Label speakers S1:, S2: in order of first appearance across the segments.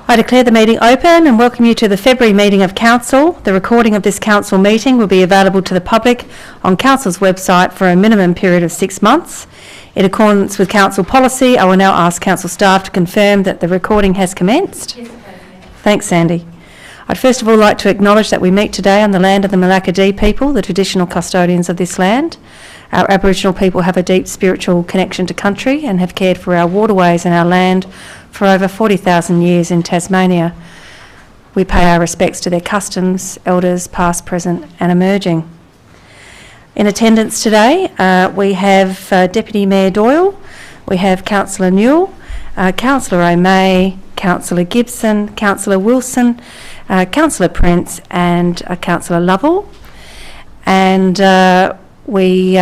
S1: I declare the meeting open and welcome you to the February meeting of Council. The recording of this Council meeting will be available to the public on Council's website for a minimum period of 6 months. In accordance with Council policy, I will now ask Council staff to confirm that the recording has commenced. Yes, thanks, Sandy. I'd first of all like to acknowledge that we meet today on the land of the Malacca people, the traditional custodians of this land. Our Aboriginal people have a deep spiritual connection to country and have cared for our waterways and our land for over 40,000 years in Tasmania. We pay our respects to their customs, elders past, present and emerging. In attendance today, we have Deputy Mayor Doyle, we have Councillor Newell, Councillor O'May, Councillor Gibson, Councillor Wilson, Councillor Prince and Councillor Lovell. And we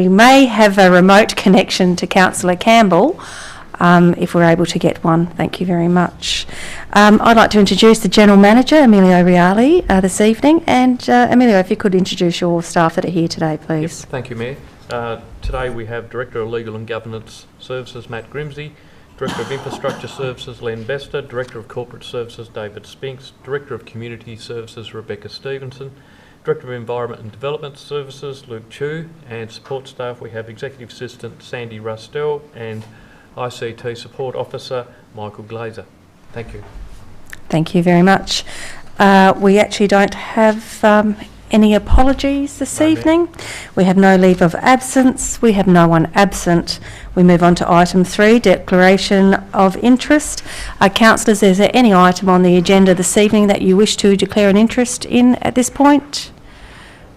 S1: may have a remote connection to Councillor Campbell if we're able to get one. Thank you very much. I'd like to introduce the General Manager, Emilio Reali, this evening. And Emilio, if you could introduce your staff that are here today, please.
S2: Yep, thank you, Mayor. Today we have Director of Legal and Governance Services, Matt Grimsey, Director of Infrastructure Services, Len Bester, Director of Corporate Services, David Spinks, Director of Community Services, Rebecca Stevenson, Director of Environment and Development Services, Luke Chu, and support staff we have Executive Assistant Sandy Rustell and ICT Support Officer Michael Glazer. Thank you.
S1: Thank you very much. We actually don't have any apologies this evening. We have no leave of absence. We have no one absent. We move on to item 3, declaration of interest. Councillors, is there any item on the agenda this evening that you wish to declare an interest in at this point?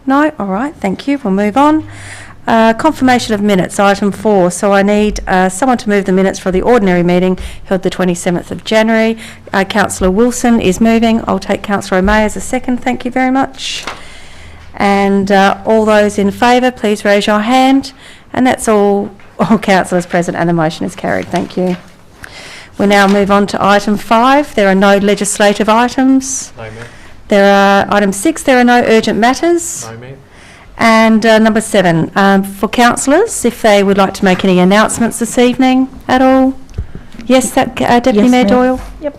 S1: No? All right, thank you. We'll move on. Confirmation of minutes, item 4. So I need someone to move the minutes for the ordinary meeting held the 27th of January. Councillor Wilson is moving. I'll take Councillor O'May as a second. Thank you very much. And all those in favour, please raise your hand. And that's all councillors present, and the motion is carried. Thank you. We now move on to item 5. There are no legislative items.
S2: No, Mayor.
S1: There are item 6. There are no urgent matters.
S2: No, Mayor.
S1: And number 7, for councillors, if they would like to make any announcements this evening at all. Yes, Deputy
S3: Yes,
S1: Mayor
S3: Mayor.
S1: Doyle.
S3: Yep.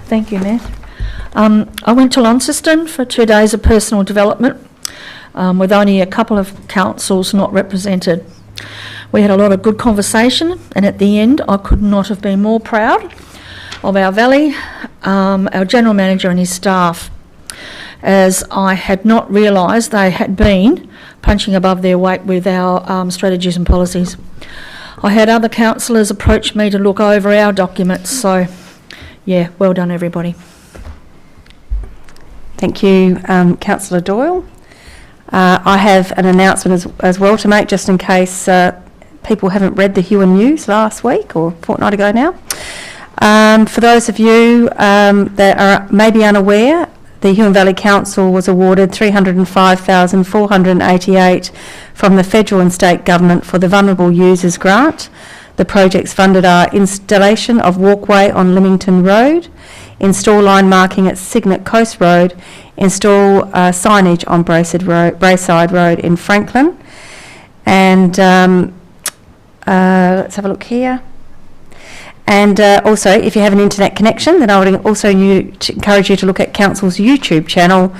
S3: Thank you, Mayor. I went to Launceston for 2 days of personal development with only a couple of councils not represented. We had a lot of good conversation, and at the end I could not have been more proud of our valley, our General Manager and his staff, as I had not realised they had been punching above their weight with our strategies and policies. I had other councillors approach me to look over our documents, so yeah, well done everybody.
S1: Thank you, Councillor Doyle. I have an announcement as well to make, just in case people haven't read the Huon news last week or a fortnight ago now. For those of you that are maybe unaware, the Huon Valley Council was awarded $305,488 from the federal and state government for the Vulnerable Users Grant. The projects funded are installation of walkway on Lymington Road, install line marking at Cygnet Coast Road, install signage on Brayside Road in Franklin. And let's have a look here. And also, if you have an internet connection, then I would also encourage you to look at Council's YouTube channel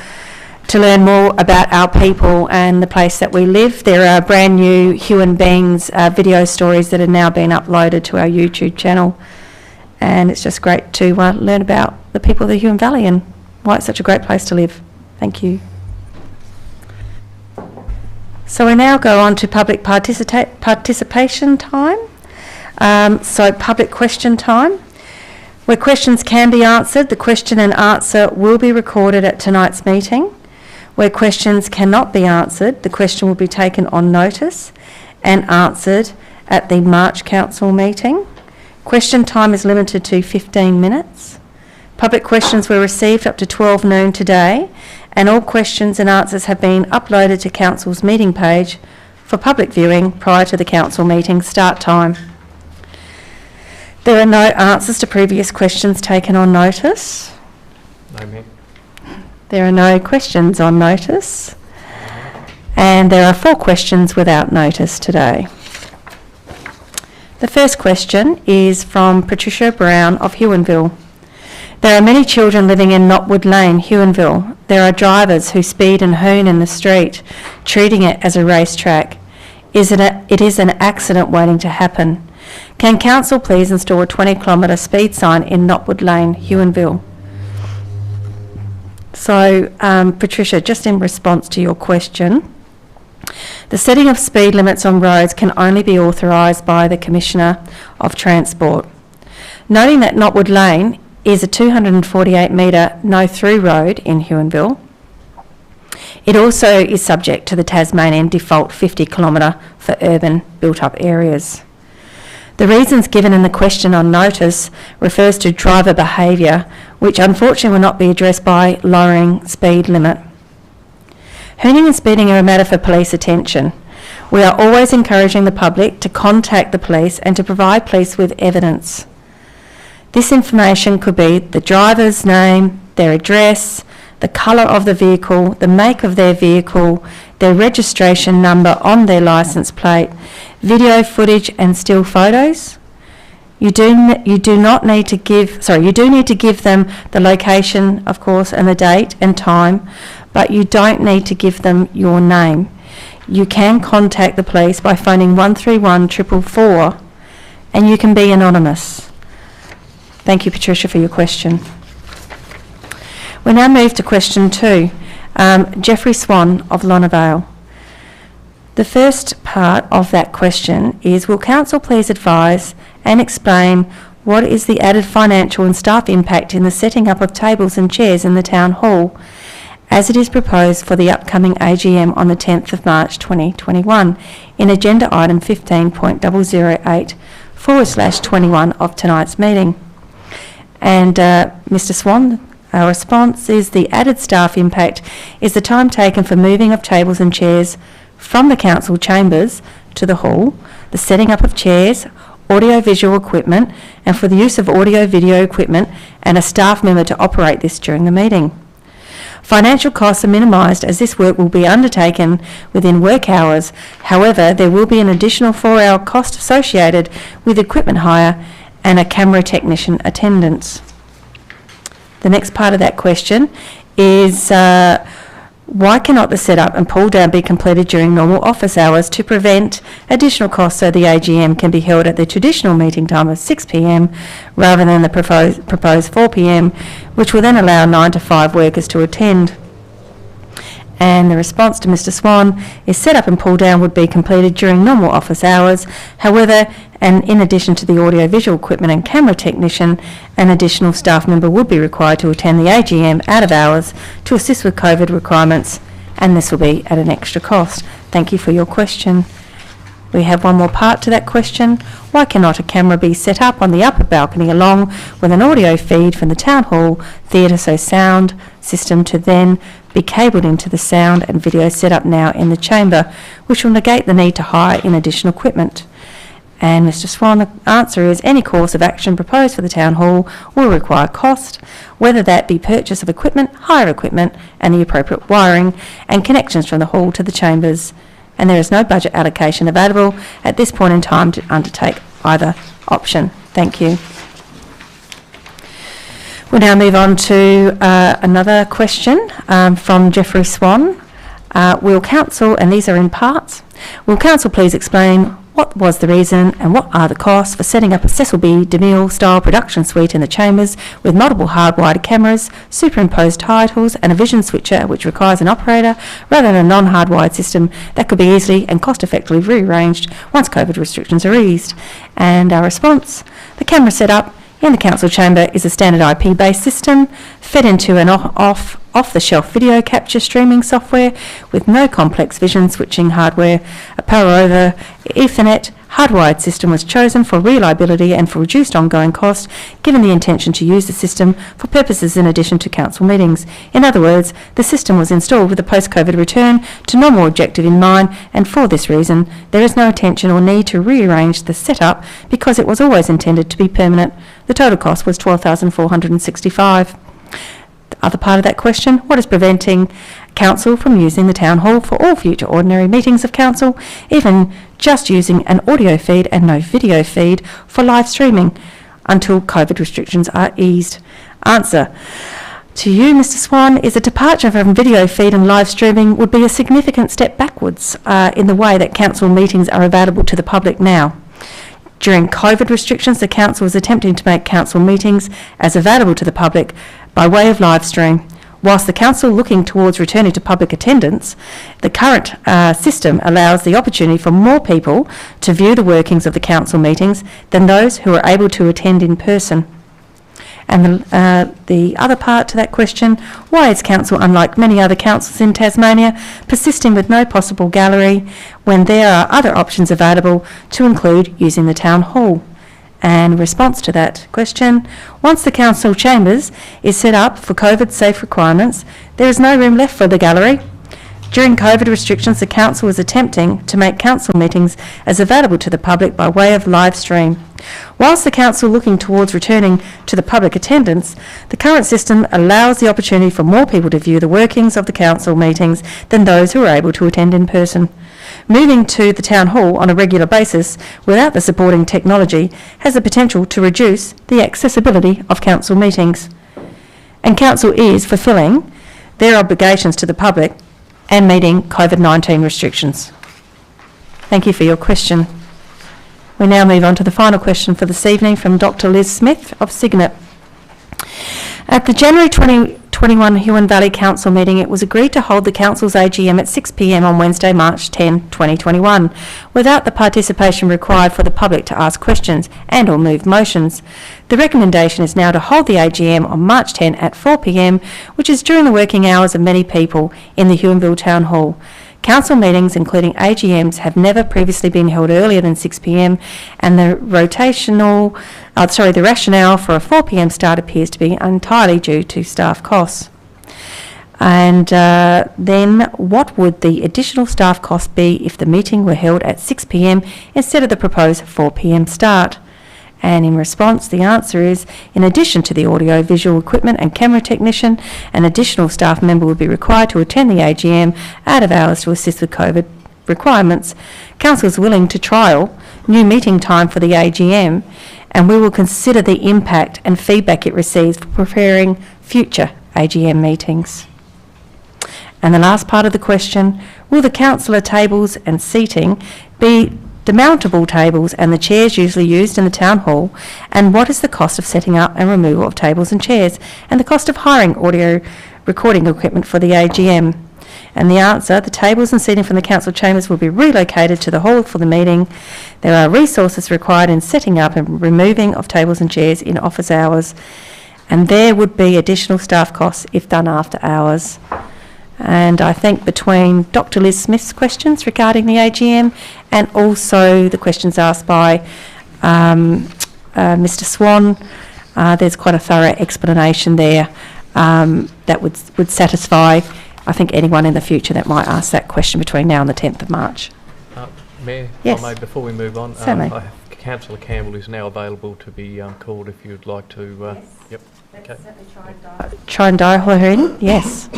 S1: to learn more about our people and the place that we live. There are brand new Huon Beings video stories that are now being uploaded to our YouTube channel. And it's just great to learn about the people of the Huon Valley and why it's such a great place to live. Thank you. So we now go on to public participation time. So public question time. Where questions can be answered, the question and answer will be recorded at tonight's meeting. Where questions cannot be answered, the question will be taken on notice and answered at the March Council meeting. Question time is limited to 15 minutes. Public questions were received up to 12 noon today, and all questions and answers have been uploaded to Council's meeting page for public viewing prior to the Council meeting start time. There are no answers to previous questions taken on notice.
S2: No, Mayor.
S1: There are no questions on notice. And there are 4 questions without notice today. The first question is from Patricia Brown of Huonville. There are many children living in Knotwood Lane, Huonville. There are drivers who speed and hoon in the street, treating it as a racetrack. It is an accident waiting to happen. Can Council please install a 20-kilometre speed sign in Knotwood Lane, Huonville? So, Patricia, just in response to your question, the setting of speed limits on roads can only be authorised by the Commissioner of Transport. Noting that Knotwood Lane is a 248-metre no-through road in Huonville, it also is subject to the Tasmanian default 50-kilometre for urban built-up areas. The reasons given in the question on notice refers to driver behaviour, which unfortunately will not be addressed by lowering speed limit. Hooning and speeding are a matter for police attention. We are always encouraging the public to contact the police and to provide police with evidence. This information could be the driver's name, their address, the colour of the vehicle, the make of their vehicle, their registration number on their licence plate, video footage and still photos. You do need to give them the location, of course, and the date and time, but you don't need to give them your name. You can contact the police by phoning 131 444 and you can be anonymous. Thank you, Patricia, for your question. We now move to question 2. Jeffrey Swan of Lonavale. The first part of that question is, will Council please advise and explain what is the added financial and staff impact in the setting up of tables and chairs in the Town Hall as it is proposed for the upcoming AGM on the 10th of March 2021 in agenda item 15.008/21 of tonight's meeting? And Mr. Swan, our response is the added staff impact is the time taken for moving of tables and chairs from the council chambers to the hall, the setting up of chairs, audio-visual equipment, and for the use of audio-video equipment and a staff member to operate this during the meeting. Financial costs are minimised as this work will be undertaken within work hours. However, there will be an additional 4-hour cost associated with equipment hire and a camera technician attendance. The next part of that question is why cannot the setup and pull down be completed during normal office hours to prevent additional costs so the AGM can be held at the traditional meeting time of 6 p.m. rather than the proposed 4 p.m, which will then allow 9 to 5 workers to attend? And the response to Mr. Swan is setup and pull down would be completed during normal office hours. However, and in addition to the audio-visual equipment and camera technician, an additional staff member would be required to attend the AGM out of hours to assist with COVID requirements, and this will be at an extra cost. Thank you for your question. We have one more part to that question. Why cannot a camera be set up on the upper balcony along with an audio feed from the Town Hall theatre so sound system to then be cabled into the sound and video setup now in the chamber, which will negate the need to hire in additional equipment? And Mr. Swan, the answer is any course of action proposed for the Town Hall will require cost, whether that be purchase of equipment, hire equipment and the appropriate wiring and connections from the hall to the chambers. And there is no budget allocation available at this point in time to undertake either option. Thank you. We'll now move on to another question from Jeffrey Swan. Will Council, and these are in parts, will Council please explain what was the reason and what are the costs for setting up a Cecil B. DeMille style production suite in the chambers with multiple hardwired cameras, superimposed titles and a vision switcher which requires an operator rather than a non-hardwired system that could be easily and cost-effectively rearranged once COVID restrictions are eased? And our response, the camera setup in the council chamber is a standard IP-based system fed into an off-the-shelf video capture streaming software with no complex vision switching hardware. A power over Ethernet hardwired system was chosen for reliability and for reduced ongoing cost, given the intention to use the system for purposes in addition to council meetings. In other words, the system was installed with a post-COVID return to normal objective in mind, and for this reason, there is no intention or need to rearrange the setup because it was always intended to be permanent. The total cost was $12,465. Other part of that question, what is preventing council from using the town hall for all future ordinary meetings of council, even just using an audio feed and no video feed for live streaming until COVID restrictions are eased? Answer. To you, Mr. Swan, is a departure from video feed and live streaming would be a significant step backwards in the way that council meetings are available to the public now. During COVID restrictions, the council was attempting to make council meetings as available to the public by way of live stream. Whilst the council looking towards returning to public attendance, the current system allows the opportunity for more people to view the workings of the council meetings than those who are able to attend in person. And the other part to that question, why is council, unlike many other councils in Tasmania, persisting with no possible gallery when there are other options available to include using the town hall? And in response to that question, once the council chambers is set up for COVID safe requirements, there is no room left for the gallery. During COVID restrictions, the council was attempting to make council meetings as available to the public by way of live stream. Whilst the council looking towards returning to the public attendance, the current system allows the opportunity for more people to view the workings of the council meetings than those who are able to attend in person. Moving to the town hall on a regular basis without the supporting technology has the potential to reduce the accessibility of council meetings. And council is fulfilling their obligations to the public and meeting COVID-19 restrictions. Thank you for your question. We now move on to the final question for this evening from Dr. Liz Smith of Signet. At the January 2021 Huon Valley Council meeting, it was agreed to hold the Council's AGM at 6 p.m. on Wednesday, March 10, 2021, without the participation required for the public to ask questions and or move motions. The recommendation is now to hold the AGM on March 10 at 4 p.m, which is during the working hours of many people in the Huonville Town Hall. Council meetings, including AGMs, have never previously been held earlier than 6 p.m, and the rationale for a 4 p.m. start appears to be entirely due to staff costs. And then what would the additional staff cost be if the meeting were held at 6 p.m. instead of the proposed 4 p.m. start? And in response, the answer is, in addition to the audio-visual equipment and camera technician, an additional staff member would be required to attend the AGM out of hours to assist with COVID requirements. Council is willing to trial new meeting time for the AGM, and we will consider the impact and feedback it receives for preparing future AGM meetings. And the last part of the question, will the councillor tables and seating be demountable tables and the chairs usually used in the town hall, and what is the cost of setting up and removal of tables and chairs, and the cost of hiring audio recording equipment for the AGM? And the answer, the tables and seating from the council chambers will be relocated to the hall for the meeting. There are resources required in setting up and removing of tables and chairs in office hours, and there would be additional staff costs if done after hours. And I think between Dr. Liz Smith's questions regarding the AGM and also the questions asked by Mr. Swan, there's quite a thorough explanation there that would satisfy, I think, anyone in the future that might ask that question between now and the 10th of March.
S2: Mayor,
S1: yes.
S2: before we move on, Councillor Campbell is now available to be called if you'd like to.
S1: Yes.
S2: Yep.
S1: Let's
S2: Okay.
S1: certainly try and dial her in. Yes.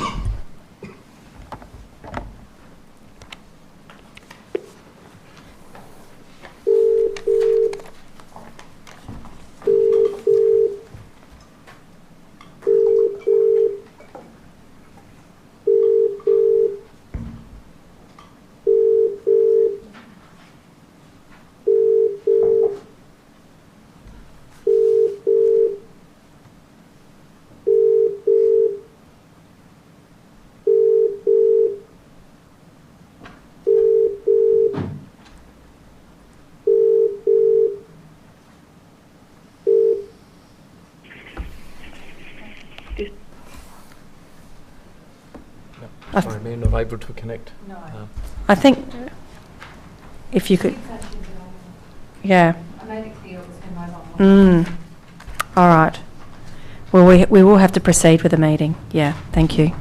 S2: Sorry, Mayor, not able to connect.
S1: No. I think if you could, yeah. I made it clear it was her mobile. All right. Well, we will have to proceed with the meeting. Yeah, thank you.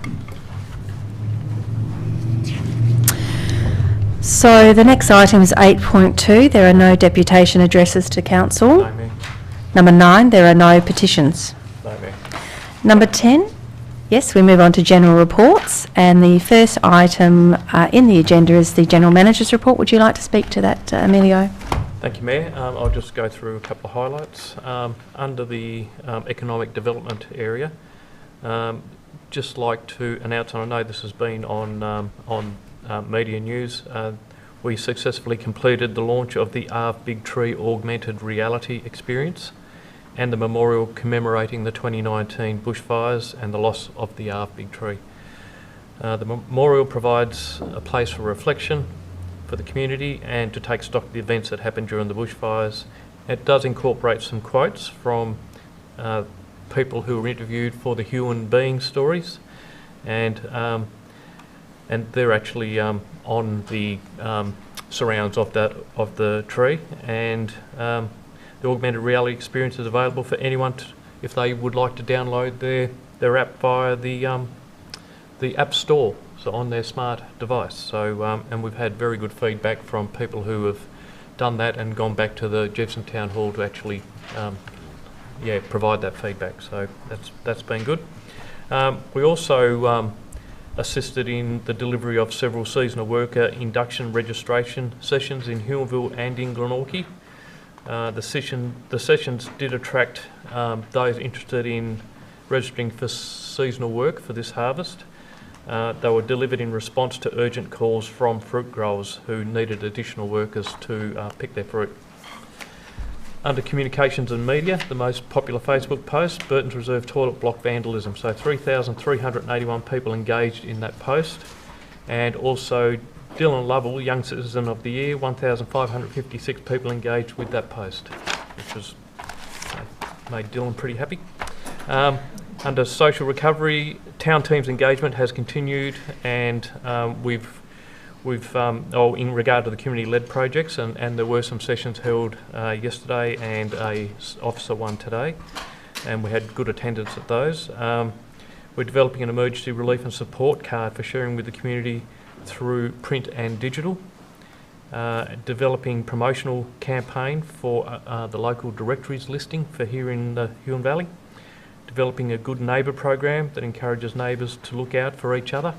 S1: So the next item is 8.2. There are no deputation addresses to council.
S2: No, Mayor.
S1: Number 9, there are no petitions.
S2: No, Mayor.
S1: Number 10, Yes, we move on to general reports, and the first item in the agenda is the General Manager's report. Would you like to speak to that, Emilio?
S2: Thank you, Mayor. I'll just go through a couple of highlights. Under the economic development area, just like to announce, and I know this has been on media news, we successfully completed the launch of the Arv Big Tree augmented reality experience and the memorial commemorating the 2019 bushfires and the loss of the Arv Big Tree. The memorial provides a place for reflection for the community and to take stock of the events that happened during the bushfires. It does incorporate some quotes from people who were interviewed for the Huon being stories, and they're actually on the surrounds of the tree, and the augmented reality experience is available for anyone if they would like to download their app via the App Store, so on their smart device. So and we've had very good feedback from people who have done that and gone back to the Jefferson Town Hall to actually provide that feedback. So that's been good. We also assisted in the delivery of several seasonal worker induction registration sessions in Huonville and in Glenorchy. The sessions did attract those interested in registering for seasonal work for this harvest. They were delivered in response to urgent calls from fruit growers who needed additional workers to pick their fruit. Under communications and media, the most popular Facebook post, Burton's Reserve toilet block vandalism. So 3,381 people engaged in that post. And also Dylan Lovell, Young Citizen of the Year, 1,556 people engaged with that post, which was made Dylan pretty happy. Under social recovery, town teams engagement has continued, and we've in regard to the community-led projects, and there were some sessions held yesterday and a officer one today, and we had good attendance at those. We're developing an emergency relief and support card for sharing with the community through print and digital. Developing promotional campaign for the local directories listing for here in the Huon Valley. Developing a good neighbour program that encourages neighbours to look out for each other.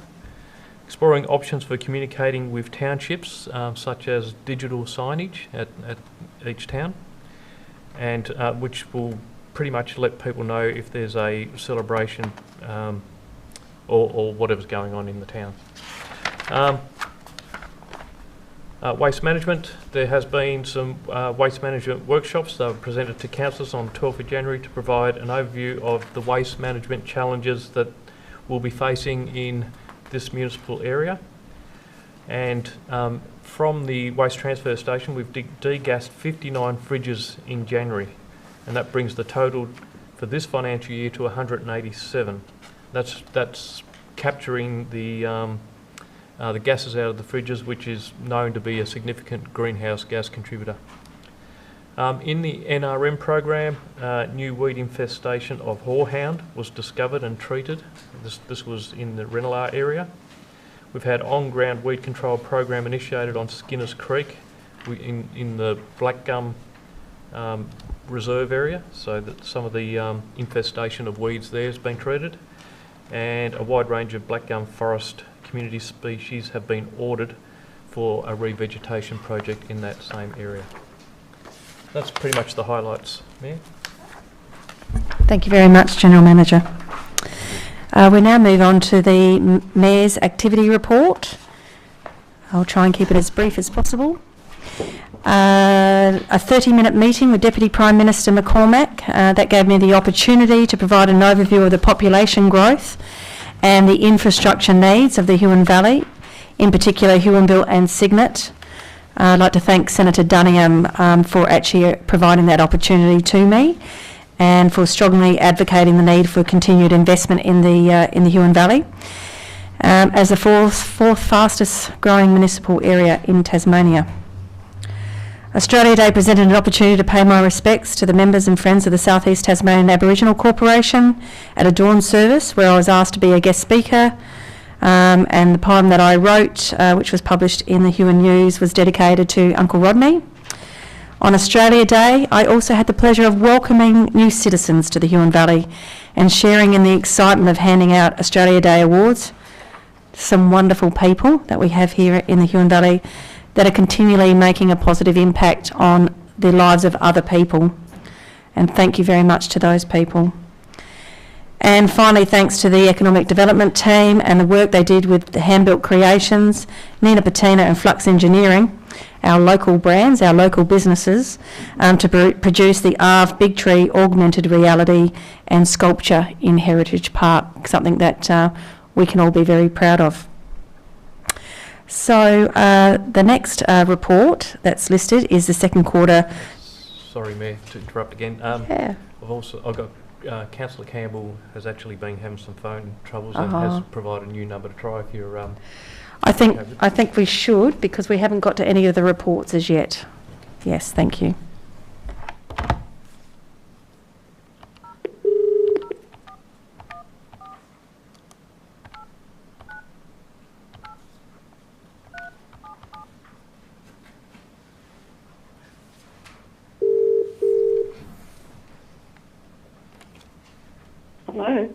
S2: Exploring options for communicating with townships, such as digital signage at each town, and which will pretty much let people know if there's a celebration or whatever's going on in the town. Waste management, there has been some waste management workshops that were presented to councillors on 12th of January to provide an overview of the waste management challenges that we'll be facing in this municipal area. And from the waste transfer station, we've degassed 59 fridges in January, and that brings the total for this financial year to 187. That's capturing the gases out of the fridges, which is known to be a significant greenhouse gas contributor. In the NRM program, new weed infestation of horehound was discovered and treated. This was in the Renala area. We've had on-ground weed control program initiated on Skinners Creek in the Black Gum reserve area, so that some of the infestation of weeds there has been treated, and a wide range of black gum forest community species have been ordered for a revegetation project in that same area. That's pretty much the highlights, Mayor.
S1: Thank you very much, General Manager. We now move on to the Mayor's activity report. I'll try and keep it as brief as possible. A 30-minute meeting with Deputy Prime Minister McCormack. That gave me the opportunity to provide an overview of the population growth and the infrastructure needs of the Huon Valley, in particular Huonville and Cygnet. I'd like to thank Senator Dunningham for actually providing that opportunity to me, and for strongly advocating the need for continued investment in the Huon Valley as the fourth fastest growing municipal area in Tasmania. Australia Day presented an opportunity to pay my respects to the members and friends of the South East Tasmanian Aboriginal Corporation at a dawn service where I was asked to be a guest speaker, and the poem that I wrote, which was published in the Huon News, was dedicated to Uncle Rodney. On Australia Day, I also had the pleasure of welcoming new citizens to the Huon Valley and sharing in the excitement of handing out Australia Day awards. Some wonderful people that we have here in the Huon Valley that are continually making a positive impact on the lives of other people. And thank you very much to those people. And finally, thanks to the Economic Development team and the work they did with the Hand-Built Creations, Nina Patina and Flux Engineering, our local brands, our local businesses, to produce the ARV Big Tree augmented reality and sculpture in Heritage Park, something that we can all be very proud of. So the next report that's listed is the second quarter.
S2: Sorry, Mayor, to interrupt again.
S1: Yeah.
S2: I've got Councillor Campbell has actually been having some phone troubles and has provided a new number to try if you're.
S1: I think we should, because we haven't got to any of the reports as yet. Yes, thank you.
S4: Hello.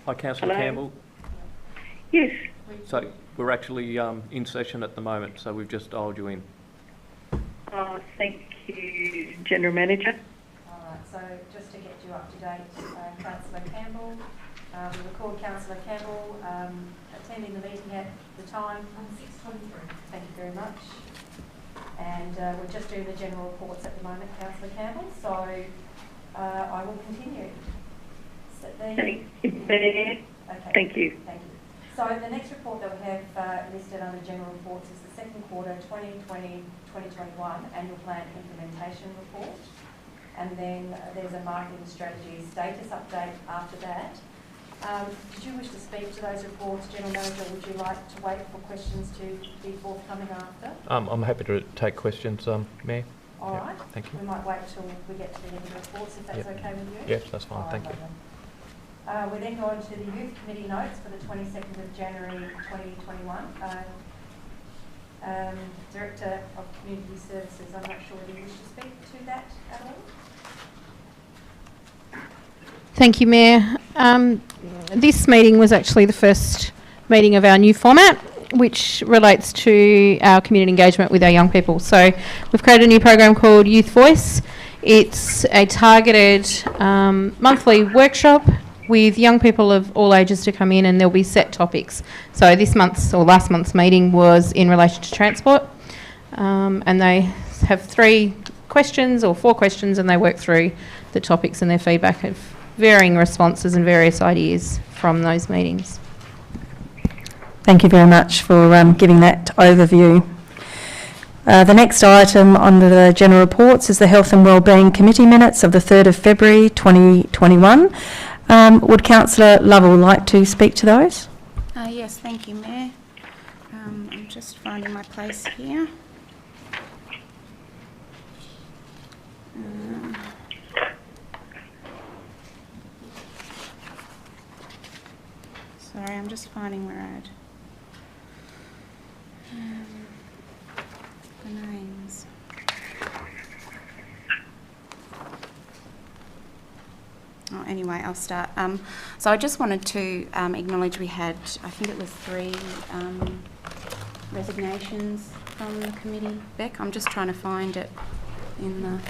S2: Hi, Councillor
S4: Hello.
S2: Campbell.
S4: Yes.
S2: So we're actually in session at the moment, so we've just dialed you in.
S4: Thank you, General Manager.
S1: All right, so just to get you up to date, Councillor Campbell, we record Councillor Campbell attending the meeting at the time 6:23. Thank you very much. And we're just doing the general reports at the moment, Councillor Campbell, so I will continue.
S4: Thank you, Mayor.
S1: Okay.
S4: Thank you.
S1: Thank you. So the next report that we have listed under general reports is the second quarter 2020-2021 annual plan implementation report. And then there's a marketing strategy status update after that. Did you wish to speak to those reports, General Manager, or would you like to wait for questions to be forthcoming after?
S2: I'm happy to take questions, Mayor.
S1: All right.
S2: Thank you.
S1: We might wait till we get to the end of the reports, if that's okay with you?
S2: Yes, that's fine.
S1: All
S2: Thank
S1: right,
S2: you.
S1: lovely. We then go on to the Youth Committee notes for the 22nd of January 2021. Director of Community Services, I'm not sure whether you wish to speak to that at all?
S5: Thank you, Mayor. This meeting was actually the first meeting of our new format, which relates to our community engagement with our young people. So we've created a new program called Youth Voice. It's a targeted monthly workshop with young people of all ages to come in, and there'll be set topics. So this month's or last month's meeting was in relation to transport, and they have 3 questions or 4 questions, and they work through the topics and their feedback of varying responses and various ideas from those meetings.
S1: Thank you very much for giving that overview. The next item on the general reports is the Health and Wellbeing Committee minutes of the 3rd of February 2021. Would Councillor Lovell like to speak to those?
S6: Yes, thank you, Mayor. I'm just finding my place here. Sorry, I'm just finding where I'd... the names. Oh, anyway, I'll start. So I just wanted to acknowledge we had, I think it was 3 resignations from the committee. Beck, I'm just trying to find it in the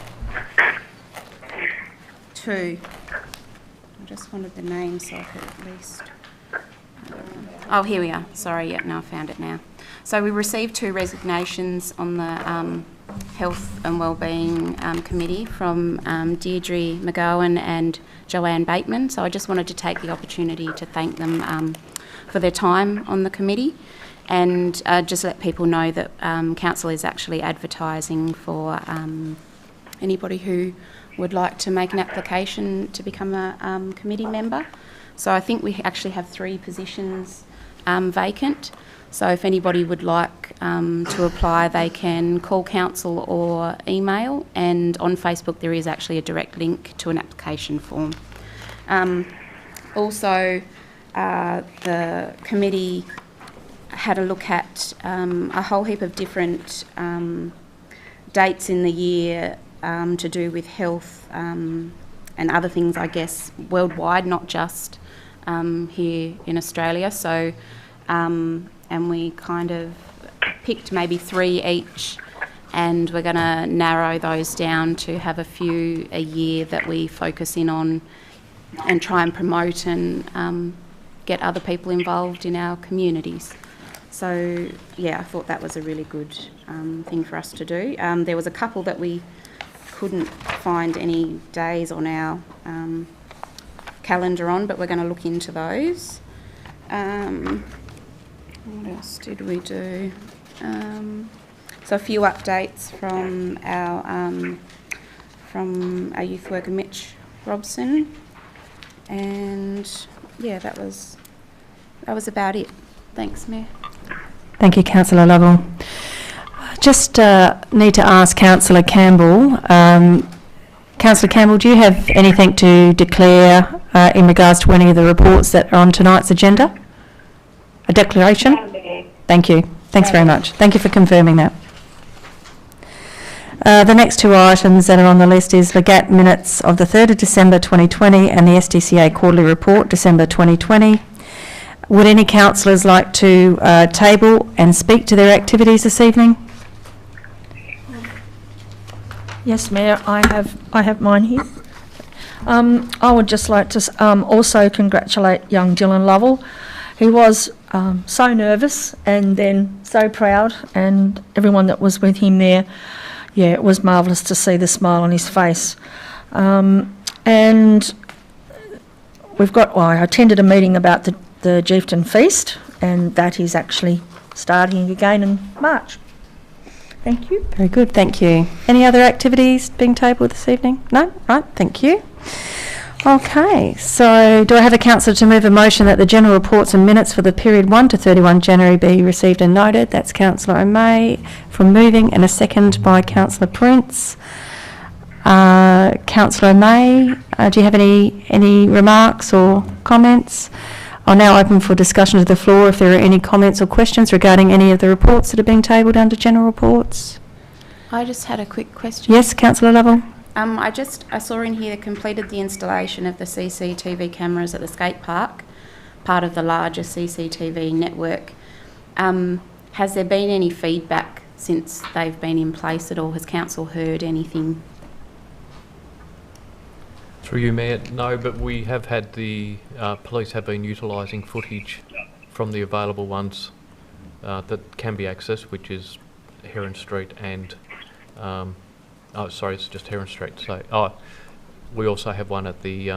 S6: 2. I just wanted the name so I could at least... oh, here we are. Sorry, yeah, no, I found it now. So we received 2 resignations on the Health and Wellbeing Committee from Deirdre McGowan and Joanne Bateman. So I just wanted to take the opportunity to thank them for their time on the committee, and just let people know that Council is actually advertising for anybody who would like to make an application to become a committee member. So I think we actually have 3 positions vacant. So if anybody would like to apply, they can call Council or email, and on Facebook there is actually a direct link to an application form. Also, the committee had a look at a whole heap of different dates in the year to do with health and other things, I guess, worldwide, not just here in Australia. So, and we kind of picked maybe 3 each, and we're going to narrow those down to have a few a year that we focus in on and try and promote and get other people involved in our communities. So, yeah, I thought that was a really good thing for us to do. There was a couple that we couldn't find any days on our calendar on, but we're going to look into those. What else did we do? So a few updates from our youth worker Mitch Robson, and yeah, that was about it. Thanks, Mayor.
S1: Thank you, Councillor Lovell. Just need to ask Councillor Campbell. Councillor Campbell, do you have anything to declare in regards to any of the reports that are on tonight's agenda? A declaration? Thank you. Thanks very much. Thank you for confirming that. The next 2 items that are on the list is the GAT minutes of the 3rd of December 2020 and the SDCA quarterly report, December 2020. Would any councillors like to table and speak to their activities this evening?
S3: Yes, Mayor, I have mine here. I would just like to also congratulate young Dylan Lovell. He was so nervous and then so proud, and everyone that was with him there, yeah, it was marvellous to see the smile on his face. And we've got, well, I attended a meeting about the Chieftain Feast, and that is actually starting again in March. Thank you.
S1: Very good, thank you. Any other activities being tabled this evening? No? Right, thank you. Okay, so do I have a councillor to move a motion that the general reports and minutes for the period 1 to 31 January be received and noted? That's Councillor O'May from moving, and a second by Councillor Prince. Councillor O'May, do you have any remarks or comments? I'll now open for discussion to the floor if there are any comments or questions regarding any of the reports that are being tabled under general reports.
S6: I just had a quick question.
S1: Yes, Councillor Lovell.
S6: I saw in here completed the installation of the CCTV cameras at the skate park, part of the larger CCTV network. Has there been any feedback since they've been in place at all? Has council heard anything?
S2: Through you, Mayor, no, but we have had the police have been utilising footage from the available ones that can be accessed, which is Heron Street and oh, sorry, it's just Heron Street. So, we also have one at the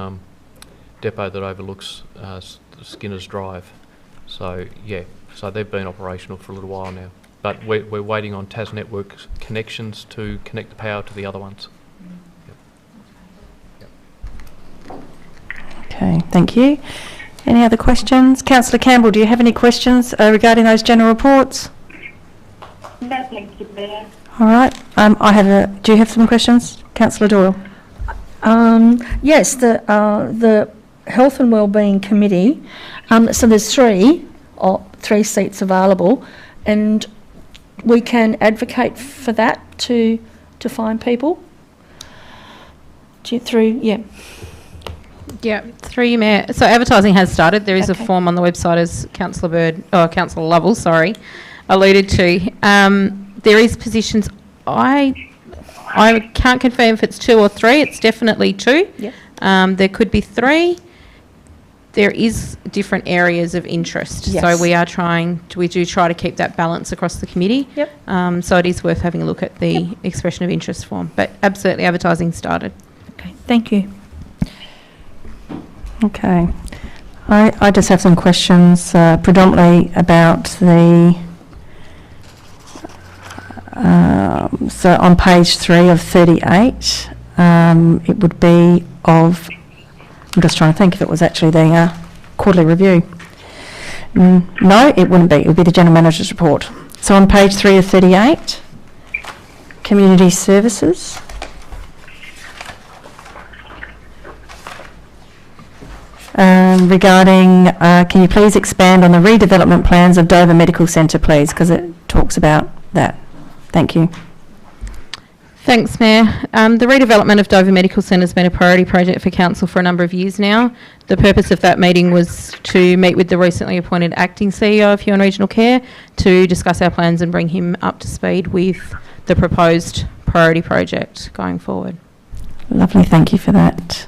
S2: depot that overlooks Skinner's Drive. So, yeah, so they've been operational for a little while now. But we're waiting on Tas Network connections to connect the power to the other ones.
S1: Okay, thank you. Any other questions? Councillor Campbell, do you have any questions regarding those general reports?
S4: No, thank you, Mayor.
S1: All right. Do you have some questions? Councillor Doyle.
S3: Yes, the Health and Wellbeing Committee, so there's three seats available, and we can advocate for that to find people.
S5: Yeah, through you, Mayor. So advertising has started. There is
S3: Okay.
S5: a form on the website, as Councillor Lovell, alluded to. There is positions. I can't confirm if it's 2 or 3. It's definitely 2.
S3: Yep.
S5: There could be 3. There is different areas of interest.
S3: Yes.
S5: So we do try to keep that balance across the committee.
S3: Yep.
S5: So it is worth having a look at the expression of interest form. But absolutely, advertising started.
S3: Okay, thank you.
S1: Okay. I just have some questions, predominantly about the... so on page 3 of 38, it would be of... I'm just trying to think if it was actually the quarterly review. No, it wouldn't be. It would be the General Manager's report. So on page 3 of 38, Community Services. Regarding, can you please expand on the redevelopment plans of Dover Medical Centre, please, because it talks about that. Thank you.
S5: Thanks, Mayor. The redevelopment of Dover Medical Centre has been a priority project for Council for a number of years now. The purpose of that meeting was to meet with the recently appointed acting CEO of Huon Regional Care to discuss our plans and bring him up to speed with the proposed priority project going forward.
S1: Lovely, thank you for that.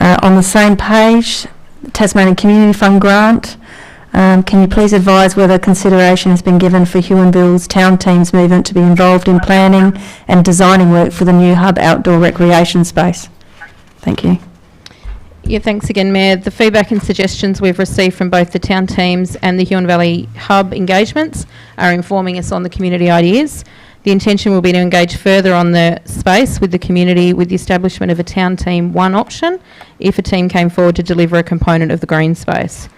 S1: On the same page, the Tasmanian Community Fund grant. Can you please advise whether consideration has been given for Huonville's town team's movement to be involved in planning and designing work for the new hub outdoor recreation space? Thank you.
S5: Yeah, thanks again, Mayor. The feedback and suggestions we've received from both the town teams and the Huon Valley Hub engagements are informing us on the community ideas. The intention will be to engage further on the space with the community with the establishment of a town team one option if a team came forward to deliver a component of the green space.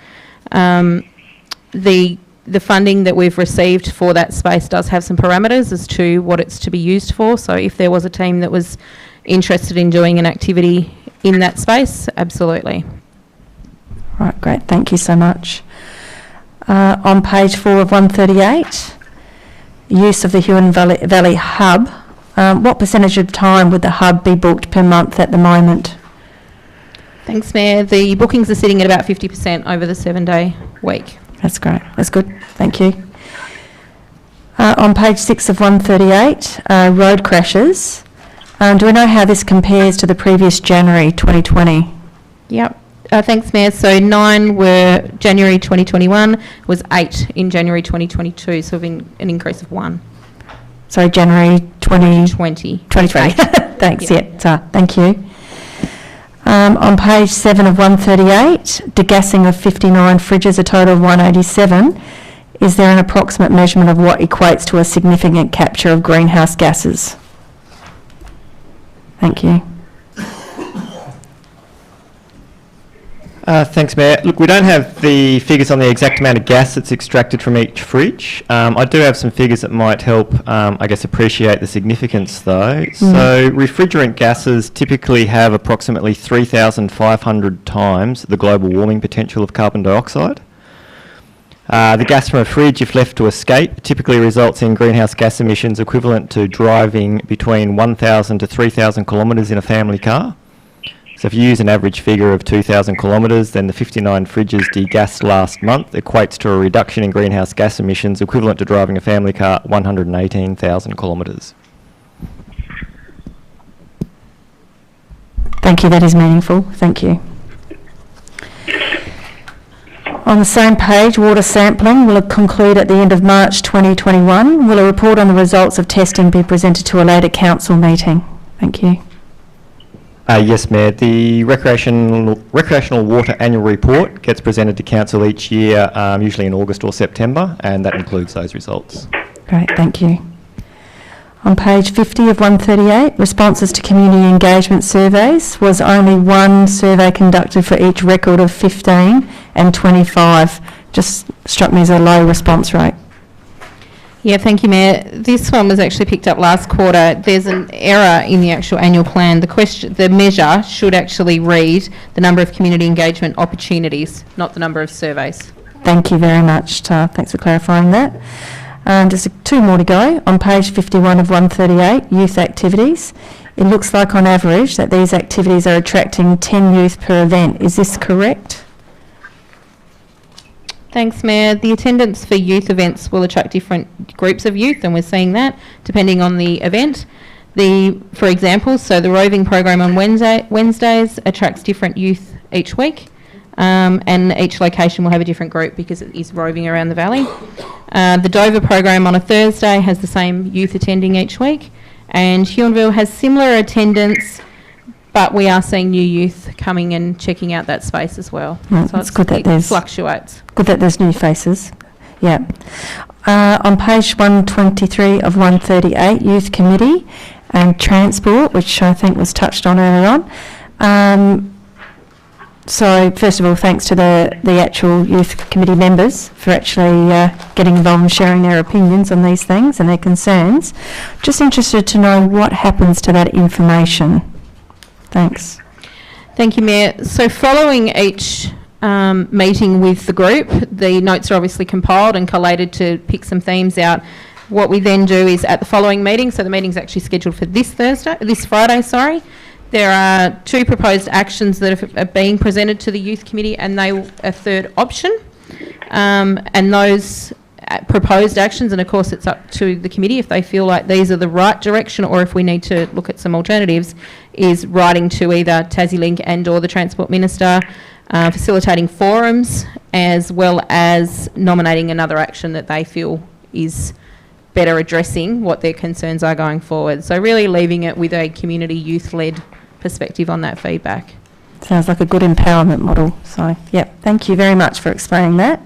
S5: The funding that we've received for that space does have some parameters as to what it's to be used for. So if there was a team that was interested in doing an activity in that space, absolutely.
S1: Right, great, thank you so much. On page 4 of 138, use of the Huon Valley Hub. What percentage of time would the hub be booked per month at the moment?
S5: Thanks, Mayor. The bookings are sitting at about 50% over the 7-day week.
S1: That's great. That's good. Thank you. On page 6 of 138, road crashes. Do we know how this compares to the previous January 2020?
S5: Yep. Thanks, Mayor. So 9 were January 2021, was 8 in January 2022, so an increase of 1.
S1: Sorry, January
S5: 2020.
S1: 2020. Thanks,
S5: Yep.
S1: yeah. Thank you. On page 7 of 138, degassing of 59 fridges, a total of 187. Is there an approximate measurement of what equates to a significant capture of greenhouse gases? Thank you.
S7: Thanks, Mayor. Look, we don't have the figures on the exact amount of gas that's extracted from each fridge. I do have some figures that might help, I guess, appreciate the significance, though. So refrigerant gases typically have approximately 3,500 times the global warming potential of carbon dioxide. The gas from a fridge, if left to escape, typically results in greenhouse gas emissions equivalent to driving between 1,000 to 3,000 kilometres in a family car. So if you use an average figure of 2,000 kilometres, then the 59 fridges degassed last month equates to a reduction in greenhouse gas emissions equivalent to driving a family car 118,000 kilometres.
S1: Thank you, that is meaningful. Thank you. On the same page, water sampling will conclude at the end of March 2021. Will a report on the results of testing be presented to a later council meeting? Thank you.
S7: Yes, Mayor. The recreational water annual report gets presented to council each year, usually in August or September, and that includes those results.
S1: Great, thank you. On page 50 of 138, responses to community engagement surveys. Was only one survey conducted for each record of 15 and 25. Just struck me as a low response rate.
S5: Yeah, thank you, Mayor. This one was actually picked up last quarter. There's an error in the actual annual plan. The measure should actually read the number of community engagement opportunities, not the number of surveys.
S1: Thank you very much, Tar. Thanks for clarifying that. Just 2 more to go. On page 51 of 138, youth activities. It looks like on average that these activities are attracting 10 youth per event. Is this correct?
S5: Thanks, Mayor. The attendance for youth events will attract different groups of youth, and we're seeing that depending on the event. For example, so the roving program on Wednesdays attracts different youth each week, and each location will have a different group because it is roving around the valley. The Dover program on a Thursday has the same youth attending each week, and Huonville has similar attendance, but we are seeing new youth coming and checking out that space as well.
S1: Right,
S5: so
S1: it's good that
S5: it fluctuates.
S1: Good that there's new faces. Yeah. On page 123 of 138, Youth Committee and Transport, which I think was touched on earlier on. So first of all, thanks to the actual Youth Committee members for actually getting involved and sharing their opinions on these things and their concerns. Just interested to know what happens to that information. Thanks.
S5: Thank you, Mayor. So following each meeting with the group, the notes are obviously compiled and collated to pick some themes out. what we then do is at the following meeting, so the meeting's actually scheduled for this Friday, there are 2 proposed actions that are being presented to the Youth Committee, and they a third option. And those proposed actions, and of course it's up to the committee if they feel like these are the right direction or if we need to look at some alternatives, is writing to either TassieLink and or the Transport Minister, facilitating forums, as well as nominating another action that they feel is better addressing what their concerns are going forward. So really leaving it with a community youth-led perspective on that feedback.
S1: Sounds like a good empowerment model. So, yep, thank you very much for explaining that.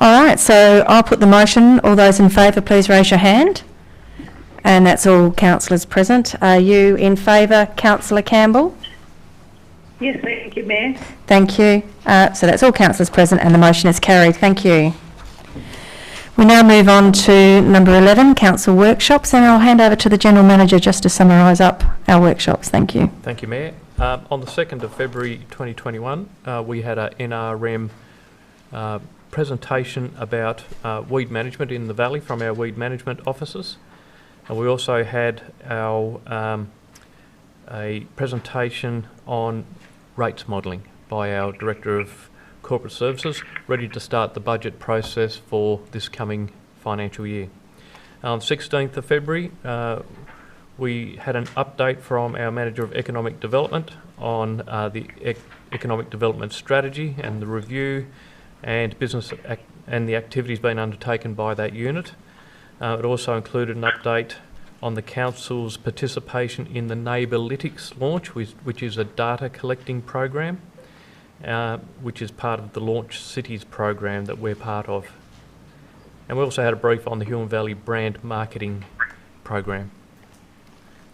S1: All right, so I'll put the motion. All those in favour, please raise your hand. And that's all councillors present. Are you in favour, Councillor Campbell?
S4: Yes, thank you, Mayor.
S1: Thank you. So that's all councillors present and the motion is carried. Thank you. We now move on to number 11, council workshops, and I'll hand over to the General Manager just to summarise up our workshops. Thank you.
S2: Thank you, Mayor. On the 2nd of February 2021, we had a NRM presentation about weed management in the Valley from our weed management officers. And we also had our a presentation on rates modelling by our Director of Corporate Services, ready to start the budget process for this coming financial year. On 16th of February, we had an update from our Manager of Economic Development on the Economic Development Strategy and the review and and the activities being undertaken by that unit. It also included an update on the Council's participation in the Neighbourlytics launch, which is a data collecting program, which is part of the Launch Cities program that we're part of. And we also had a brief on the Huon Valley brand marketing program.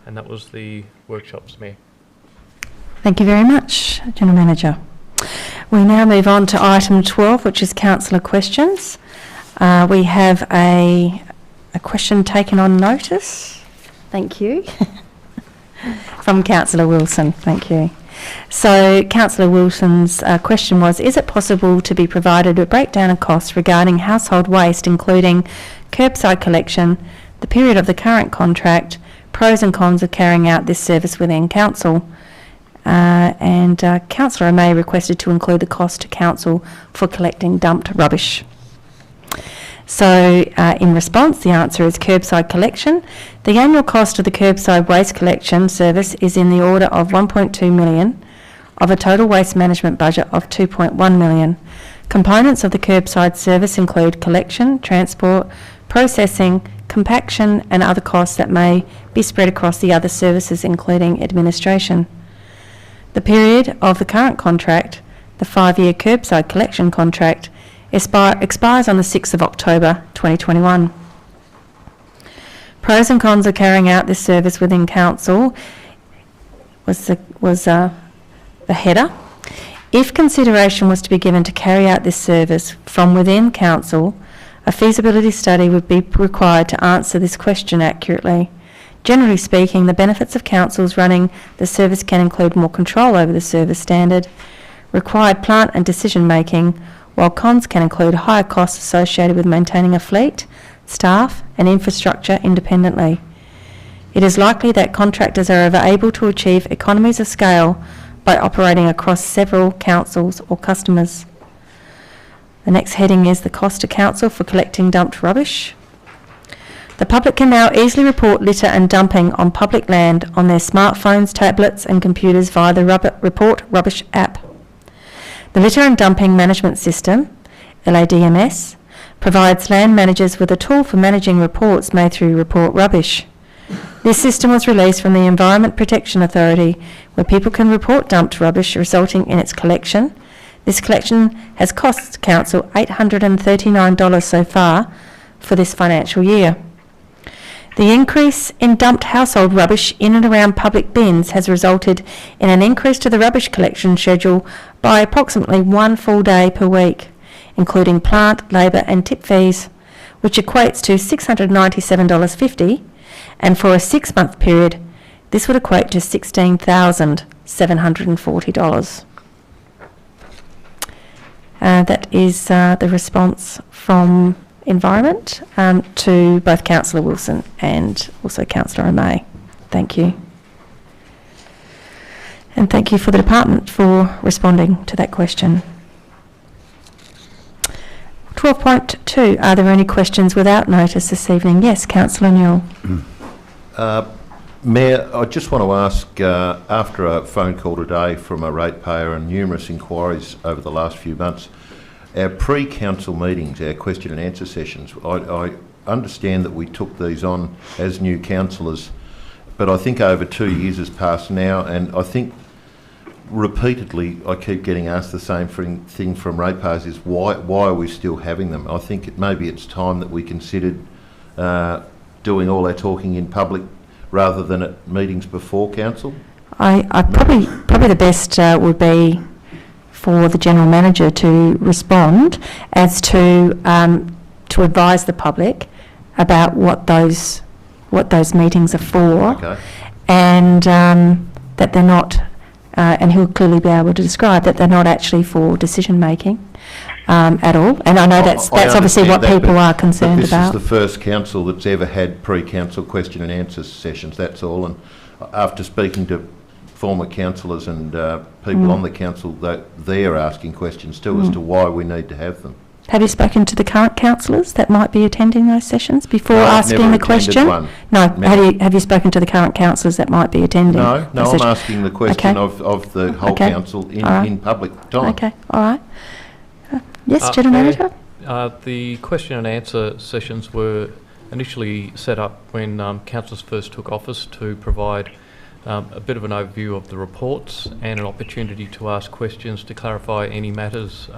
S2: And that was the workshops, Mayor.
S1: Thank you very much, General Manager. We now move on to item 12, which is councillor questions. We have a question taken on notice. Thank you. From Councillor Wilson. Thank you. So Councillor Wilson's question was, is it possible to be provided a breakdown of costs regarding household waste, including curbside collection, the period of the current contract, pros and cons of carrying out this service within council? And Councillor May requested to include the cost to council for collecting dumped rubbish. So in response, the answer is curbside collection. The annual cost of the curbside waste collection service is in the order of 1.2 million of a total waste management budget of 2.1 million. Components of the curbside service include collection, transport, processing, compaction and other costs that may be spread across the other services, including administration. The period of the current contract, the 5-year curbside collection contract, expires on the 6th of October 2021. Pros and cons of carrying out this service within council was the header. If consideration was to be given to carry out this service from within council, a feasibility study would be required to answer this question accurately. Generally speaking, the benefits of councils running the service can include more control over the service standard, required plant and decision making, while cons can include higher costs associated with maintaining a fleet, staff and infrastructure independently. It is likely that contractors are able to achieve economies of scale by operating across several councils or customers. The next heading is the cost to council for collecting dumped rubbish. The public can now easily report litter and dumping on public land on their smartphones, tablets and computers via the Report Rubbish app. The Litter and Dumping Management System, LADMS, provides land managers with a tool for managing reports made through Report Rubbish. This system was released from the Environment Protection Authority, where people can report dumped rubbish resulting in its collection. This collection has cost council $839 so far for this financial year. The increase in dumped household rubbish in and around public bins has resulted in an increase to the rubbish collection schedule by approximately 1 full day per week, including plant, labour and tip fees, which equates to $697.50, and for a 6-month period, this would equate to $16,740. That is the response from Environment, to both Councillor Wilson and also Councillor O'May. Thank you. And thank you for the department for responding to that question. 12.2, are there any questions without notice this evening? Yes, Councillor Newell.
S8: Mayor, I just want to ask, after a phone call today from a ratepayer and numerous inquiries over the last few months, our pre-council meetings, our question and answer sessions, I understand that we took these on as new councillors, but I think over 2 years has passed now, and I think repeatedly I keep getting asked the same thing from ratepayers, is why are we still having them? I think maybe it's time that we considered doing all our talking in public rather than at meetings before council.
S1: I probably the best would be for the General Manager to respond as to advise the public about what those meetings are for,
S8: Okay.
S1: and that they're not, and he'll clearly be able to describe that they're not actually for decision making at all. And I know that's obviously what people are concerned about.
S8: This is the first council that's ever had pre-council question and answer sessions, that's all. And after speaking to former councillors and people on the council, they're asking questions too as to why we need to have them.
S1: Have you spoken to the current councillors that might be attending those sessions before asking
S8: never
S1: the question?
S8: one.
S1: No.
S8: Never.
S1: Have you spoken to the current councillors that might be attending?
S8: No,
S1: the
S8: I'm
S1: session?
S8: asking the question
S1: Okay.
S8: of the whole
S1: Okay.
S8: council in,
S1: All right.
S8: in public time.
S1: Okay, all right. Yes, General Manager?
S2: The question and answer sessions were initially set up when councillors first took office to provide a bit of an overview of the reports and an opportunity to ask questions to clarify any matters,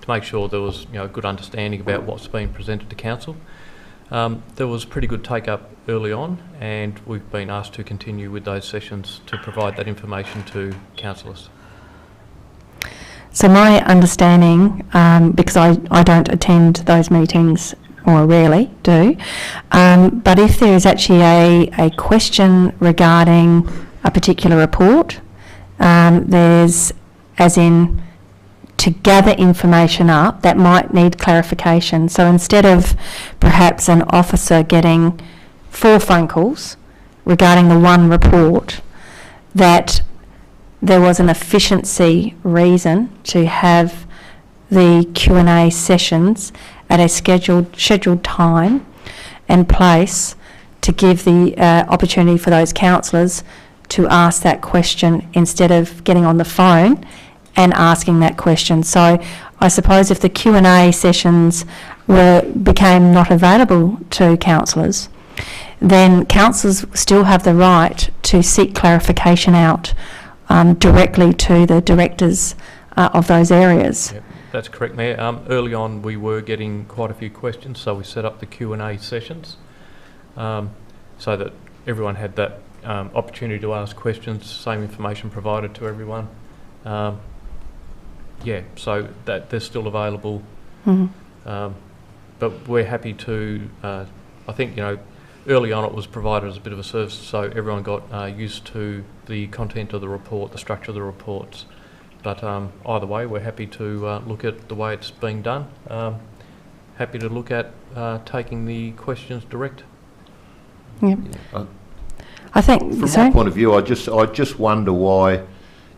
S2: to make sure there was a good understanding about what's being presented to council. There was pretty good take up early on, and we've been asked to continue with those sessions to provide that information to councillors.
S1: So my understanding, because I don't attend those meetings, or rarely do, but if there is actually a question regarding a particular report, there's, as in, to gather information up that might need clarification. So instead of perhaps an officer getting 4 phone calls regarding the one report, that there was an efficiency reason to have the Q&A sessions at a scheduled time and place to give the opportunity for those councillors to ask that question instead of getting on the phone and asking that question. So I suppose if the Q&A sessions became not available to councillors, then councillors still have the right to seek clarification out directly to the directors of those areas.
S2: Yep, that's correct, Mayor. Early on we were getting quite a few questions, so we set up the Q&A sessions so that everyone had that opportunity to ask questions, same information provided to everyone. So that they're still available.
S1: Mm-hmm.
S2: But we're happy to, I think, early on it was provided as a bit of a service, so everyone got used to the content of the report, the structure of the reports. But either way, we're happy to look at the way it's being done. Happy to look at taking the questions direct.
S1: Yep. I think,
S8: From my point of view, I just wonder why,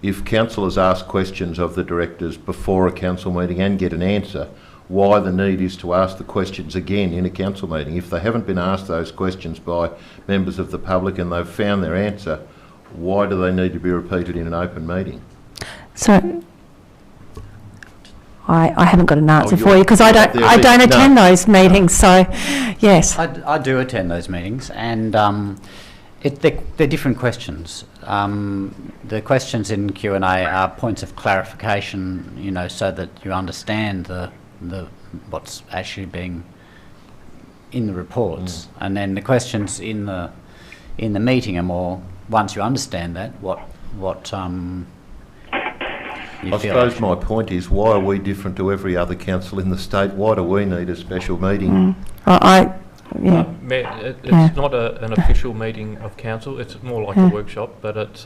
S8: if councillors ask questions of the directors before a council meeting and get an answer, why the need is to ask the questions again in a council meeting. If they haven't been asked those questions by members of the public and they've found their answer, why do they need to be repeated in an open meeting?
S1: So I haven't got an answer for
S8: you're
S1: you because I don't attend those meetings. So yes,
S9: I do attend those meetings, and they're different questions. The questions in Q&A are points of clarification, so that you understand the what's actually being in the reports, and then the questions in the meeting are more, once you understand that, what you
S8: I
S9: feel.
S8: suppose my point is, why are we different to every other council in the state? Why do we need a special meeting?
S2: Mayor, it's not an official meeting of council, it's more like a workshop, but it's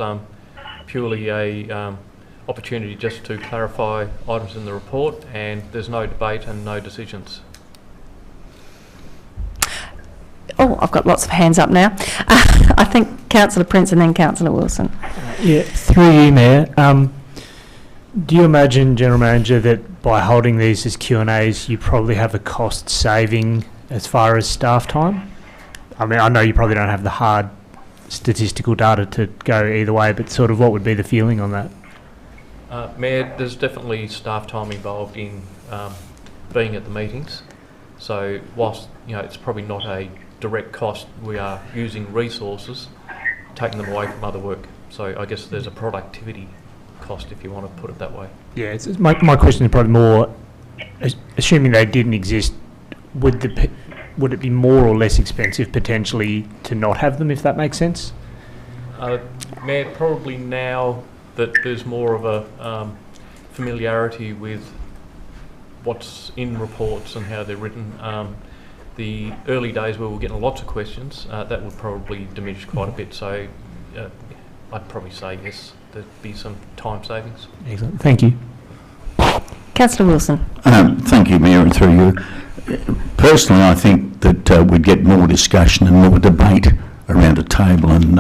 S2: purely a opportunity just to clarify items in the report, and there's no debate and no decisions.
S1: I've got lots of hands up now. I think Councillor Prince and then Councillor Wilson.
S10: Yeah, through you, Mayor. Do you imagine, General Manager, that by holding these as Q&As, you probably have a cost saving as far as staff time? I mean, I know you probably don't have the hard statistical data to go either way, but sort of what would be the feeling on that?
S2: Mayor, there's definitely staff time involved in being at the meetings. So whilst it's probably not a direct cost, we are using resources, taking them away from other work. So I guess there's a productivity cost, if you want to put it that way.
S10: Yeah, my question is probably more, assuming they didn't exist, would it be more or less expensive potentially to not have them, if that makes sense?
S2: Mayor, probably now that there's more of a familiarity with what's in reports and how they're written, the early days where we're getting lots of questions, that would probably diminish quite a bit. So I'd probably say yes, there'd be some time savings.
S10: Excellent, thank you.
S1: Councillor Wilson.
S11: Thank you, Mayor, and through you. Personally, I think that we'd get more discussion and more debate around a table, and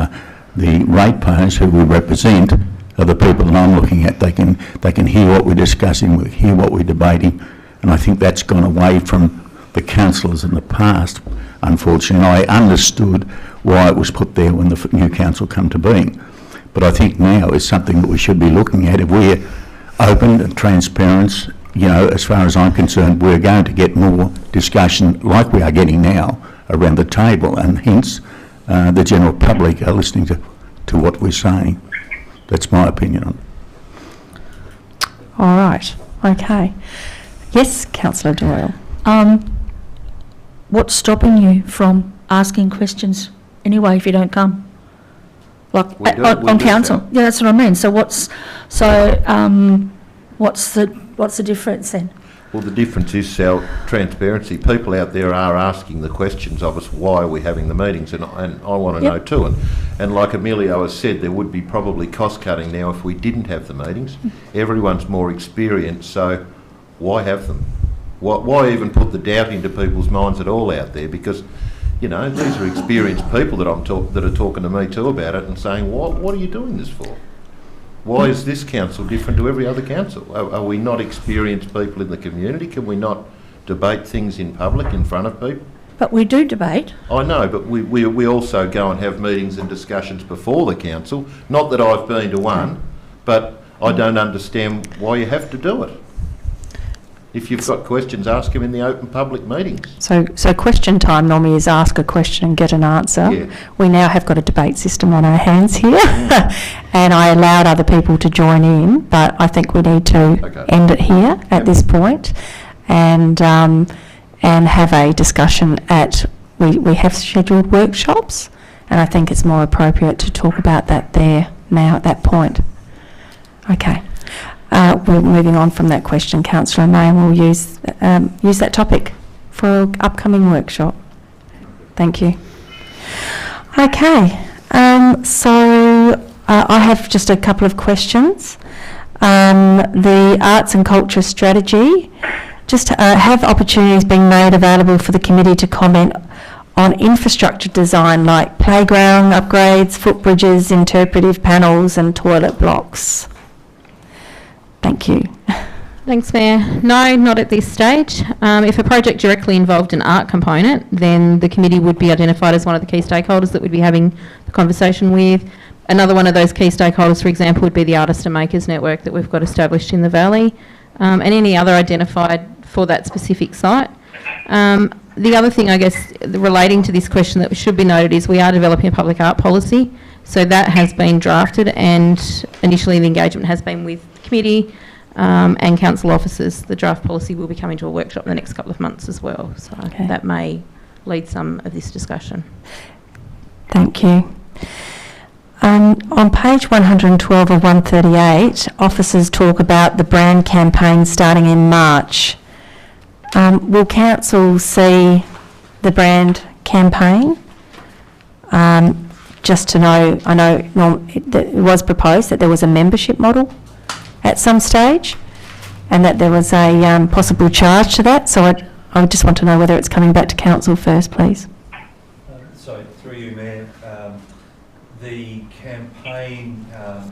S11: the ratepayers who we represent are the people that I'm looking at. They can hear what we're discussing, hear what we're debating, and I think that's gone away from the councillors in the past, unfortunately. I understood why it was put there when the new council come to being, but I think now is something that we should be looking at. If we're open and transparent, as far as I'm concerned, we're going to get more discussion like we are getting now around the table, and hence the general public are listening to what we're saying. That's my opinion on it.
S1: All right, okay. Yes, Councillor Doyle.
S3: What's stopping you from asking questions anyway if you don't come? Like
S8: We do- we
S3: on
S8: do
S3: council?
S8: come.
S3: Yeah, that's what I mean. So what's the difference then?
S8: Well, the difference is our transparency. People out there are asking the questions of us, why are we having the meetings? And I want to know too. And like Emilio has said, there would be probably cost cutting now if we didn't have the meetings. Everyone's more experienced, so why have them? Why even put the doubt into people's minds at all out there? Because, these are experienced people that that are talking to me too about it and saying, what are you doing this for? Why is this council different to every other council? Are we not experienced people in the community? Can we not debate things in public in front of people?
S3: But we do debate.
S8: I know, but we also go and have meetings and discussions before the council. Not that I've been to one, but I don't understand why you have to do it. If you've got questions, ask them in the open public meetings.
S1: So question time normally is ask a question and get an answer.
S8: Yeah.
S1: We now have got a debate system on our hands here, and I allowed other people to join in, but I think we need to end it here at this point, and have a discussion we have scheduled workshops, and I think it's more appropriate to talk about that there now at that point. Okay. We're moving on from that question, Councillor May, and we'll use that topic for our upcoming workshop. Thank you. Okay, so I have just a couple of questions. The arts and culture strategy, just have opportunities being made available for the committee to comment on infrastructure design like playground upgrades, footbridges, interpretive panels and toilet blocks. Thank you.
S5: Thanks, Mayor. No, not at this stage. If a project directly involved an art component, then the committee would be identified as one of the key stakeholders that we'd be having the conversation with. Another one of those key stakeholders, for example, would be the Artists and Makers Network that we've got established in the Valley, and any other identified for that specific site. The other thing, I guess, relating to this question that should be noted is we are developing a public art policy. So that has been drafted, and initially the engagement has been with the committee and council officers. The draft policy will be coming to a workshop in the next couple of months as well. So that may lead some of this discussion.
S1: Thank you. On page 112 of 138, officers talk about the brand campaign starting in March. Will council see the brand campaign? Just to know, I know it was proposed that there was a membership model at some stage and that there was a possible charge to that. So I just want to know whether it's coming back to council first, please.
S12: campaign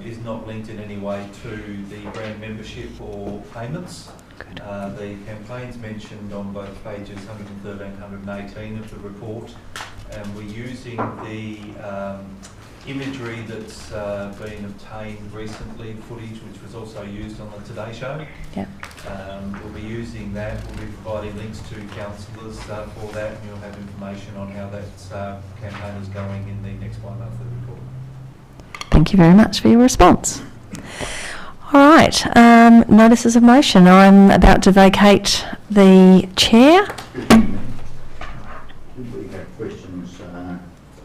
S12: is not linked in any way to the brand membership or payments. The campaign's mentioned on both pages 113 and 118 of the report, and we're using the imagery that's been obtained recently, footage which was also used on the Today Show.
S1: Yeah.
S12: We'll be using that. We'll be providing links to councillors for that, and you'll have information on how that campaign is going in the next bi-monthly report.
S1: Thank you very much for your response. All right, notices of motion. I'm about to vacate the chair.
S11: Did we have questions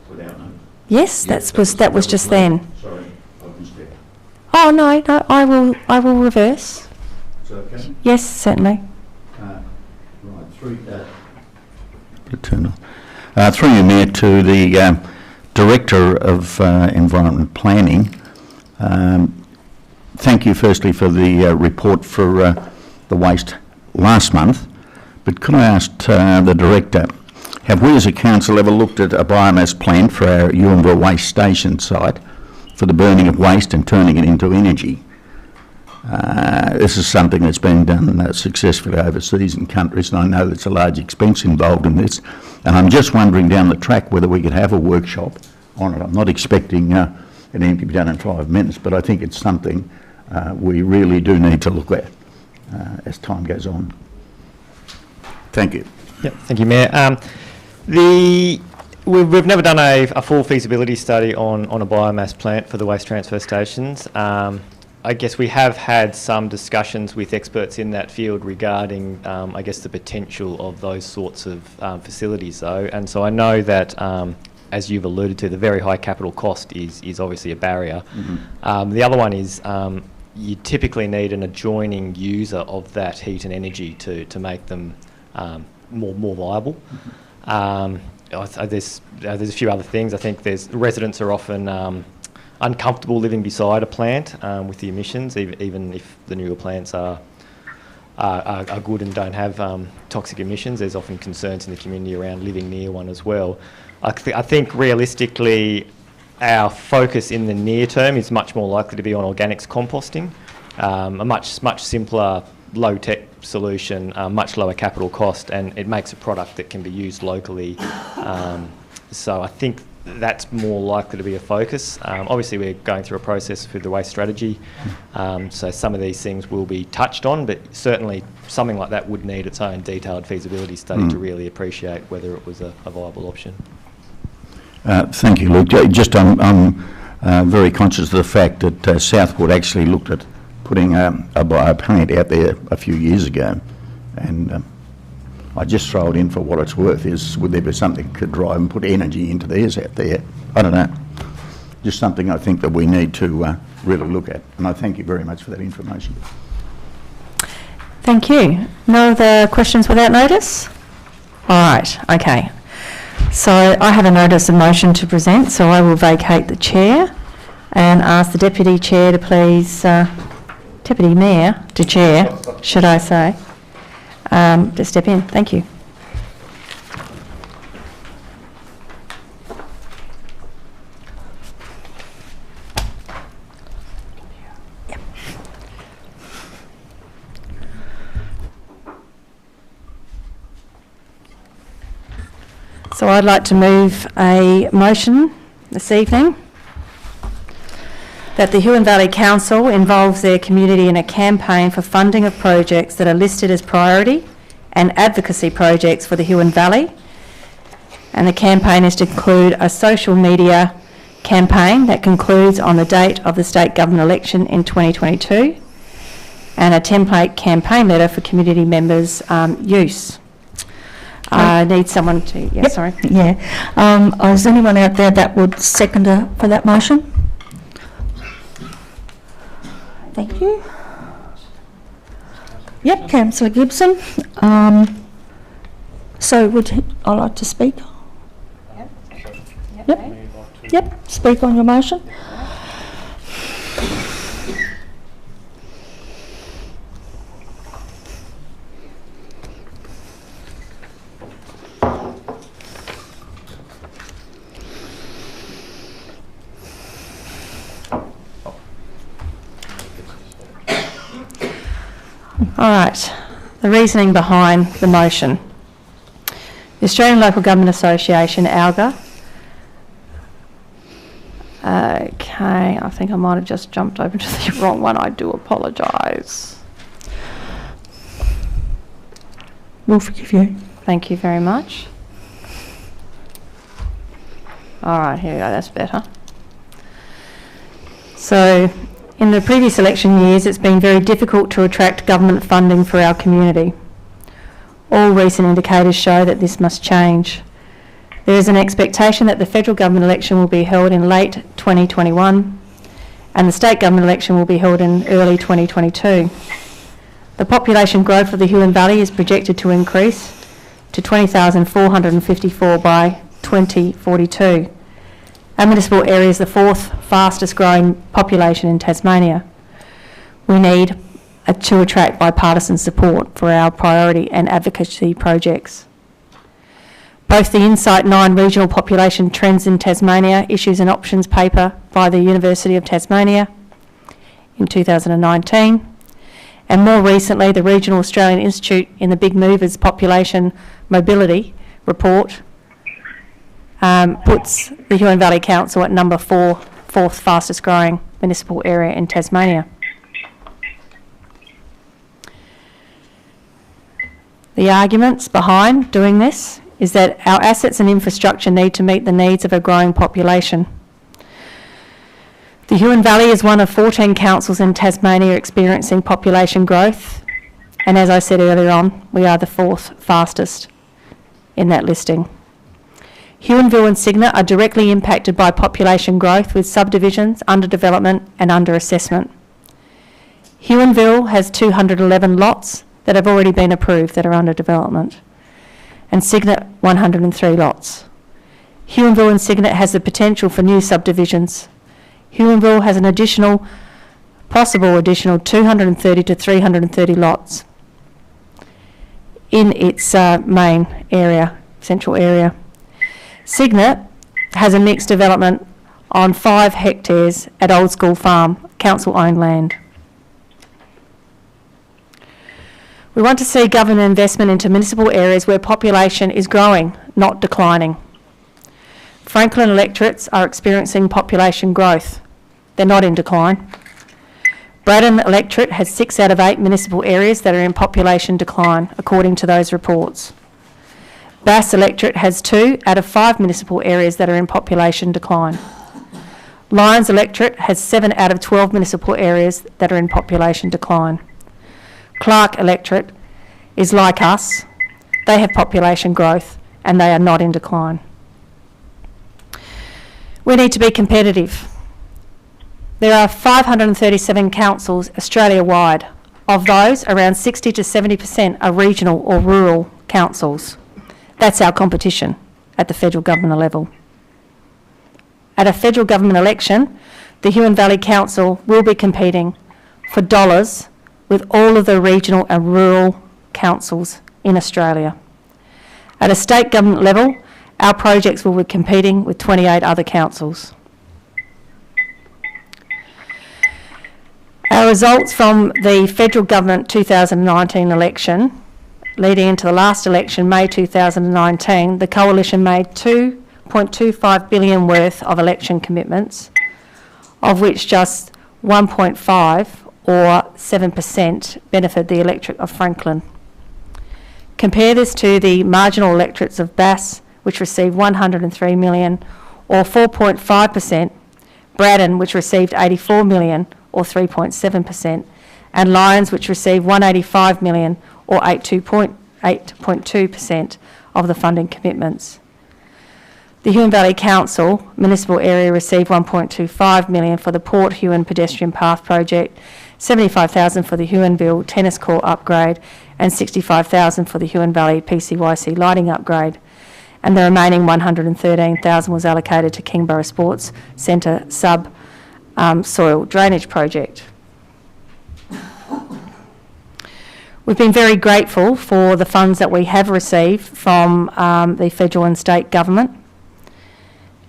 S11: without notice?
S1: Yes, that was just then.
S11: Sorry, I missed that.
S1: Oh no, I will reverse.
S11: Is that okay?
S1: Yes, certainly.
S11: Right, through you, Mayor, to the Director of Environment Planning. Thank you firstly for the report for the waste last month, but could I ask the Director, have we as a council ever looked at a biomass plant for our Huon waste station site for the burning of waste and turning it into energy? This is something that's been done successfully overseas in countries, and I know there's a large expense involved in this, and I'm just wondering down the track whether we could have a workshop on it. I'm not expecting it to be done in 5 minutes, but I think it's something we really do need to look at as time goes on. Thank you.
S7: Yep, thank you, Mayor. We've never done a full feasibility study on a biomass plant for the waste transfer stations. I guess we have had some discussions with experts in that field regarding, I guess, the potential of those sorts of facilities, though. And so I know that, as you've alluded to, the very high capital cost is obviously a barrier. Mm-hmm. The other one is you typically need an adjoining user of that heat and energy to make them more viable. Mm-hmm. There's a few other things. I think residents are often uncomfortable living beside a plant with the emissions, even if the newer plants are good and don't have toxic emissions. There's often concerns in the community around living near one as well. I think realistically, our focus in the near term is much more likely to be on organics composting, a much simpler, low-tech solution, much lower capital cost, and it makes a product that can be used locally. So I think that's more likely to be a focus. Obviously, we're going through a process with the waste strategy, so some of these things will be touched on, but certainly something like that would need its own detailed feasibility study to really appreciate whether it was a viable option.
S11: Thank you, Luke. I'm very conscious of the fact that Southport actually looked at putting a bioplant out there a few years ago, and I just throw it in for what it's worth. Would there be something that could drive and put energy into theirs out there? I don't know. Just something I think that we need to really look at, and I thank you very much for that information.
S1: Thank you. No other questions without notice? All right, okay. So I have a notice of motion to present, so I will vacate the chair and ask the Deputy Chair to please, Deputy Mayor to chair, should I say, to step in. Thank you. So I'd like to move a motion this evening that the Huon Valley Council involves their community in a campaign for funding of projects that are listed as priority and advocacy projects for the Huon Valley. And the campaign is to include a social media campaign that concludes on the date of the state government election in 2022 and a template campaign letter for community members' use. I need someone to... Yeah,
S3: yep.
S1: Sorry.
S3: Yeah. Is anyone out there that would second for that motion? Thank you. Yep, Councillor Gibson. So would I like to speak? Yep. Speak on your motion.
S1: All right, the reasoning behind the motion. The Australian Local Government Association, ALGA. Okay, I think I might have just jumped over to the wrong one. I do apologise.
S3: We'll forgive you.
S1: Thank you very much. All right, here we go, that's better. So, in the previous election years, it's been very difficult to attract government funding for our community. All recent indicators show that this must change. There is an expectation that the federal government election will be held in late 2021 and the state government election will be held in early 2022. The population growth of the Huon Valley is projected to increase to 20,454 by 2042. Our municipal area is the 4th fastest growing population in Tasmania. We need to attract bipartisan support for our priority and advocacy projects. Both the Insight 9 Regional Population Trends in Tasmania issues an options paper by the University of Tasmania in 2019, and more recently the Regional Australian Institute in the Big Movers Population Mobility report puts the Huon Valley Council at number 4, 4th fastest growing municipal area in Tasmania. The arguments behind doing this is that our assets and infrastructure need to meet the needs of a growing population. The Huon Valley is one of 14 councils in Tasmania experiencing population growth, and as I said earlier on, we are the 4th fastest in that listing. Huonville and Cygnet are directly impacted by population growth with subdivisions, under development and under assessment. Huonville has 211 lots that have already been approved that are under development, and Cygnet 103 lots. Huonville and Cygnet has the potential for new subdivisions. Huonville has an possible additional 230 to 330 lots in its main area, central area. Cygnet has a mixed development on 5 hectares at Old School Farm, council-owned land. We want to see government investment into municipal areas where population is growing, not declining. Franklin electorates are experiencing population growth. They're not in decline. Braddon electorate has 6 out of 8 municipal areas that are in population decline, according to those reports. Bass electorate has 2 out of 5 municipal areas that are in population decline. Lyons electorate has 7 out of 12 municipal areas that are in population decline. Clark electorate is like us. They have population growth and they are not in decline. We need to be competitive. There are 537 councils Australia-wide. Of those, around 60 to 70% are regional or rural councils. That's our competition at the federal government level. At a federal government election, the Huon Valley Council will be competing for dollars with all of the regional and rural councils in Australia. At a state government level, our projects will be competing with 28 other councils. Our results from the federal government 2019 election, leading into the last election, May 2019, the coalition made $2.25 billion worth of election commitments, of which just 1.5 or 7% benefit the electorate of Franklin. Compare this to the marginal electorates of Bass, which received $103 million or 4.5%, Braddon, which received $84 million or 3.7%, and Lyons, which received $185 million or 8.2% of the funding commitments. The Huon Valley Council municipal area received $1.25 million for the Port Huon pedestrian path project, $75,000 for the Huonville tennis court upgrade, and $65,000 for the Huon Valley PCYC lighting upgrade. And the remaining $113,000 was allocated to Kingborough Sports Centre soil drainage project. We've been very grateful for the funds that we have received from the federal and state government.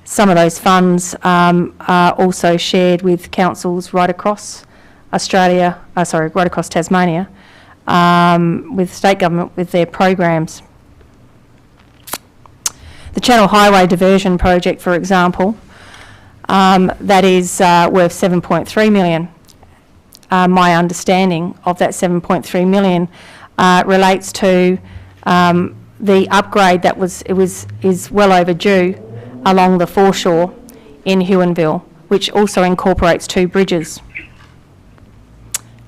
S1: Some of those funds are also shared with councils right across Tasmania, with state government with their programs. The Channel Highway Diversion Project, for example, that is worth 7.3 million. My understanding of that 7.3 million relates to the upgrade that is well overdue along the foreshore in Huonville, which also incorporates 2 bridges.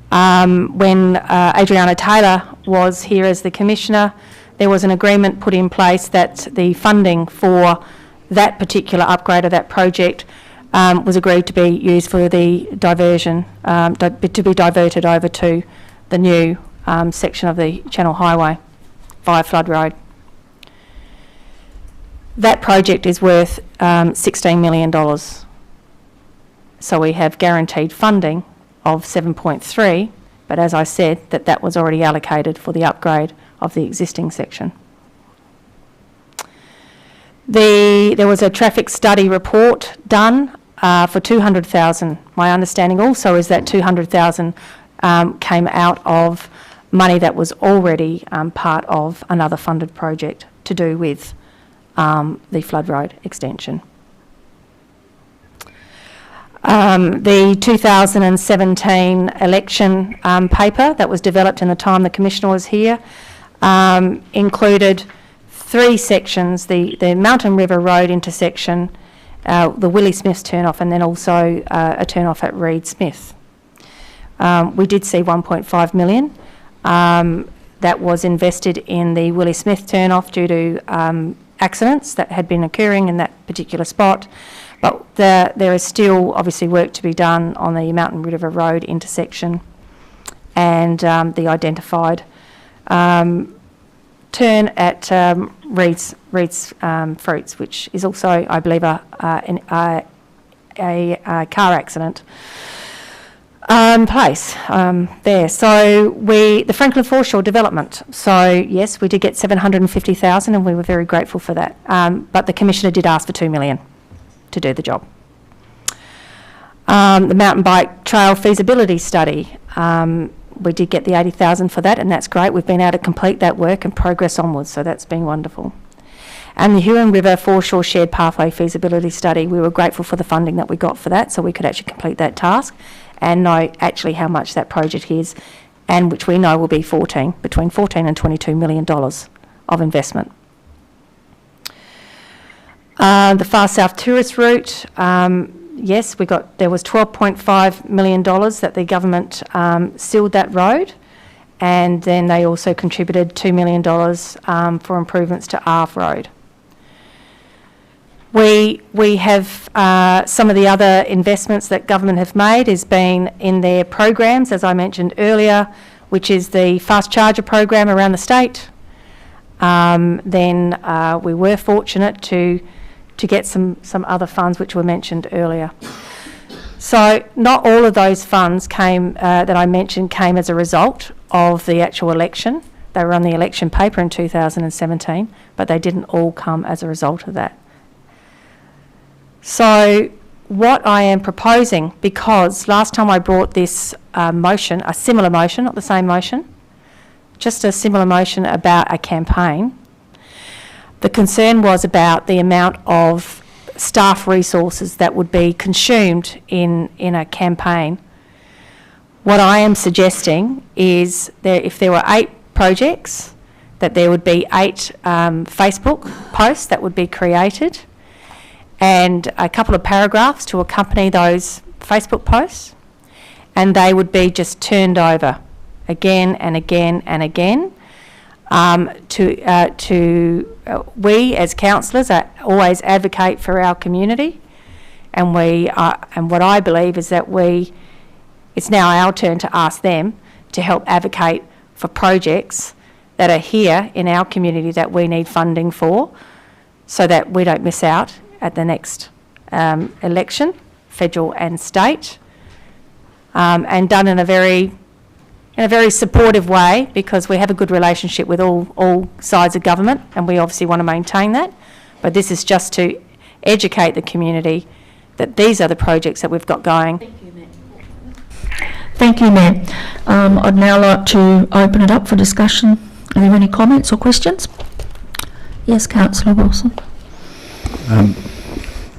S1: When Adriana Taylor was here as the Commissioner, there was an agreement put in place that the funding for that particular upgrade of that project was agreed to be used for the diversion, to be diverted over to the new section of the Channel Highway via Flood Road. That project is worth $16 million. So we have guaranteed funding of 7.3, but as I said, that was already allocated for the upgrade of the existing section. There was a traffic study report done for $200,000. My understanding also is that $200,000 came out of money that was already part of another funded project to do with the Flood Road extension. The 2017 election paper that was developed in the time the Commissioner was here included 3 sections, the Mountain River Road intersection, the Willie Smith's turnoff, and then also a turnoff at Reed Smith. We did see 1.5 million that was invested in the Willie Smith turnoff due to accidents that had been occurring in that particular spot. But there is still obviously work to be done on the Mountain River Road intersection and the identified turn at Reed's Fruits, which is also, I believe, a car accident place there. So the Franklin Foreshore development. So yes, we did get 750,000, and we were very grateful for that. But the Commissioner did ask for 2 million to do the job. The mountain bike trail feasibility study. We did get the 80,000 for that, and that's great. We've been able to complete that work and progress onwards, so that's been wonderful. And the Huon River Foreshore Shared Pathway feasibility study, we were grateful for the funding that we got for that, so we could actually complete that task and know actually how much that project is, and which we know will be between 14 and $22 million of investment. The Far South Tourist Route, yes, there was $12.5 million that the government sealed that road, and then they also contributed $2 million for improvements to Arve Road. We have some of the other investments that government have made has been in their programs, as I mentioned earlier, which is the fast charger program around the state. Then we were fortunate to get some other funds which were mentioned earlier. So not all of those funds that I mentioned came as a result of the actual election. They were on the election paper in 2017, but they didn't all come as a result of that. So what I am proposing, because last time I brought this motion, a similar motion, not the same motion, just a similar motion about a campaign, the concern was about the amount of staff resources that would be consumed in a campaign. What I am suggesting is that if there were 8 projects, that there would be 8 Facebook posts that would be created and a couple of paragraphs to accompany those Facebook posts, and they would be just turned over again and again and again. We as councillors always advocate for our community, and what I believe is that it's now our turn to ask them to help advocate for projects that are here in our community that we need funding for, so that we don't miss out at the next election, federal and state, and done in a very supportive way, because we have a good relationship with all sides of government, and we obviously want to maintain that. But this is just to educate the community that these are the projects that we've got going.
S3: Thank you, Mayor. I'd now like to open it up for discussion. Are there any comments or questions? Yes, Councillor Wilson.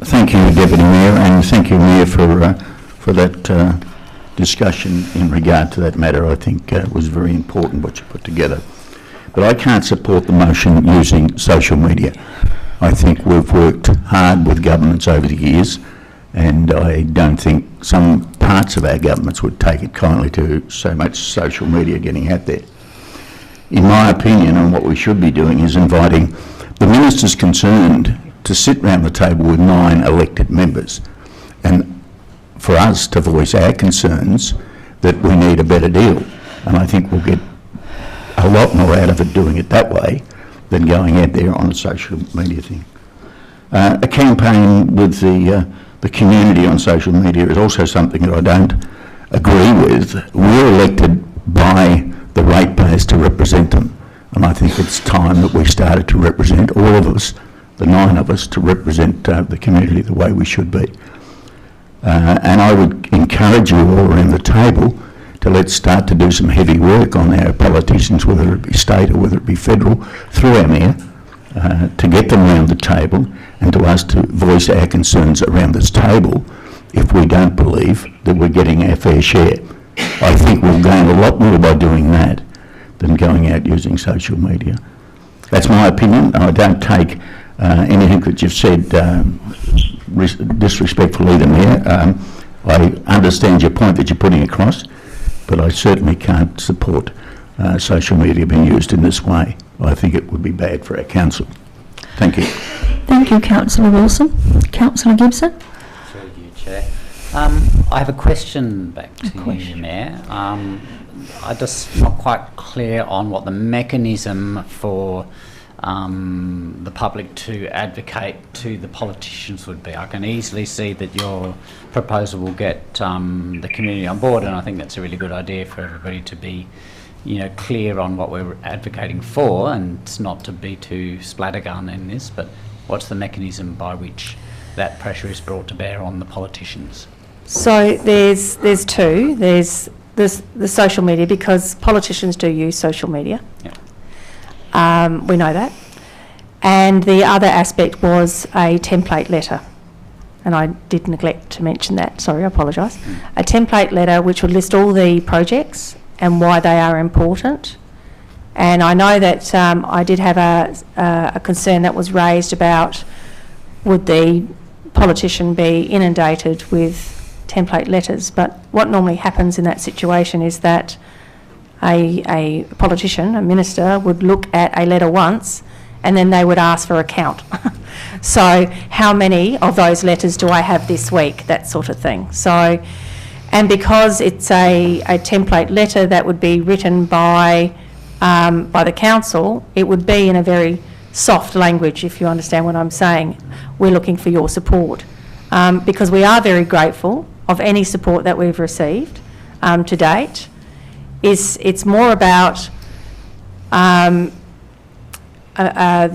S11: Thank you, Deputy Mayor, and thank you, Mayor, for that discussion in regard to that matter. I think it was very important what you put together. But I can't support the motion using social media. I think we've worked hard with governments over the years, and I don't think some parts of our governments would take it kindly to so much social media getting out there. In my opinion, and what we should be doing is inviting the ministers concerned to sit round the table with 9 elected members, and for us to voice our concerns that we need a better deal. And I think we'll get a lot more out of it doing it that way than going out there on a social media thing. A campaign with the community on social media is also something that I don't agree with. We're elected by the ratepayers to represent them, and I think it's time that we started to represent all of us, the 9 of us, to represent the community the way we should be. And I would encourage you all around the table to let's start to do some heavy work on our politicians, whether it be state or whether it be federal, through our mayor, to get them around the table and to us to voice our concerns around this table if we don't believe that we're getting our fair share. I think we'll gain a lot more by doing that than going out using social media. That's my opinion. I don't take anything that you've said disrespectful either, Mayor. I understand your point that you're putting across, but I certainly can't support social media being used in this way. I think it would be bad for our council. Thank you.
S3: Thank you, Councillor Wilson. Councillor Gibson.
S9: Through you, Chair. I have a question back to you, Mayor. I'm just not quite clear on what the mechanism for the public to advocate to the politicians would be. I can easily see that your proposal will get the community on board, and I think that's a really good idea for everybody to be, clear on what we're advocating for, and not to be too splattergun in this. But what's the mechanism by which that pressure is brought to bear on the politicians?
S1: So there's 2. There's the social media, because politicians do use social media.
S9: Yep.
S1: We know that. And the other aspect was a template letter. And I did neglect to mention that. Sorry, I apologise. A template letter which would list all the projects and why they are important. And I know that I did have a concern that was raised about would the politician be inundated with template letters. But what normally happens in that situation is that a politician, a minister, would look at a letter once and then they would ask for a count. So how many of those letters do I have this week? That sort of thing. So, and because it's a template letter that would be written by the council, it would be in a very soft language, if you understand what I'm saying. We're looking for your support because we are very grateful of any support that we've received to date. It's more about the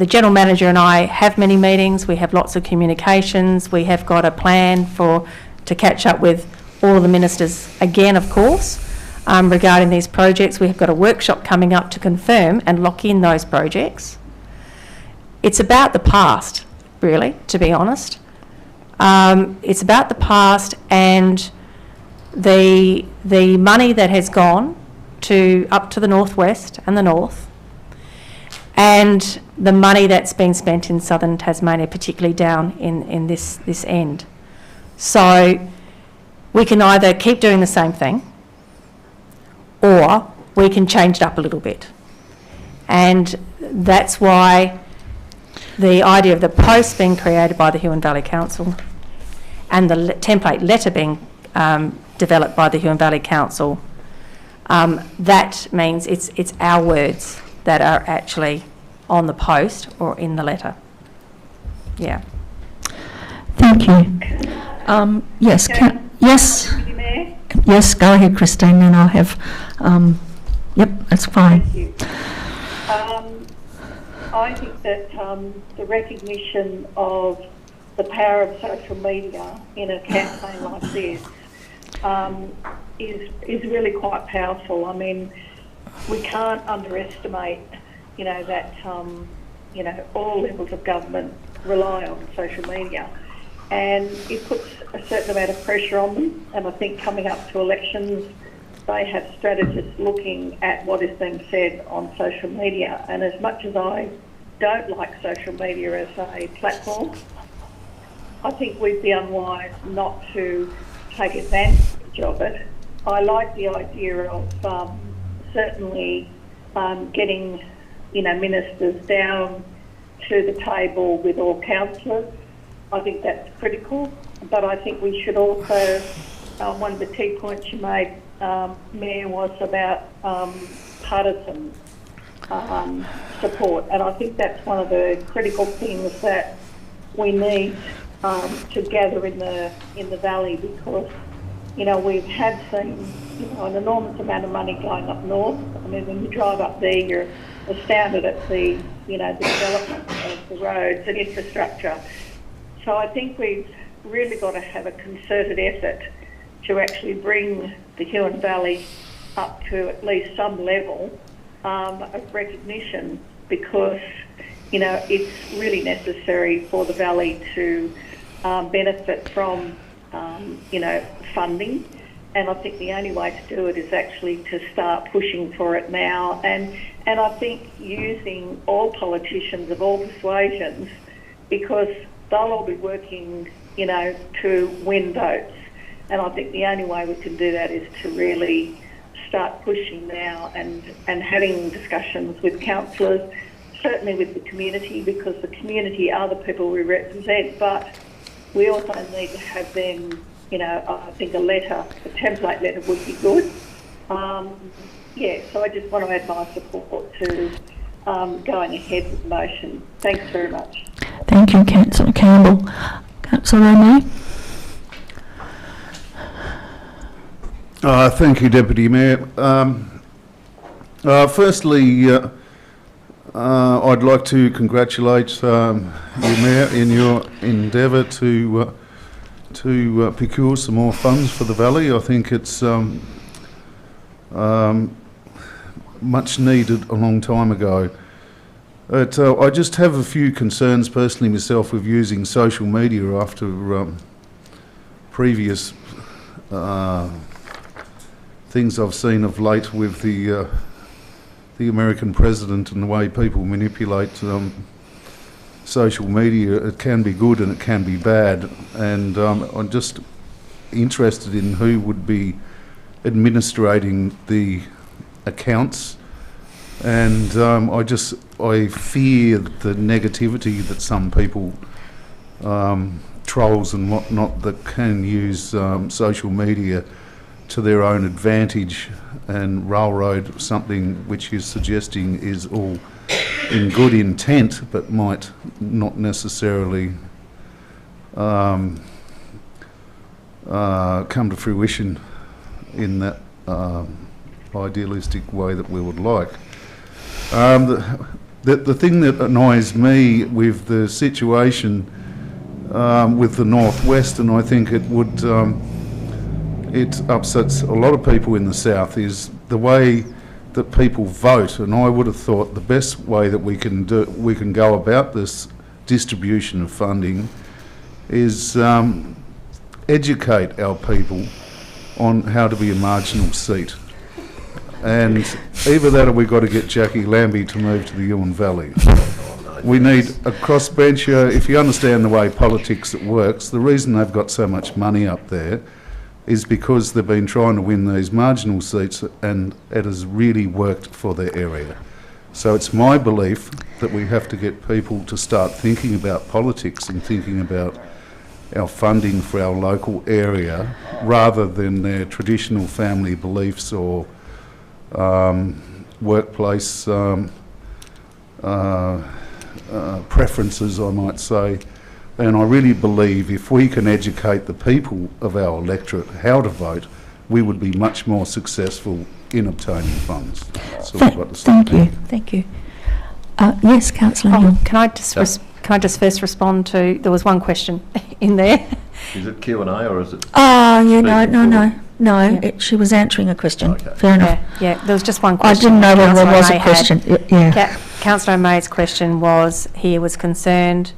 S1: General Manager and I have many meetings, we have lots of communications, we have got a plan to catch up with all of the ministers again, of course, regarding these projects. We have got a workshop coming up to confirm and lock in those projects. It's about the past, really, to be honest. It's about the past and the money that has gone up to the northwest and the north, and the money that's been spent in southern Tasmania, particularly down in this end. So we can either keep doing the same thing or we can change it up a little bit. And that's why the idea of the post being created by the Huon Valley Council and the template letter being developed by the Huon Valley Council, that means it's our words that are actually on the post or in the letter. Yeah.
S3: Thank you. Yes, yes. Yes, go ahead, Christine, and I'll have... yep, that's fine.
S4: Thank you. I think that the recognition of the power of social media in a campaign like this is really quite powerful. I mean, we can't underestimate, that, all levels of government rely on social media, and it puts a certain amount of pressure on them. And I think coming up to elections, they have strategists looking at what is being said on social media. And as much as I don't like social media as a platform, I think we'd be unwise not to take advantage of it. I like the idea of certainly getting, ministers down to the table with all councillors. I think that's critical, but I think we should also, one of the key points you made, Mayor, was about partisan support, and I think that's one of the critical things that we need to gather in the valley, because we've had seen an enormous amount of money going up north. I mean, when you drive up there, you're astounded at the the development of the roads and infrastructure. So I think we've really got to have a concerted effort to actually bring the Huon Valley up to at least some level of recognition, because it's really necessary for the valley to benefit from funding, and I think the only way to do it is actually to start pushing for it now, and I think using all politicians of all persuasions, because they'll all be working to win votes, and I think the only way we can do that is to really start pushing now and having discussions with councillors, certainly with the community, because the community are the people we represent, but we also need to have them, I think a template letter would be good. So I just want to add my support to going ahead with the motion. Thanks very much.
S3: Thank you, Councillor Campbell. Councillor O'May.
S13: Thank you, Deputy Mayor. Firstly, I'd like to congratulate you, Mayor, in your endeavour to procure some more funds for the Valley. I think it's much needed a long time ago. But I just have a few concerns personally myself with using social media after previous things I've seen of late with the American president and the way people manipulate social media. It can be good and it can be bad, and I'm just interested in who would be administrating the accounts, and I fear the negativity that some people, trolls and whatnot, that can use social media to their own advantage and railroad something which you're suggesting is all in good intent but might not necessarily come to fruition in that idealistic way that we would like. The thing that annoys me with the situation with the Northwest, and I think it would it upsets a lot of people in the south, is the way that people vote. And I would have thought the best way that we can go about this distribution of funding is educate our people on how to be a marginal seat. And either that or we've got to get Jackie Lambie to move to the Huon Valley. We need a crossbencher. If you understand the way politics works, the reason they've got so much money up there is because they've been trying to win these marginal seats, and it has really worked for their area. So it's my belief that we have to get people to start thinking about politics and thinking about our funding for our local area rather than their traditional family beliefs or workplace preferences, I might say. And I really believe if we can educate the people of our electorate how to vote, we would be much more successful in obtaining funds. That's all I've got to say.
S3: Thank you. Yes, Councillor Huon.
S1: Can I just first respond to, there was one question in there.
S8: Is it Q&A or is it?
S3: No. No, she was answering a question.
S8: Okay.
S3: Fair enough.
S1: Yeah, there was just one
S3: I
S1: question.
S3: didn't know whether there
S1: Councillor
S3: was
S1: May
S3: a
S1: had.
S3: question. Yeah.
S1: Councillor May's question was, he was concerned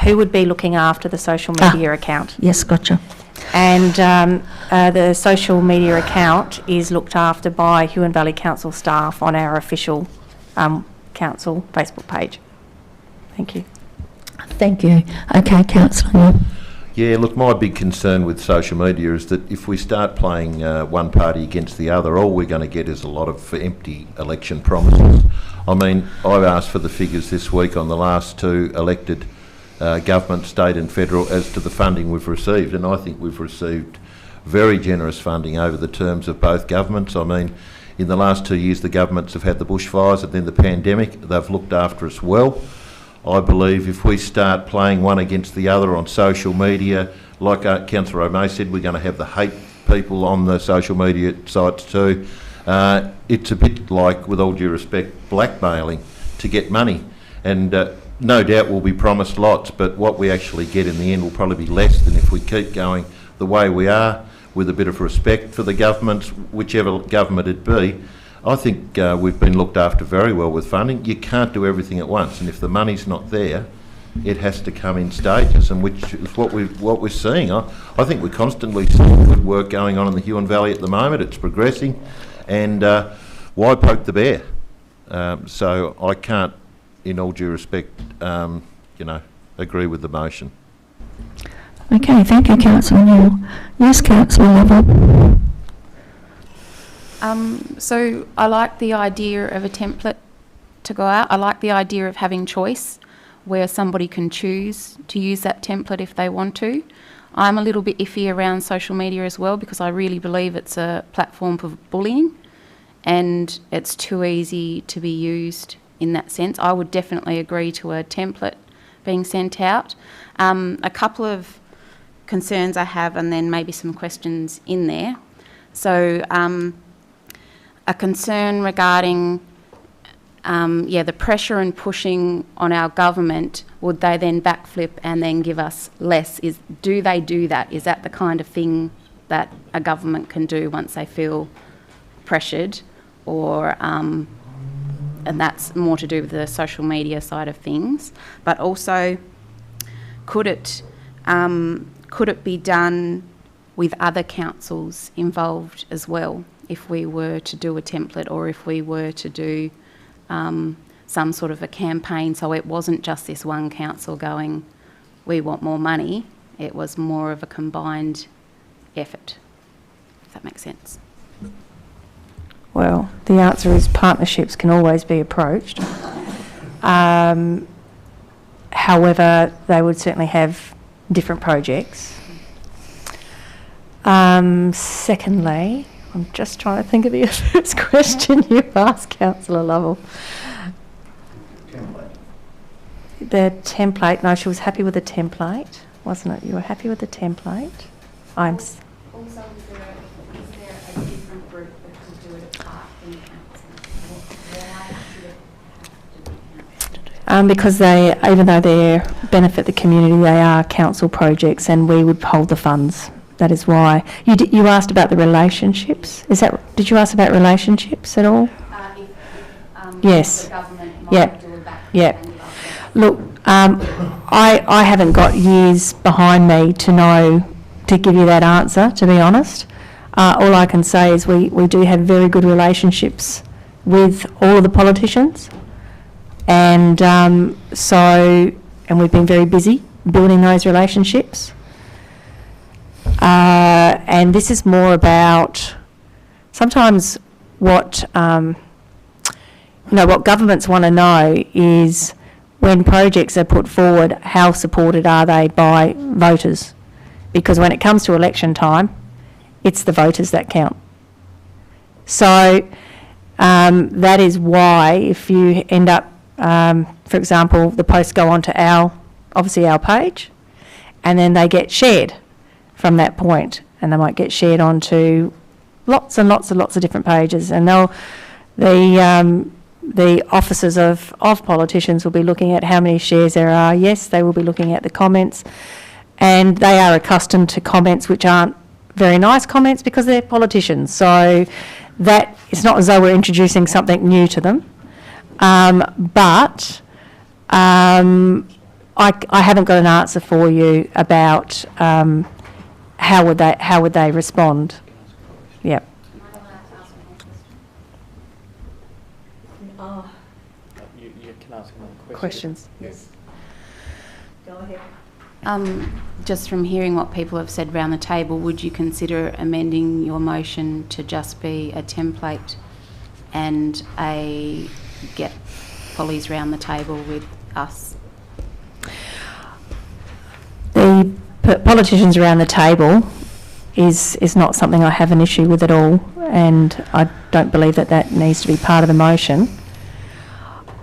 S1: who would be looking after the social media account.
S3: Yes, gotcha.
S1: And the social media account is looked after by Huon Valley Council staff on our official council Facebook page. Thank you.
S3: Thank you. Okay, Councillor.
S8: Yeah, look, my big concern with social media is that if we start playing one party against the other, all we're going to get is a lot of empty election promises. I mean, I've asked for the figures this week on the last two elected government, state and federal, as to the funding we've received, and I think we've received very generous funding over the terms of both governments. I mean, in the last 2 years, the governments have had the bushfires and then the pandemic. They've looked after us well. I believe if we start playing one against the other on social media, like Councillor O'May said, we're going to have the hate people on the social media sites too. It's a bit like, with all due respect, blackmailing to get money. And no doubt we'll be promised lots, but what we actually get in the end will probably be less than if we keep going the way we are, with a bit of respect for the governments, whichever government it be. I think we've been looked after very well with funding. You can't do everything at once, and if the money's not there, it has to come in stages, and which is what we're seeing. I think we're constantly seeing good work going on in the Huon Valley at the moment. It's progressing, and why poke the bear? So I can't, in all due respect, agree with the motion.
S3: Okay, thank you, Councillor Neal. Yes, Councillor Lovell.
S6: So I like the idea of a template to go out. I like the idea of having choice where somebody can choose to use that template if they want to. I'm a little bit iffy around social media as well, because I really believe it's a platform for bullying and it's too easy to be used in that sense. I would definitely agree to a template being sent out. A couple of concerns I have, and then maybe some questions in there. So a concern regarding the pressure and pushing on our government, would they then backflip and then give us less? Do they do that? Is that the kind of thing that a government can do once they feel pressured? Or, and that's more to do with the social media side of things. But also, could it be done with other councils involved as well, if we were to do a template, or if we were to do some sort of a campaign, so it wasn't just this one council going, we want more money, it was more of a combined effort, if that makes sense.
S1: Well, the answer is partnerships can always be approached. However, they would certainly have different projects. Secondly, I'm just trying to think of the first question you asked, Councillor Lovell. The template, no, she was happy with the template, wasn't it? You were happy with the template? Also, is there a different group that could do it apart from council? Because they, even though they benefit the community, they are council projects and we would hold the funds. That is why. You asked about the relationships. Did you ask about relationships at all? Yes. The government might do a back. Look, I haven't got years behind me to give you that answer, to be honest. All I can say is we do have very good relationships with all of the politicians, and we've been very busy building those relationships. And this is more about sometimes what governments want to know is, when projects are put forward, how supported are they by voters? Because when it comes to election time, it's the voters that count. So that is why, if you end up, for example, the posts go onto our page, and then they get shared from that point, and they might get shared onto lots and lots and lots of different pages, and the officers of politicians will be looking at how many shares there are. Yes, they will be looking at the comments, and they are accustomed to comments which aren't very nice comments because they're politicians. So that it's not as though we're introducing something new to them. But I haven't got an answer for you about how would they respond. Yep.
S2: You can ask another question.
S1: Questions?
S2: Yes.
S1: Go ahead.
S6: Just from hearing what people have said around the table, would you consider amending your motion to just be a template and get pollies round the table with us?
S1: The politicians around the table is not something I have an issue with at all, and I don't believe that needs to be part of the motion.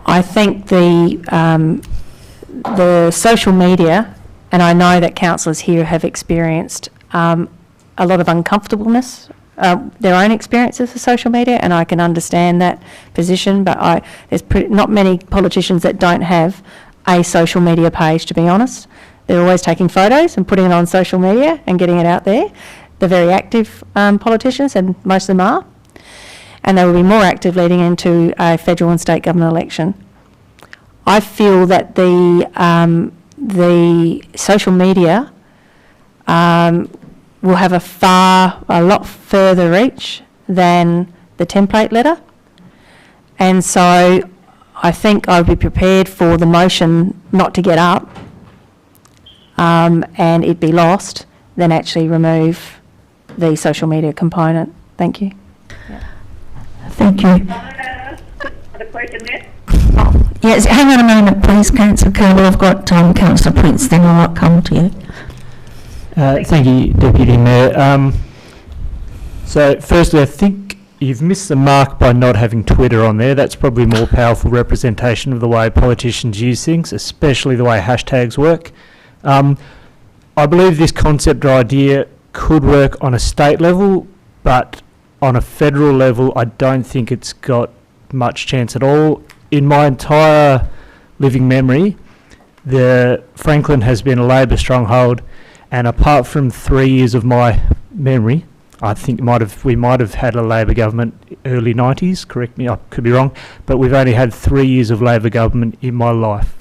S1: I think the social media, and I know that councillors here have experienced a lot of uncomfortableness, their own experiences of social media, and I can understand that position, but there's not many politicians that don't have a social media page, to be honest. They're always taking photos and putting it on social media and getting it out there. They're very active politicians, and most of them are. And they will be more active leading into a federal and state government election. I feel that the social media will have a lot further reach than the template letter. And so I think I would be prepared for the motion not to get up and it be lost, than actually remove the social media component. Thank you.
S3: Thank you.
S4: The question there?
S3: Yes, hang on a moment, please, Councillor Campbell. I've got Councillor Prince, then I'll come to you.
S10: Thank you, Deputy Mayor. So, firstly, I think you've missed the mark by not having Twitter on there. That's probably a more powerful representation of the way politicians use things, especially the way hashtags work. I believe this concept or idea could work on a state level, but on a federal level, I don't think it's got much chance at all. In my entire living memory, Franklin has been a Labor stronghold, and apart from 3 years of my memory, I think we might have had a Labor government early 90s, correct me, I could be wrong, but we've only had 3 years of Labor government in my life.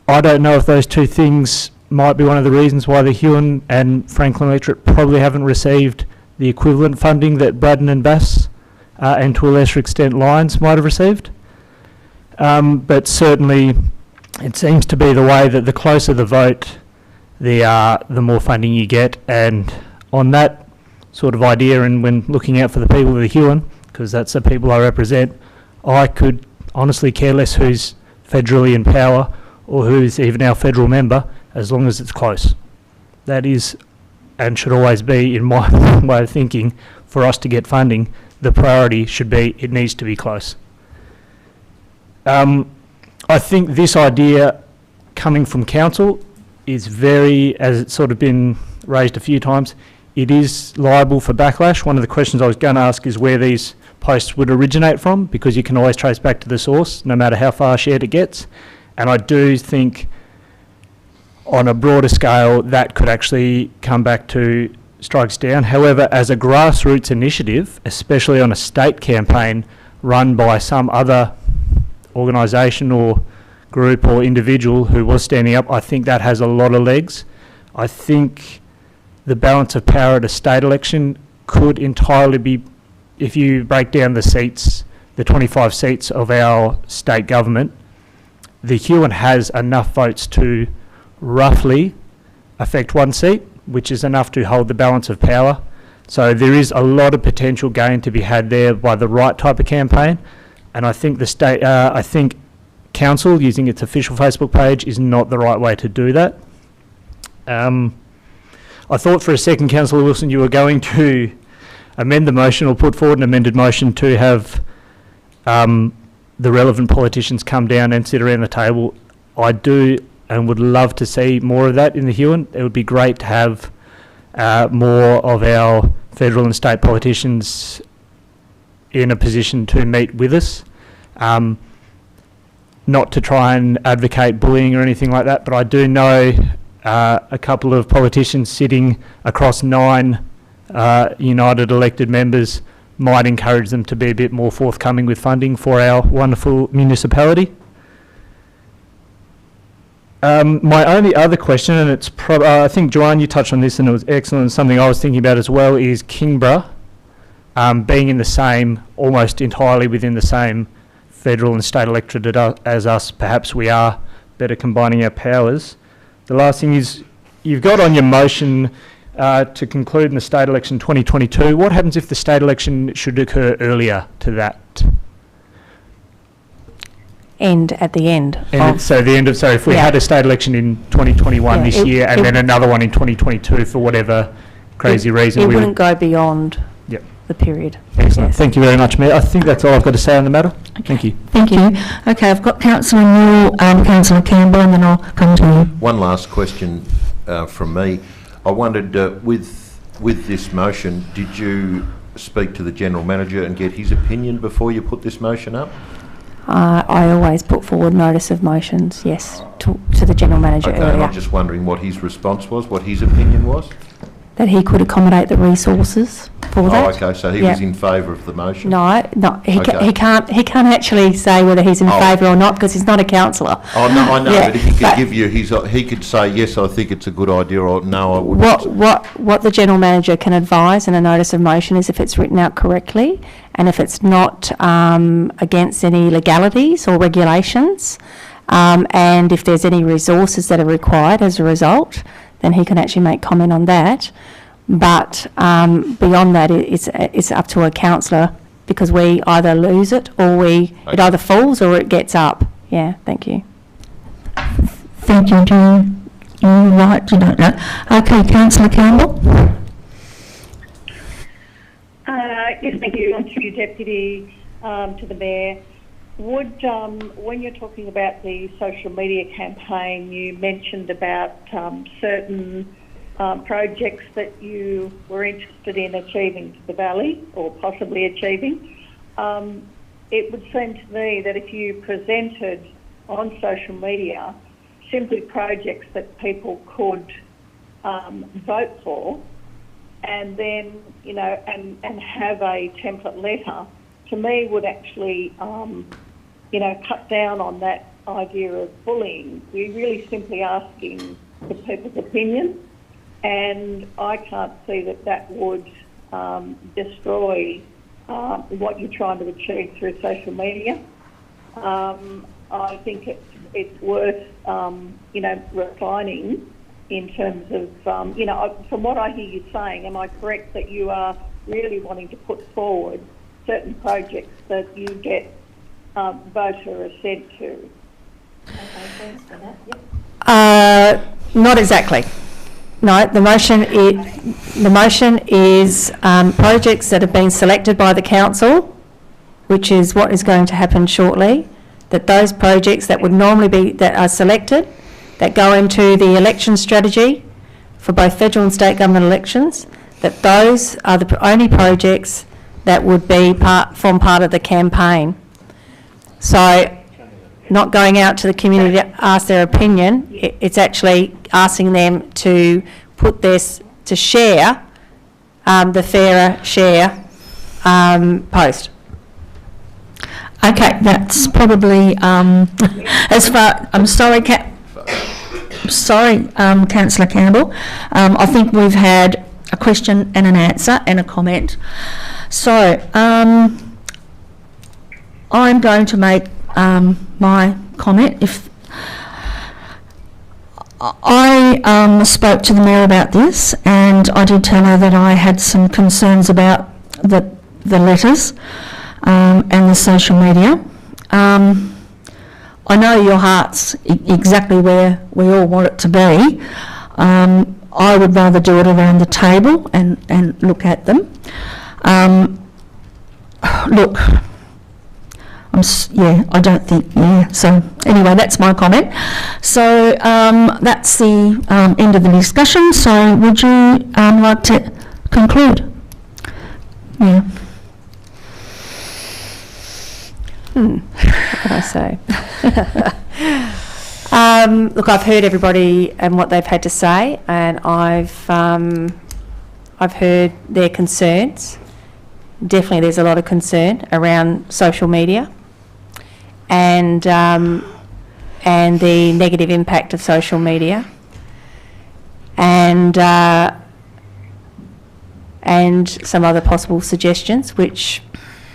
S10: I don't know if those two things might be one of the reasons why the Huon and Franklin electorate probably haven't received the equivalent funding that Braddon and Bass and to a lesser extent Lyons might have received. But certainly it seems to be the way that the closer the vote, the more funding you get. And on that sort of idea, and when looking out for the people of the Huon, because that's the people I represent, I could honestly care less who's federally in power or who's even our federal member, as long as it's close. That is, and should always be, in my way of thinking, for us to get funding, the priority should be it needs to be close. I think this idea coming from council is very, as it's sort of been raised a few times, it is liable for backlash. One of the questions I was going to ask is where these posts would originate from, because you can always trace back to the source, no matter how far shared it gets. And I do think on a broader scale that could actually come back to strikes down. However, as a grassroots initiative, especially on a state campaign run by some other organisation or group or individual who was standing up, I think that has a lot of legs. I think the balance of power at a state election could entirely be, if you break down the seats, the 25 seats of our state government, the Huon has enough votes to roughly affect one seat, which is enough to hold the balance of power. So there is a lot of potential gain to be had there by the right type of campaign. And I think the state, I think council using its official Facebook page is not the right way to do that. I thought for a second, Councillor Wilson, you were going to amend the motion or put forward an amended motion to have the relevant politicians come down and sit around the table. I do and would love to see more of that in the Huon. It would be great to have more of our federal and state politicians in a position to meet with us. Not to try and advocate bullying or anything like that, but I do know a couple of politicians sitting across 9 United elected members might encourage them to be a bit more forthcoming with funding for our wonderful municipality. My only other question, and it's I think Joanne, you touched on this and it was excellent, and something I was thinking about as well, is Kingborough being in the same, almost entirely within the same federal and state electorate as us. Perhaps we are better combining our powers. The last thing is, you've got on your motion to conclude in the state election 2022. What happens if the state election should occur earlier to that?
S1: End at the end.
S10: So the end of, so if we had a state election in 2021 this year and then another one in 2022 for whatever crazy reason.
S1: It wouldn't go beyond the period.
S10: Excellent.
S1: Yes.
S10: Thank you very much, Mayor. I think that's all I've got to say on the matter.
S3: Okay.
S10: Thank you.
S3: Thank you. Okay, I've got Councillor Newell, Councillor Campbell, and then I'll come to you.
S8: One last question from me. I wondered, with this motion, did you speak to the General Manager and get his opinion before you put this motion up?
S1: I always put forward notice of motions, yes, to the General Manager
S8: Okay, and
S1: earlier.
S8: I'm just wondering what his response was, what his opinion was?
S1: That he could accommodate the resources for that.
S8: Oh, okay, so he was in favour of the motion?
S1: No, he can't actually say whether he's in favour or not because he's not a councillor.
S8: Oh, no, I know, but if he could give you he could say, yes, I think it's a good idea, or no, I wouldn't.
S1: What the General Manager can advise in a notice of motion is if it's written out correctly and if it's not against any legalities or regulations, and if there's any resources that are required as a result, then he can actually make comment on that. But beyond that, it's up to a councillor because we either lose it or it either falls or it gets up. Yeah, thank you.
S3: Thank you. Do you right? You don't know. Okay, Councillor Campbell.
S4: Yes, thank you. On to you, Deputy, to the Mayor. Would, when you're talking about the social media campaign, you mentioned about certain projects that you were interested in achieving to the Valley, or possibly achieving. It would seem to me that if you presented on social media simply projects that people could vote for, and then, you know, and have a template letter, to me would actually, you know, cut down on that idea of bullying. We're really simply asking for people's opinion, and I can't see that that would destroy what you're trying to achieve through social media. I think it's worth, you know, refining in terms of, you know, from what I hear you saying, am I correct that you are really wanting to put forward certain projects that you get voter assent to? Okay, thanks for that. Yep.
S1: Not exactly. No, the motion is projects that have been selected by the council, which is what is going to happen shortly. That those projects that would normally be that are selected, that go into the election strategy for both federal and state government elections, that those are the only projects that would be form part of the campaign. So, not going out to the community to ask their opinion, it's actually asking them to put this, to share the fairer share post.
S3: Okay, that's probably as far. I'm sorry, Councillor Campbell. I think we've had a question and an answer and a comment. So I'm going to make my comment. If I spoke to the Mayor about this, and I did tell her that I had some concerns about the letters and the social media. I know your heart's exactly where we all want it to be. I would rather do it around the table and look at them. Look, I don't think, so anyway, that's my comment. So that's the end of the discussion. So would you like to conclude? Yeah.
S1: What can I say? Look, I've heard everybody and what they've had to say, and I've heard their concerns. Definitely, there's a lot of concern around social media, and the negative impact of social media, and some other possible suggestions which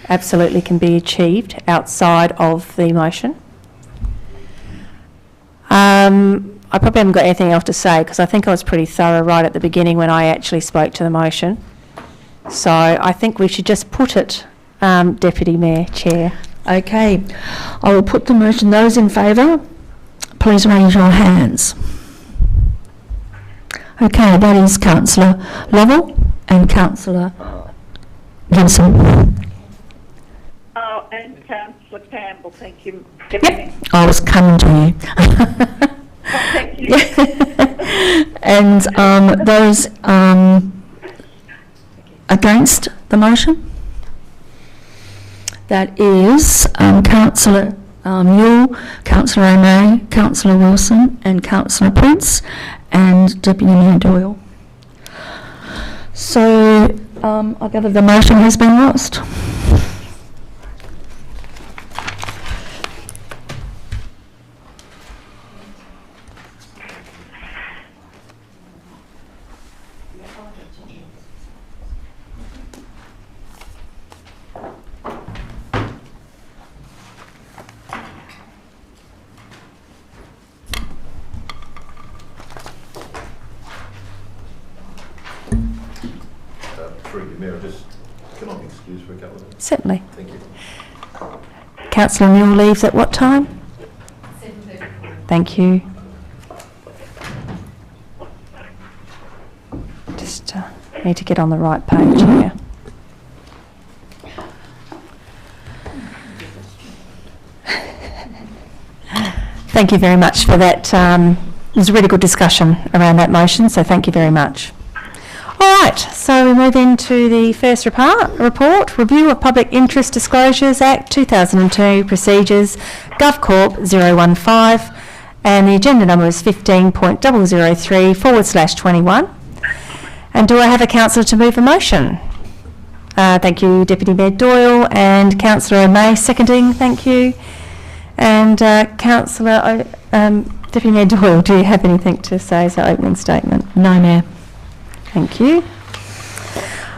S1: absolutely can be achieved outside of the motion. I probably haven't got anything else to say because I think I was pretty thorough right at the beginning when I actually spoke to the motion. So I think we should just put it, Deputy Mayor, Chair.
S3: Okay, I will put the motion. Those in favour, please raise your hands. Okay, that is Councillor Lovell and Councillor Gibson.
S4: Oh, and Councillor Campbell, thank you. Deputy.
S3: I was coming to you.
S4: Thank you.
S3: And those against the motion? That is Councillor Mule, Councillor O'May, Councillor Wilson and Councillor Prince and Deputy Mayor Doyle. So I gather the motion has been lost.
S8: Mayor, can I be excused for a couple of minutes?
S1: Certainly.
S8: Thank you.
S1: Councillor Mule leaves at what time? 7:30. Thank you. Just need to get on the right page here. Thank you very much for that. It was a really good discussion around that motion, so thank you very much. All right, so we move into the first report, Review of Public Interest Disclosures Act 2002 Procedures, GovCorp 015, and the agenda number is 15.003/21. And do I have a councillor to move a motion? Thank you, Deputy Mayor Doyle, and Councillor O'May seconding, thank you. And Councillor, Deputy Mayor Doyle, do you have anything to say as an opening statement?
S3: No, Mayor.
S1: Thank you.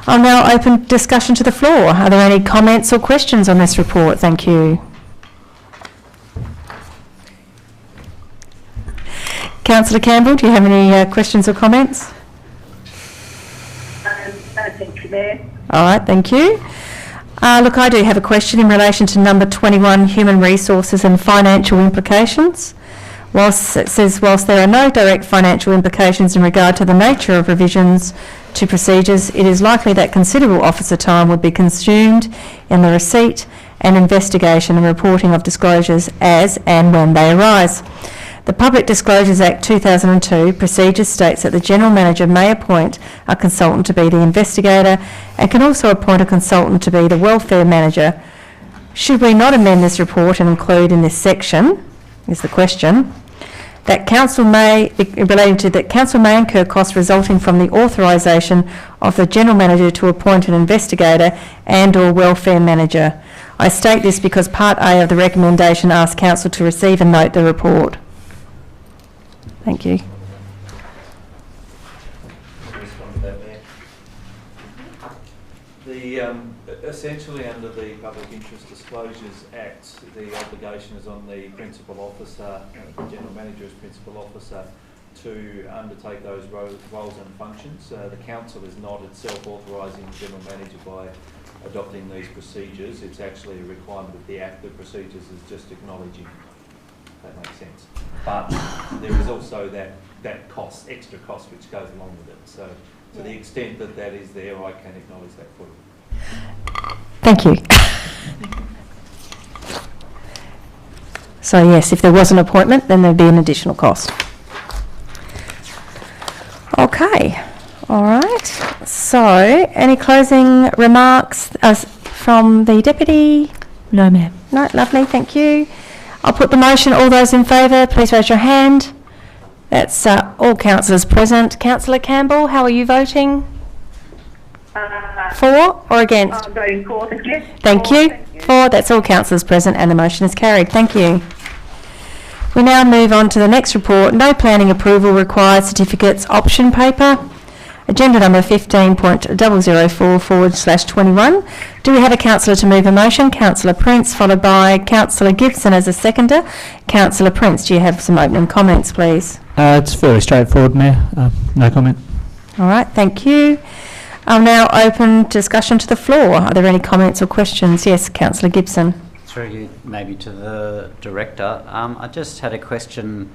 S1: I'll now open discussion to the floor. Are there any comments or questions on this report? Thank you. Councillor Campbell, do you have any questions or comments?
S4: No, thank you, Mayor.
S1: All right, thank you. Look, I do have a question in relation to number 21, human resources and financial implications. Whilst it says, whilst there are no direct financial implications in regard to the nature of revisions to procedures, it is likely that considerable officer time would be consumed in the receipt and investigation and reporting of disclosures as and when they arise. The Public Disclosures Act 2002 procedures states that the General Manager may appoint a consultant to be the investigator and can also appoint a consultant to be the welfare manager. Should we not amend this report and include in this section, is the question, that council may, relating to that council may incur costs resulting from the authorisation of the General Manager to appoint an investigator and or welfare manager. I state this because Part A of the recommendation asks council to receive and note the report. Thank you.
S12: Essentially under the Public Interest Disclosures Act, the obligation is on the principal officer, the General Manager as principal officer, to undertake those roles and functions. The council is not itself authorising the General Manager by adopting these procedures. It's actually a requirement of the Act. The procedures is just acknowledging. That makes sense. But there is also that cost, extra cost, which goes along with it. So to the extent that that is there, I can acknowledge that for you.
S1: Thank you. So yes, if there was an appointment, then there'd be an additional cost. Okay, all right. So any closing remarks from the Deputy?
S3: No, ma'am.
S1: No, lovely, thank you. I'll put the motion. All those in favour, please raise your hand. That's all councillors present. Councillor Campbell, how are you voting? For or against?
S4: I'm voting for, thank you.
S1: Thank you. For, that's all councillors present and the motion is carried. Thank you. We now move on to the next report. No planning approval required certificates option paper. Agenda number 15.004/21. Do we have a councillor to move a motion? Councillor Prince, followed by Councillor Gibson as a seconder. Councillor Prince, do you have some opening comments, please?
S10: It's fairly straightforward, Mayor. No comment.
S1: All right, thank you. I'll now open discussion to the floor. Are there any comments or questions? Yes, Councillor Gibson.
S9: Through you, maybe to the Director. I just had a question.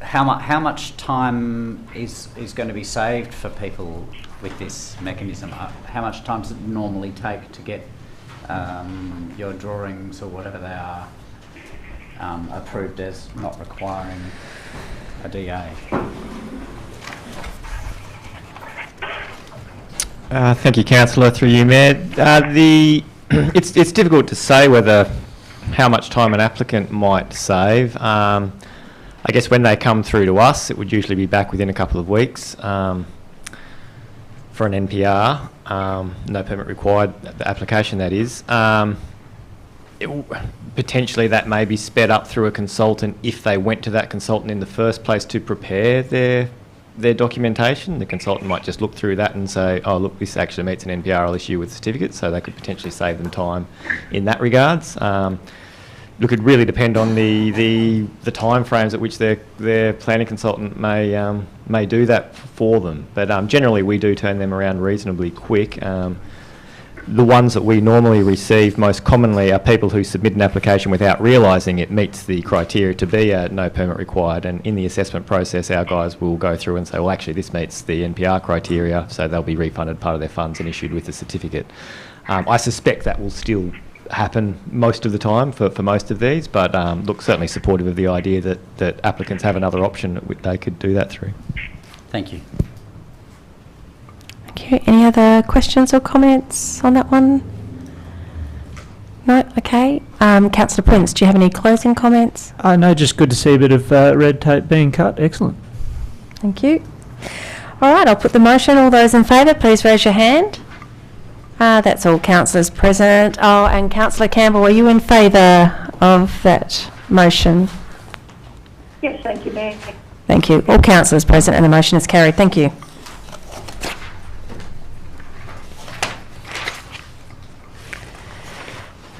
S9: How much time is going to be saved for people with this mechanism? How much time does it normally take to get your drawings or whatever they are approved as not requiring a DA?
S7: Thank you, Councillor. Through you, Mayor. It's difficult to say how much time an applicant might save. I guess when they come through to us, it would usually be back within a couple of weeks for an NPR, no permit required, the application that is. Potentially that may be sped up through a consultant if they went to that consultant in the first place to prepare their documentation. The consultant might just look through that and say, oh look, this actually meets an NPR, I'll issue with a certificate, so they could potentially save them time in that regards. Look, it really depend on the time frames at which their planning consultant may do that for them. But generally we do turn them around reasonably quick. The ones that we normally receive most commonly are people who submit an application without realising it meets the criteria to be a no permit required, and in the assessment process our guys will go through and say, well actually this meets the NPR criteria, so they'll be refunded part of their funds and issued with the certificate. I suspect that will still happen most of the time for most of these, but look, certainly supportive of the idea that applicants have another option that they could do that through.
S9: Thank you.
S1: Okay, any other questions or comments on that one? No? Okay. Councillor Prince, do you have any closing comments?
S10: No, just good to see a bit of red tape being cut. Excellent.
S1: Thank you. All right, I'll put the motion. All those in favour, please raise your hand. That's all councillors present. Oh, and Councillor Campbell, are you in favour of that motion?
S4: Yes, thank you, Mayor.
S1: Thank you. All councillors present and the motion is carried. Thank you.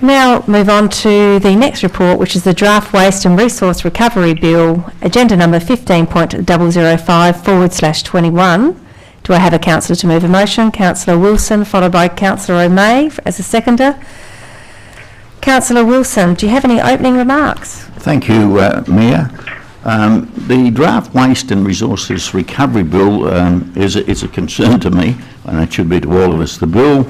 S1: Now move on to the next report, which is the Draft Waste and Resource Recovery Bill, agenda number 15.005/21. Do I have a councillor to move a motion? Councillor Wilson, followed by Councillor O'May as a seconder. Councillor Wilson, do you have any opening remarks?
S11: Thank you, Mayor. The Draft Waste and Resources Recovery Bill is a concern to me, and it should be to all of us. The bill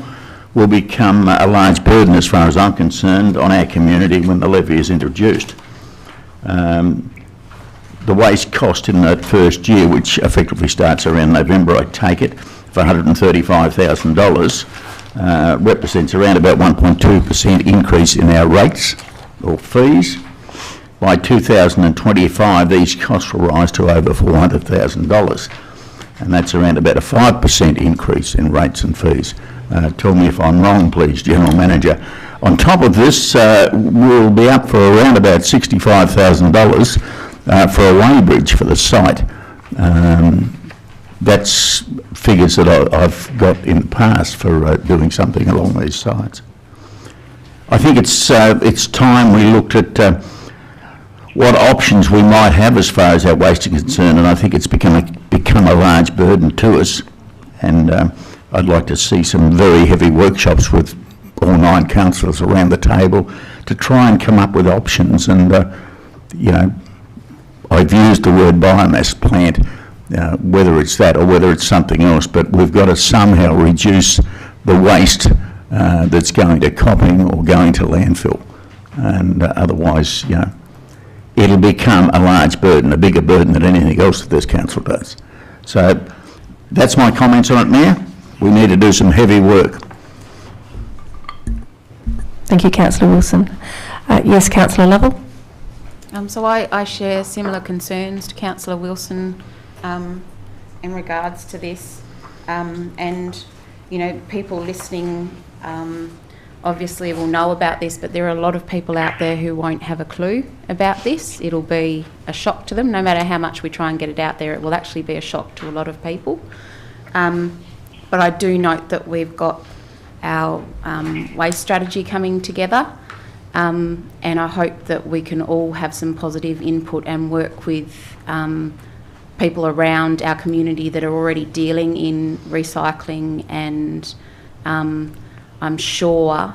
S11: will become a large burden, as far as I'm concerned, on our community when the levy is introduced. The waste cost in that first year, which effectively starts around November, I take it, for $135,000, represents around about 1.2% increase in our rates or fees. By 2025, these costs will rise to over $400,000, and that's around about a 5% increase in rates and fees. Tell me if I'm wrong, please, General Manager. On top of this, we'll be up for around about $65,000 for a weighbridge for the site. That's figures that I've got in the past for doing something along these sites. I think it's time we looked at what options we might have as far as our waste is concerned, and I think it's become a large burden to us. And I'd like to see some very heavy workshops with all 9 councillors around the table to try and come up with options. And you know, I've used the word biomass plant, whether it's that or whether it's something else, but we've got to somehow reduce the waste that's going to copping or going to landfill, and otherwise, you know, it'll become a large burden, a bigger burden than anything else that this council does. So that's my comments on it, Mayor. We need to do some heavy work.
S1: Thank you, Councillor Wilson. Yes, Councillor Lovell.
S6: So I share similar concerns to Councillor Wilson in regards to this. And, you know, people listening obviously will know about this, but there are a lot of people out there who won't have a clue about this. It'll be a shock to them. No matter how much we try and get it out there, it will actually be a shock to a lot of people. But I do note that we've got our waste strategy coming together. And I hope that we can all have some positive input and work with people around our community that are already dealing in recycling, and I'm sure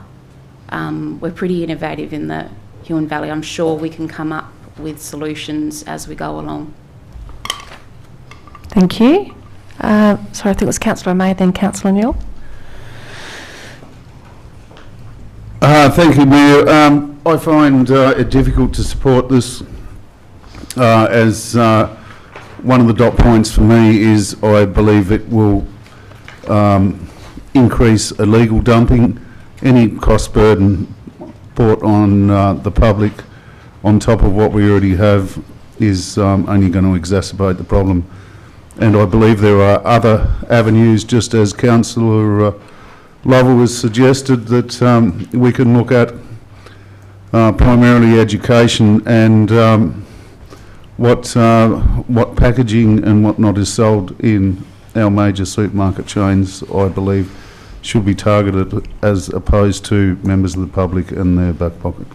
S6: we're pretty innovative in the Huon Valley. I'm sure we can come up with solutions as we go along.
S1: Thank you. Sorry, I think it was Councillor May, then Councillor Newell.
S13: Thank you, Mayor. I find it difficult to support this as one of the dot points for me is I believe it will increase illegal dumping. Any cost burden brought on the public on top of what we already have is only going to exacerbate the problem. And I believe there are other avenues, just as Councillor Lovell has suggested, that we can look at primarily education and what packaging and whatnot is sold in our major supermarket chains, I believe, should be targeted as opposed to members of the public and their back pocket.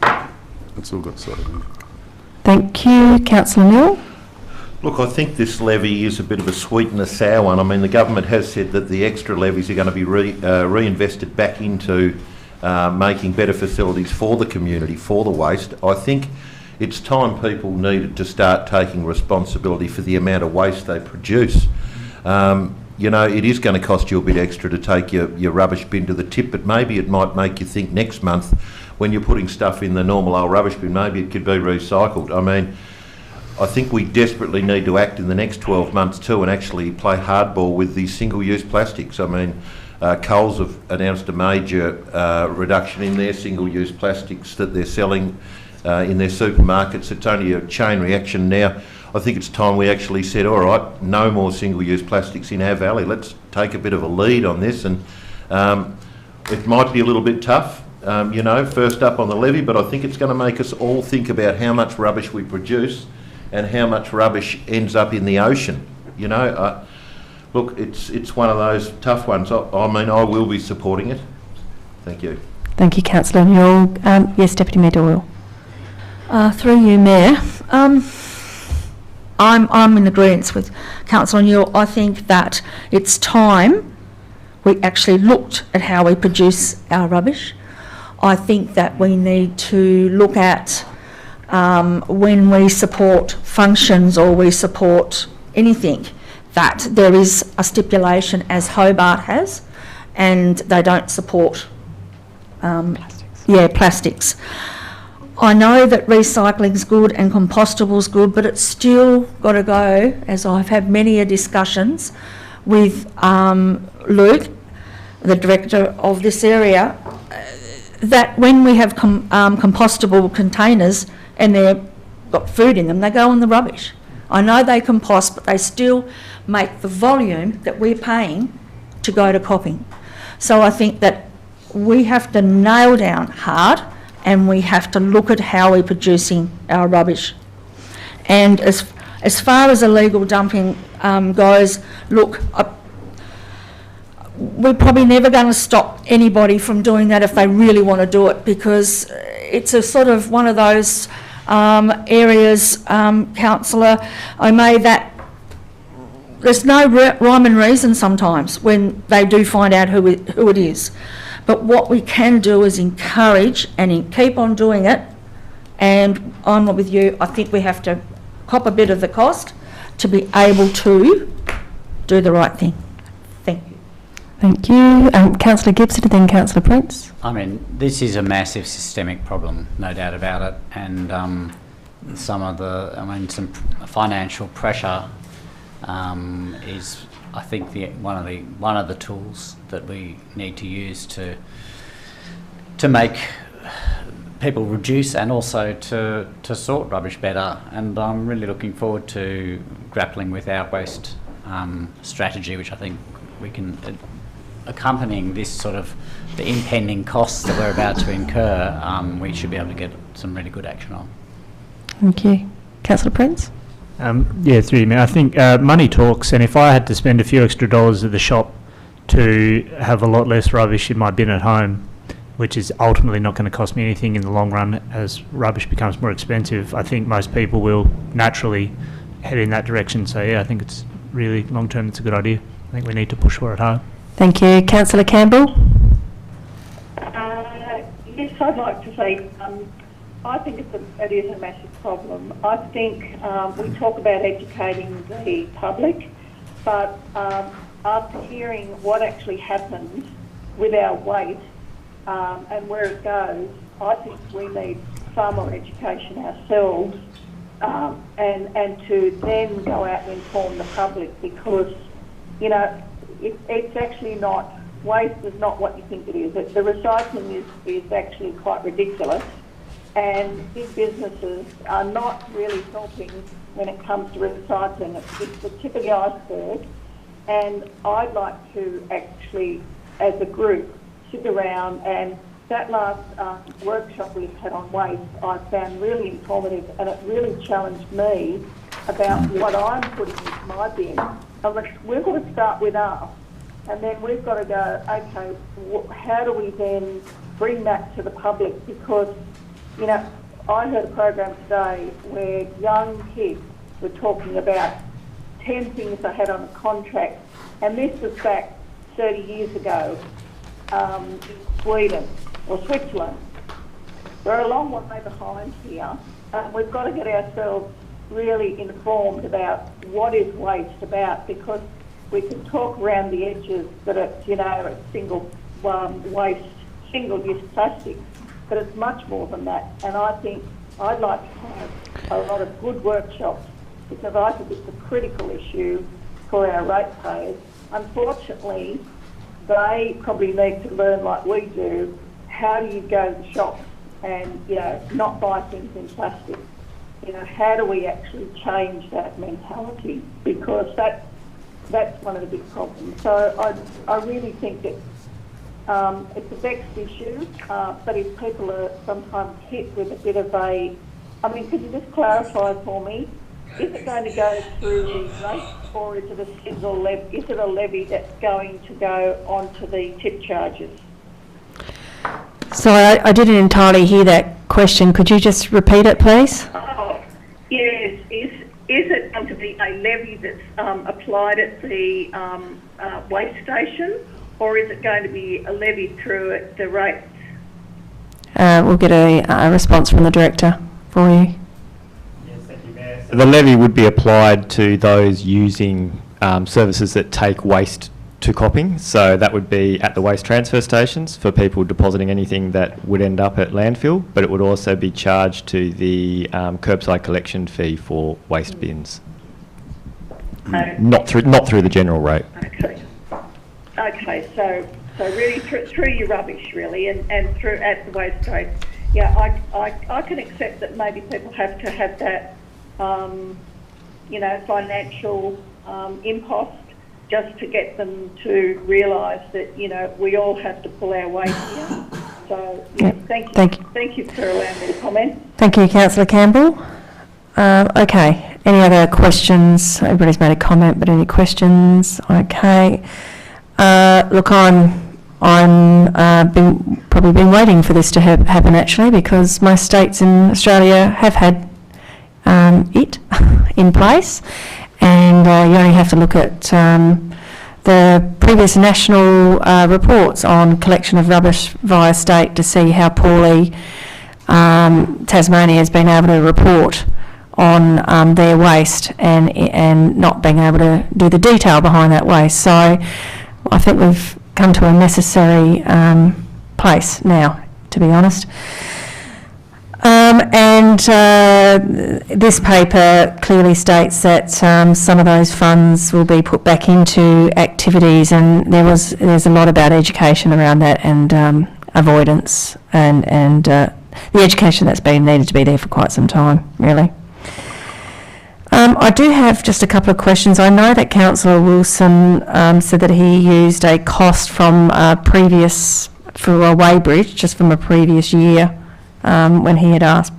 S13: That's all I've got to say.
S1: Thank you. Councillor Newell.
S8: Look, I think this levy is a bit of a sweet and a sour one. I mean, the government has said that the extra levies are going to be reinvested back into making better facilities for the community, for the waste. I think it's time people needed to start taking responsibility for the amount of waste they produce. You know, it is going to cost you a bit extra to take your rubbish bin to the tip, but maybe it might make you think next month when you're putting stuff in the normal old rubbish bin, maybe it could be recycled. I mean, I think we desperately need to act in the next 12 months too and actually play hardball with these single-use plastics. I mean, Coles have announced a major reduction in their single-use plastics that they're selling in their supermarkets. It's only a chain reaction now. I think it's time we actually said, all right, no more single-use plastics in our valley. Let's take a bit of a lead on this. And it might be a little bit tough, you know, first up on the levy, but I think it's going to make us all think about how much rubbish we produce and how much rubbish ends up in the ocean. You know, look, it's one of those tough ones. I mean, I will be supporting it. Thank you.
S1: Thank you, Councillor Newell. Yes, Deputy Mayor Doyle.
S3: Through you, Mayor. I'm in agreement with Councillor Newell. I think that it's time we actually looked at how we produce our rubbish. I think that we need to look at when we support functions or we support anything, that there is a stipulation as Hobart has, and they don't support plastics. I know that recycling's good and compostable's good, but it's still got to go, as I've had many discussions with Luke, the director of this area, that when we have compostable containers and they've got food in them, they go in the rubbish. I know they compost, but they still make the volume that we're paying to go to copping. So I think that we have to nail down hard, and we have to look at how we're producing our rubbish. And as far as illegal dumping goes, look, we're probably never going to stop anybody from doing that if they really want to do it, because it's a sort of one of those areas, Councillor O'May, that there's no rhyme and reason sometimes when they do find out who it is. But what we can do is encourage and keep on doing it. And I'm with you, I think we have to cop a bit of the cost to be able to do the right thing. Thank you.
S1: Thank you. Councillor Gibson and then Councillor Prince.
S9: I mean, this is a massive systemic problem, no doubt about it. And some financial pressure is, I think, one of the tools that we need to use to make people reduce and also to sort rubbish better. And I'm really looking forward to grappling with our waste strategy, which I think we can, accompanying this sort of the impending costs that we're about to incur, we should be able to get some really good action on.
S1: Thank you. Councillor Prince?
S10: Yeah, through you, Mayor. I think money talks, and if I had to spend a few extra dollars at the shop to have a lot less rubbish in my bin at home, which is ultimately not going to cost me anything in the long run as rubbish becomes more expensive, I think most people will naturally head in that direction. So yeah, I think it's really long term, it's a good idea. I think we need to push for it hard.
S1: Thank you. Councillor Campbell?
S4: Yes, I'd like to say I think it is a massive problem. I think we talk about educating the public, but after hearing what actually happens with our waste and where it goes, I think we need far more education ourselves and to then go out and inform the public, because, you know, it's actually not, waste is not what you think it is. The recycling is actually quite ridiculous, and big businesses are not really helping when it comes to recycling. It's the tip of the iceberg, and I'd like to actually, as a group, sit around, and that last workshop we've had on waste I found really informative, and it really challenged me about what I'm putting into my bin. We've got to start with us, and then we've got to go, okay, how do we then bring that to the public? Because, you know, I heard a program today where young kids were talking about 10 things they had on a contract, and this was back 30 years ago in Sweden or Switzerland. We're a long way behind here. We've got to get ourselves really informed about what is waste about, because we can talk around the edges that it's, you know, it's single waste, single-use plastic, but it's much more than that. And I think I'd like to have a lot of good workshops, because I think it's a critical issue for our ratepayers. Unfortunately, they probably need to learn, like we do, how do you go to the shops and, you know, not buy things in plastic? You know, how do we actually change that mentality? Because that's one of the big problems. So I really think that it's a vexed issue, but if people are sometimes hit with a bit of a, I mean, could you just clarify for me, is it going to go through the rate, or is it a single levy? Is it a levy that's going to go onto the tip charges?
S1: So I didn't entirely hear that question. Could you just repeat it, please?
S4: Oh, yes. Is it going to be a levy that's applied at the waste station, or is it going to be a levy through at the rates?
S1: We'll get a response from the Director for you.
S7: Yes, thank you, Mayor. The levy would be applied to those using services that take waste to copping. So that would be at the waste transfer stations for people depositing anything that would end up at landfill, but it would also be charged to the curbside collection fee for waste bins. Not through the general rate.
S4: Okay, so really through your rubbish, really, and through at the waste trade. Yeah, I can accept that maybe people have to have that, you know, financial impost, just to get them to realise that, you know, we all have to pull our weight here. So, yeah, thank you for allowing me to comment.
S1: Thank you, Councillor Campbell. Okay, any other questions? Everybody's made a comment, but any questions? Okay. Look, I'm probably been waiting for this to happen, actually, because most states in Australia have had it in place. And you only have to look at the previous national reports on collection of rubbish via state to see how poorly Tasmania has been able to report on their waste and not being able to do the detail behind that waste. So I think we've come to a necessary place now, to be honest. This paper clearly states that some of those funds will be put back into activities, and there's a lot about education around that, and avoidance and the education that's been needed to be there for quite some time, really. I do have just a couple of questions. I know that Councillor Wilson said that he used a cost from previous, for a weighbridge, just from a previous year when he had asked.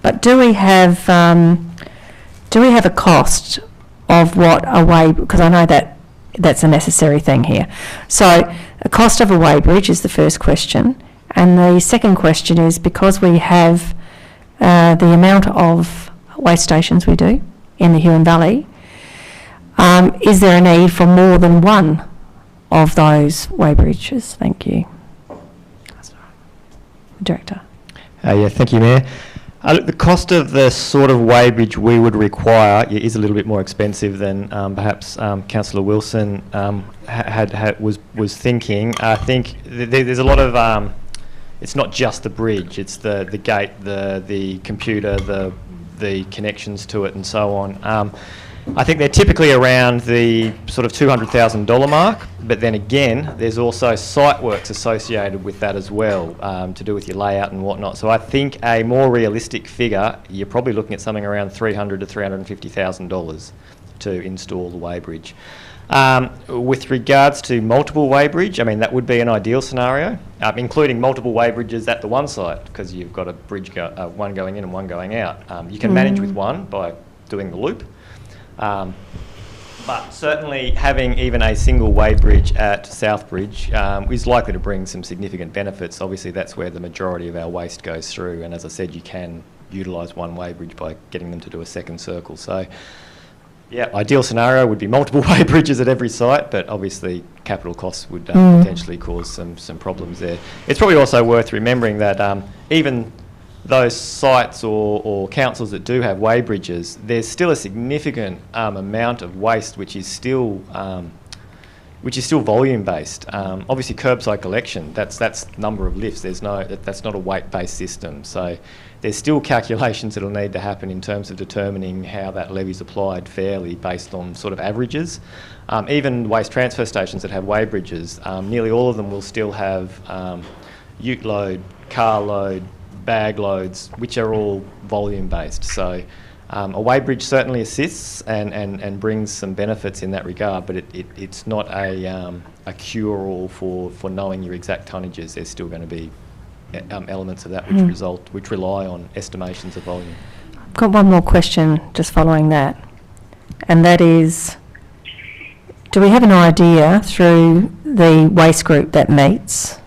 S1: But do we have a cost of what a because I know that that's a necessary thing here. So the cost of a weighbridge is the first question. And the second question is, because we have the amount of waste stations we do in the Huon Valley, is there a need for more than one of those weighbridges? Thank you. Director.
S7: Yeah, thank you, Mayor. Look, the cost of the sort of weighbridge we would require is a little bit more expensive than perhaps Councillor Wilson was thinking. I think there's a lot of it's not just the bridge; it's the gate, the computer, the connections to it, and so on. I think they're typically around the sort of $200,000 mark, but then again, there's also site works associated with that as well, to do with your layout and whatnot. So I think a more realistic figure, you're probably looking at something around $300,000 to $350,000 to install the weighbridge. With regards to multiple weighbridge, I mean, that would be an ideal scenario, including multiple weighbridges at the one site, because you've got a bridge, one going in and one going out. You can manage with one by doing the loop. But certainly having even a single weighbridge at Southbridge is likely to bring some significant benefits. Obviously that's where the majority of our waste goes through, and as I said, you can utilise one weighbridge by getting them to do a second circle. So yeah, ideal scenario would be multiple weighbridges at every site, but obviously capital costs would potentially cause some problems there. It's probably also worth remembering that even those sites or councils that do have weighbridges, there's still a significant amount of waste which is still volume based. Obviously, curbside collection, that's number of lifts. That's not a weight based system. So there's still calculations that'll need to happen in terms of determining how that levy's applied fairly based on sort of averages. Even waste transfer stations that have weighbridges, nearly all of them will still have ute load, car load, bag loads, which are all volume based. So a weighbridge certainly assists and brings some benefits in that regard, but it's not a cure-all for knowing your exact tonnages. There's still going to be elements of that which rely on estimations of volume.
S1: I've got one more question just following that, and that is, do we have an idea through the waste group that meets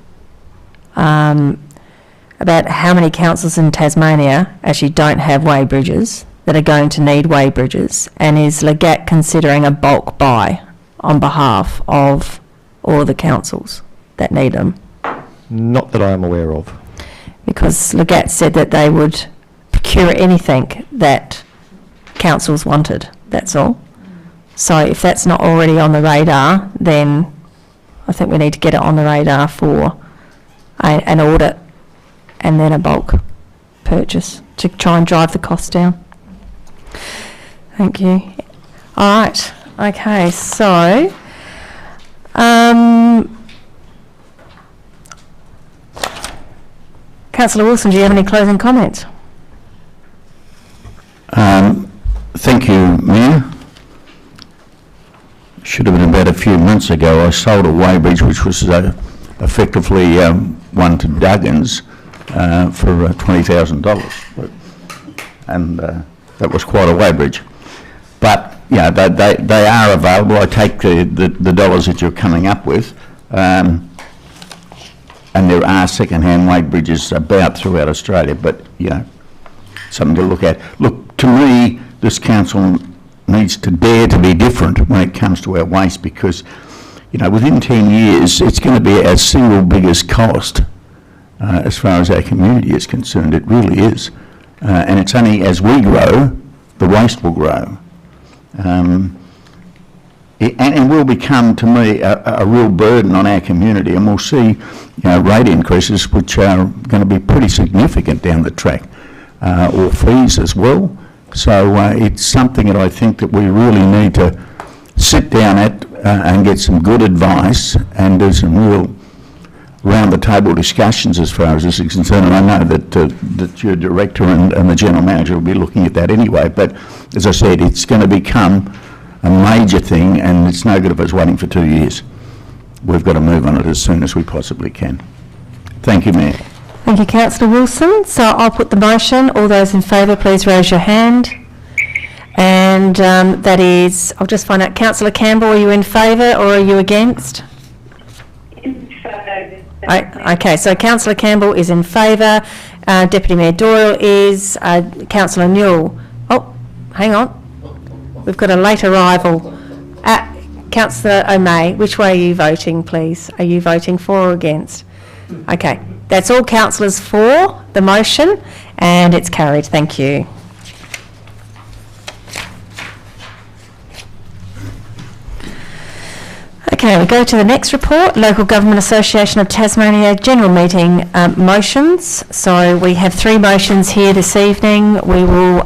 S1: about how many councils in Tasmania actually don't have weighbridges that are going to need weighbridges, and is Legat considering a bulk buy on behalf of all the councils that need them?
S7: Not that I am aware of.
S1: Because Legat said that they would procure anything that councils wanted, that's all. So if that's not already on the radar, then I think we need to get it on the radar for an audit and then a bulk purchase to try and drive the cost down. Thank you. All right. Okay. So, Councillor Wilson, do you have any closing comments?
S11: Thank you, Mayor. Should have been about a few months ago. I sold a weighbridge, which was effectively one to Duggan's, for $20,000, and that was quite a weighbridge. But yeah, they are available. I take the dollars that you're coming up with, and there are second-hand weighbridges about throughout Australia. But yeah, something to look at. Look, to me, this council needs to dare to be different when it comes to our waste, because within 10 years, it's going to be our single biggest cost. As far as our community is concerned, it really is. And it's only as we grow, the waste will grow. And will become, to me, a real burden on our community. And we'll see rate increases which are going to be pretty significant down the track, or fees as well. So it's something that I think that we really need to sit down at and get some good advice and do some real round-the-table discussions as far as this is concerned. And I know that that your director and the general manager will be looking at that anyway. But as I said, it's going to become a major thing, and it's no good if it's waiting for 2 years. We've got to move on it as soon as we possibly can. Thank you, Mayor.
S1: Thank you, Councillor Wilson. So I'll put the motion. All those in favour, please raise your hand. And that is, I'll just find out, Councillor Campbell, are you in favour or are you against?
S4: In favour.
S1: Okay, so Councillor Campbell is in favour. Deputy Mayor Doyle is. Councillor Newell. Oh, hang on. We've got a late arrival. Councillor O'May, which way are you voting, please? Are you voting for or against? Okay, that's all councillors for the motion, and it's carried. Thank you. Okay, we go to the next report, Local Government Association of Tasmania General Meeting motions. So we have 3 motions here this evening. We will,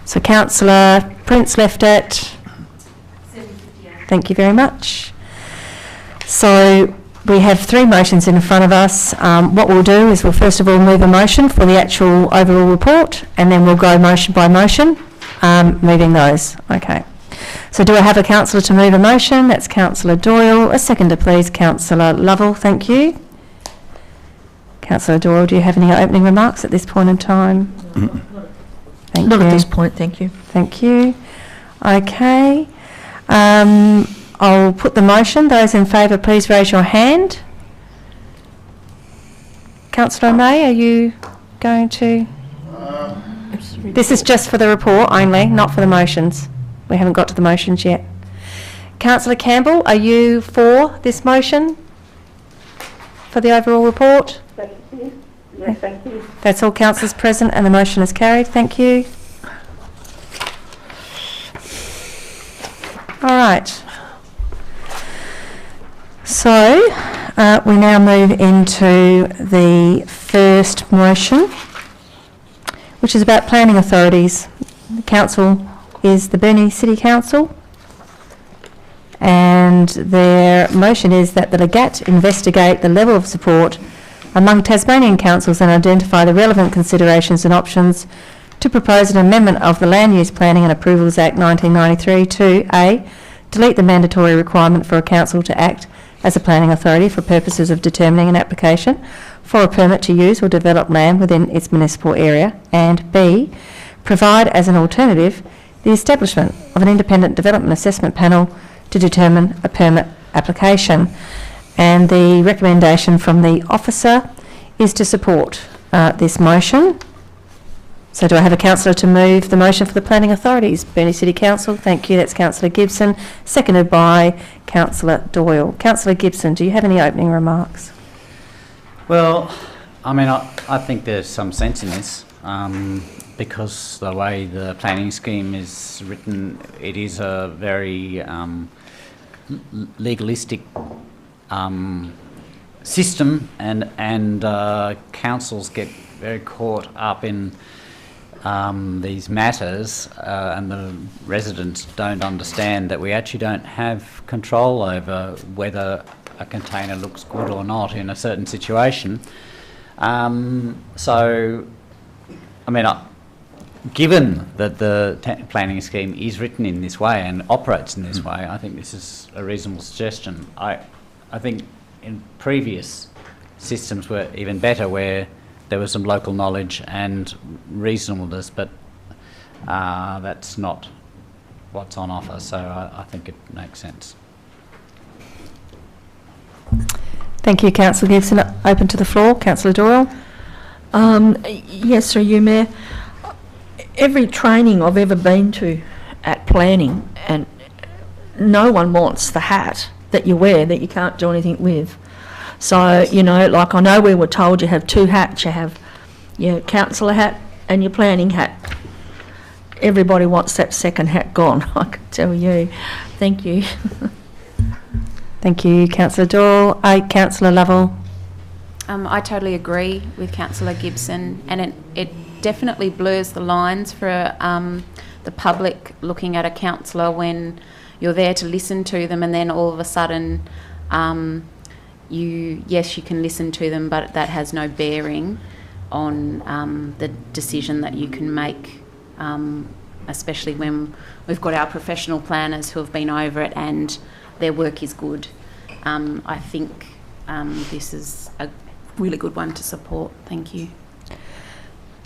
S1: so Councillor Prince left it. Thank you very much. So we have 3 motions in front of us. What we'll do is we'll first of all move a motion for the actual overall report, and then we'll go motion by motion, moving those. Okay. So do I have a councillor to move a motion? That's Councillor Doyle. A seconder, please, Councillor Lovell. Thank you. Councillor Doyle, do you have any opening remarks at this point in time? Thank
S3: Not
S1: you.
S3: at this point, thank you.
S1: Thank you. Okay. I'll put the motion. Those in favour, please raise your hand. Councillor May, are you going to? This is just for the report only, not for the motions. We haven't got to the motions yet. Councillor Campbell, are you for this motion? For the overall report?
S4: Thank you. Yes, thank you.
S1: That's all councillors present and the motion is carried. Thank you. All right. So we now move into the first motion, which is about planning authorities. The council is the Burnie City Council, and their motion is that the Legat investigate the level of support among Tasmanian councils and identify the relevant considerations and options to propose an amendment of the Land Use Planning and Approvals Act 1993 to A, delete the mandatory requirement for a council to act as a planning authority for purposes of determining an application for a permit to use or develop land within its municipal area, and B, provide as an alternative the establishment of an independent development assessment panel to determine a permit application. And the recommendation from the officer is to support this motion. So do I have a councillor to move the motion for the planning authorities? Burnie City Council, thank you, that's Councillor Gibson, seconded by Councillor Doyle. Councillor Gibson, do you have any opening remarks?
S9: Well, I mean, I think there's some sense in this. Because the way the planning scheme is written, it is a very legalistic system, and councils get very caught up in these matters, and the residents don't understand that we actually don't have control over whether a container looks good or not in a certain situation. So, I mean, given that the planning scheme is written in this way and operates in this way, I think this is a reasonable suggestion. I think in previous systems were even better, where there was some local knowledge and reasonableness, but that's not what's on offer, so I think it makes sense.
S1: Thank you, Councillor Gibson. Open to the floor. Councillor Doyle.
S3: Yes, through you, Mayor. Every training I've ever been to at planning, and no one wants the hat that you wear that you can't do anything with. So, you know, like I know we were told you have 2 hats. You have your councillor hat and your planning hat. Everybody wants that second hat gone, I can tell you. Thank you.
S1: Thank you, Councillor Doyle. Councillor Lovell.
S6: I totally agree with Councillor Gibson, and it definitely blurs the lines for the public looking at a councillor when you're there to listen to them, and then all of a sudden you can listen to them, but that has no bearing on the decision that you can make, especially when we've got our professional planners who have been over it and their work is good. I think this is a really good one to support. Thank you.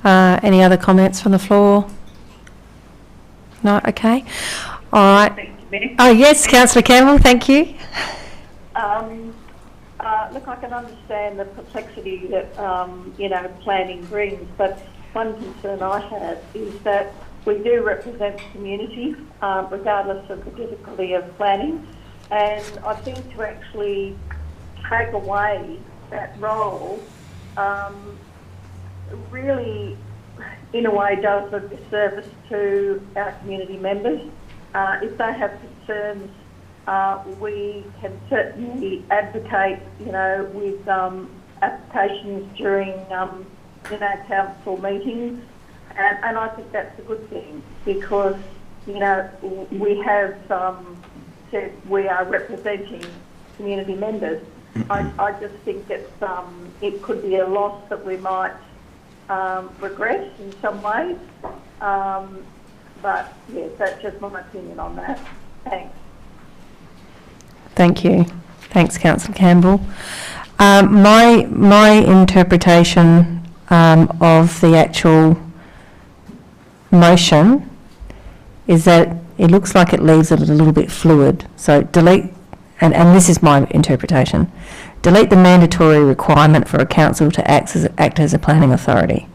S1: Any other comments from the floor? No? Okay. All right.
S4: Thank you, Mayor.
S1: Oh, yes, Councillor Campbell, thank you.
S4: Look, I can understand the perplexity that, planning brings, but one concern I have is that we do represent the community, regardless of the difficulty of planning, and I think to actually take away that role really, in a way, does a disservice to our community members. If they have concerns, we can certainly advocate, with applications during, council meetings, and I think that's a good thing because, we have said we are representing community members. I just think that it could be a loss that we might regret in some ways, but yes, that's just my opinion on that. Thanks.
S1: Thank you. Thanks, Councillor Campbell. My interpretation of the actual motion is that it looks like it leaves it a little bit fluid. So delete, and this is my interpretation, delete the mandatory requirement for a council to act as a planning authority.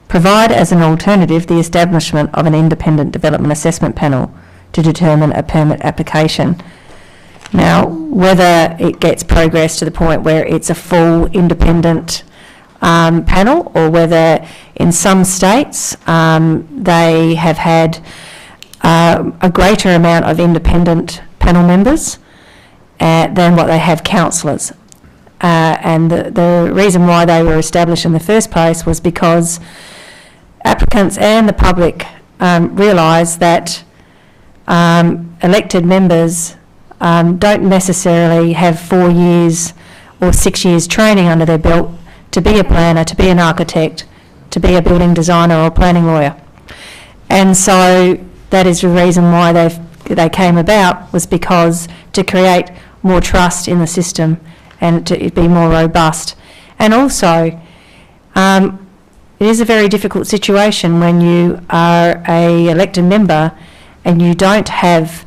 S1: Provide as an alternative the establishment of an independent development assessment panel to determine a permit application. Now, whether it gets progress to the point where it's a full independent panel, or whether in some states they have had a greater amount of independent panel members than what they have councillors. And the reason why they were established in the first place was because applicants and the public realise that elected members don't necessarily have 4 years or 6 years training under their belt to be a planner, to be an architect, to be a building designer or a planning lawyer. And so that is the reason why they came about, was because to create more trust in the system and to be more robust. And also, it is a very difficult situation when you are a elected member and you don't have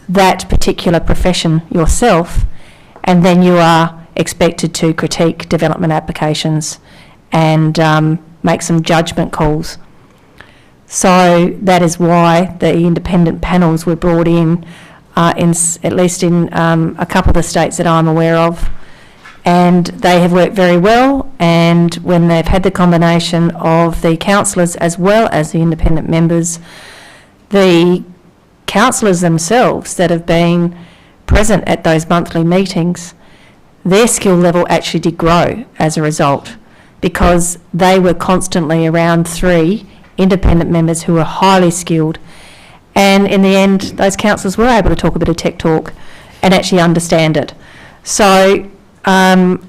S1: that particular profession yourself, and then you are expected to critique development applications and make some judgment calls. So that is why the independent panels were brought in, at least in a couple of the states that I'm aware of, and they have worked very well. And when they've had the combination of the councillors as well as the independent members, the councillors themselves that have been present at those monthly meetings, their skill level actually did grow as a result, because they were constantly around 3 independent members who were highly skilled. And in the end, those councillors were able to talk a bit of tech talk and actually understand it. So I'm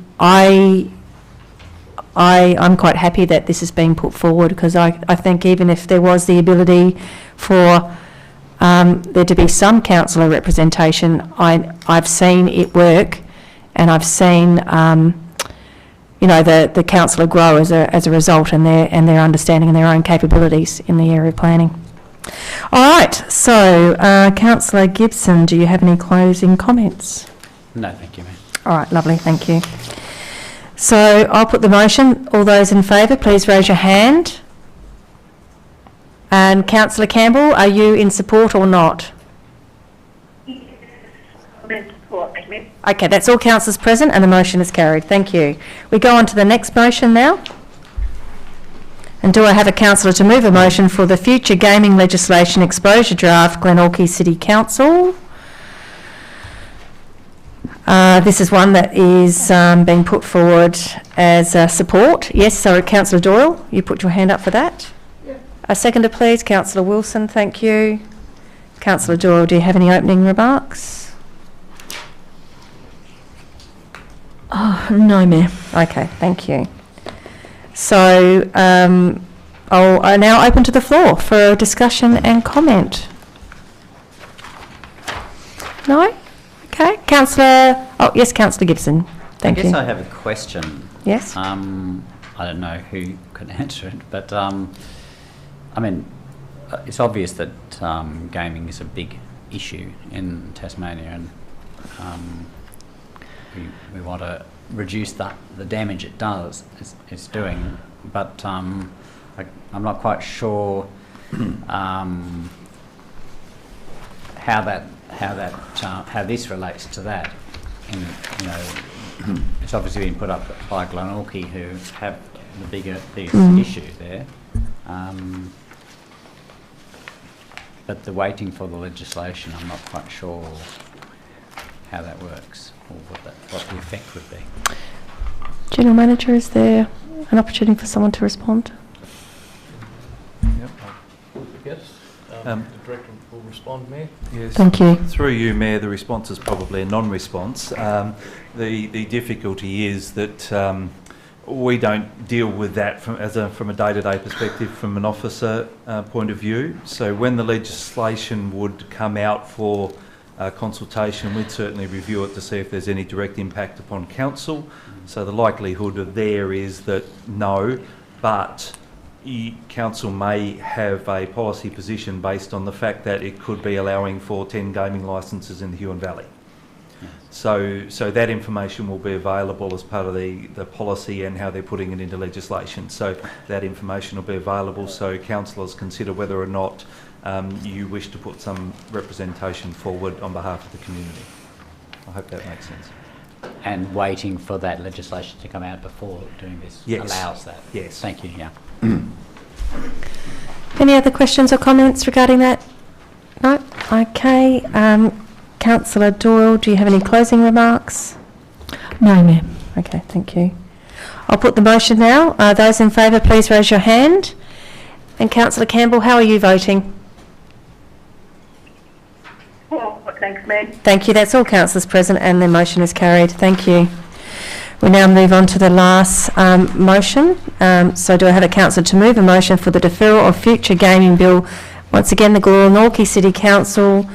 S1: quite happy that this is being put forward, because I think even if there was the ability for there to be some councillor representation, I've seen it work, and I've seen the councillor grow as a result, and their understanding and their own capabilities in the area of planning. All right, so Councillor Gibson, do you have any closing comments?
S9: No, thank you, Mayor.
S1: All right, lovely, thank you. So I'll put the motion. All those in favour, please raise your hand. And Councillor Campbell, are you in support or not? Okay, that's all councillors present, and the motion is carried. Thank you. We go on to the next motion now. And do I have a councillor to move a motion for the future gaming legislation exposure draft, Glenorchy City Council? This is one that is being put forward as support. Yes, so Councillor Doyle, you put your hand up for that. Yeah. A seconder, please. Councillor Wilson, thank you. Councillor Doyle, do you have any opening remarks?
S3: Oh, no, Mayor.
S1: Okay, thank you. So I now open to the floor for discussion and comment. No? Okay. Councillor, oh yes, Councillor Gibson. Thank
S9: I
S1: you.
S9: guess I have a question.
S1: Yes?
S9: I don't know who can answer it, but I mean, it's obvious that gaming is a big issue in Tasmania, and we want to reduce the damage it does, it's doing, but I'm not quite sure how this relates to that. And, you know, it's obviously been put up by Glenorchy, who have the biggest issue there. But the waiting for the legislation, I'm not quite sure how that works or what the effect would be.
S1: General Manager, is there an opportunity for someone to respond?
S2: Yep. Yes. The Director will respond, Mayor.
S12: Yes.
S1: Thank you.
S12: Through you, Mayor, the response is probably a non-response. The difficulty is that we don't deal with that from a day-to-day perspective, from an officer point of view. So when the legislation would come out for consultation, we'd certainly review it to see if there's any direct impact upon council. So the likelihood of there is that no, but council may have a policy position based on the fact that it could be allowing for 10 gaming licences in the Huon Valley. So that information will be available as part of the policy and how they're putting it into legislation. So that information will be available, so councillors consider whether or not you wish to put some representation forward on behalf of the community. I hope that makes sense.
S9: And waiting for that legislation to come out before doing this allows that?
S12: Yes.
S9: Thank you, yeah.
S1: Any other questions or comments regarding that? No? Okay. Councillor Doyle, do you have any closing remarks?
S3: No, Mayor.
S1: Okay, thank you. I'll put the motion now. Those in favour, please raise your hand. And Councillor Campbell, how are you voting?
S4: Well, thanks, Mayor.
S1: Thank you. That's all councillors present and the motion is carried. Thank you. We now move on to the last motion. So do I have a councillor to move a motion for the deferral of future gaming bill? Once again, the Glenorchy City Council.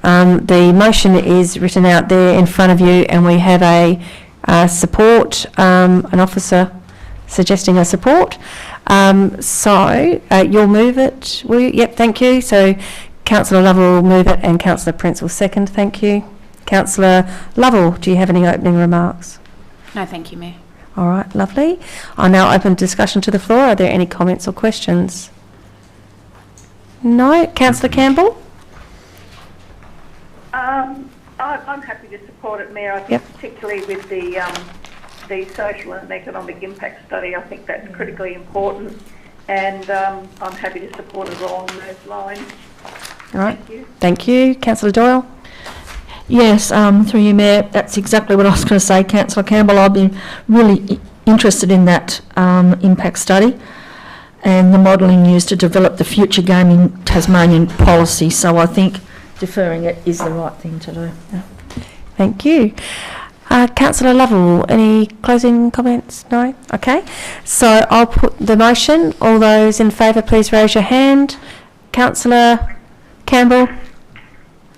S1: The motion is written out there in front of you, and we have a support, an officer suggesting a support. So you'll move it, will you? Yep, thank you. So Councillor Lovell will move it and Councillor Prince will second. Thank you. Councillor Lovell, do you have any opening remarks?
S6: No, thank you, Mayor.
S1: All right, lovely. I'll now open discussion to the floor. Are there any comments or questions? No? Councillor Campbell?
S4: I'm happy to support it, Mayor. I think particularly with the social and economic impact study, I think that's critically important, and I'm happy to support it along those lines.
S1: All right.
S4: Thank you.
S1: Thank you. Councillor Doyle?
S3: Yes, through you, Mayor, that's exactly what I was going to say, Councillor Campbell. I've been really interested in that impact study and the modelling used to develop the future gaming Tasmanian policy, so I think deferring it is the right thing to do.
S1: Yeah. Thank you. Councillor Lovell, any closing comments? No? Okay. So I'll put the motion. All those in favour, please raise your hand. Councillor Campbell?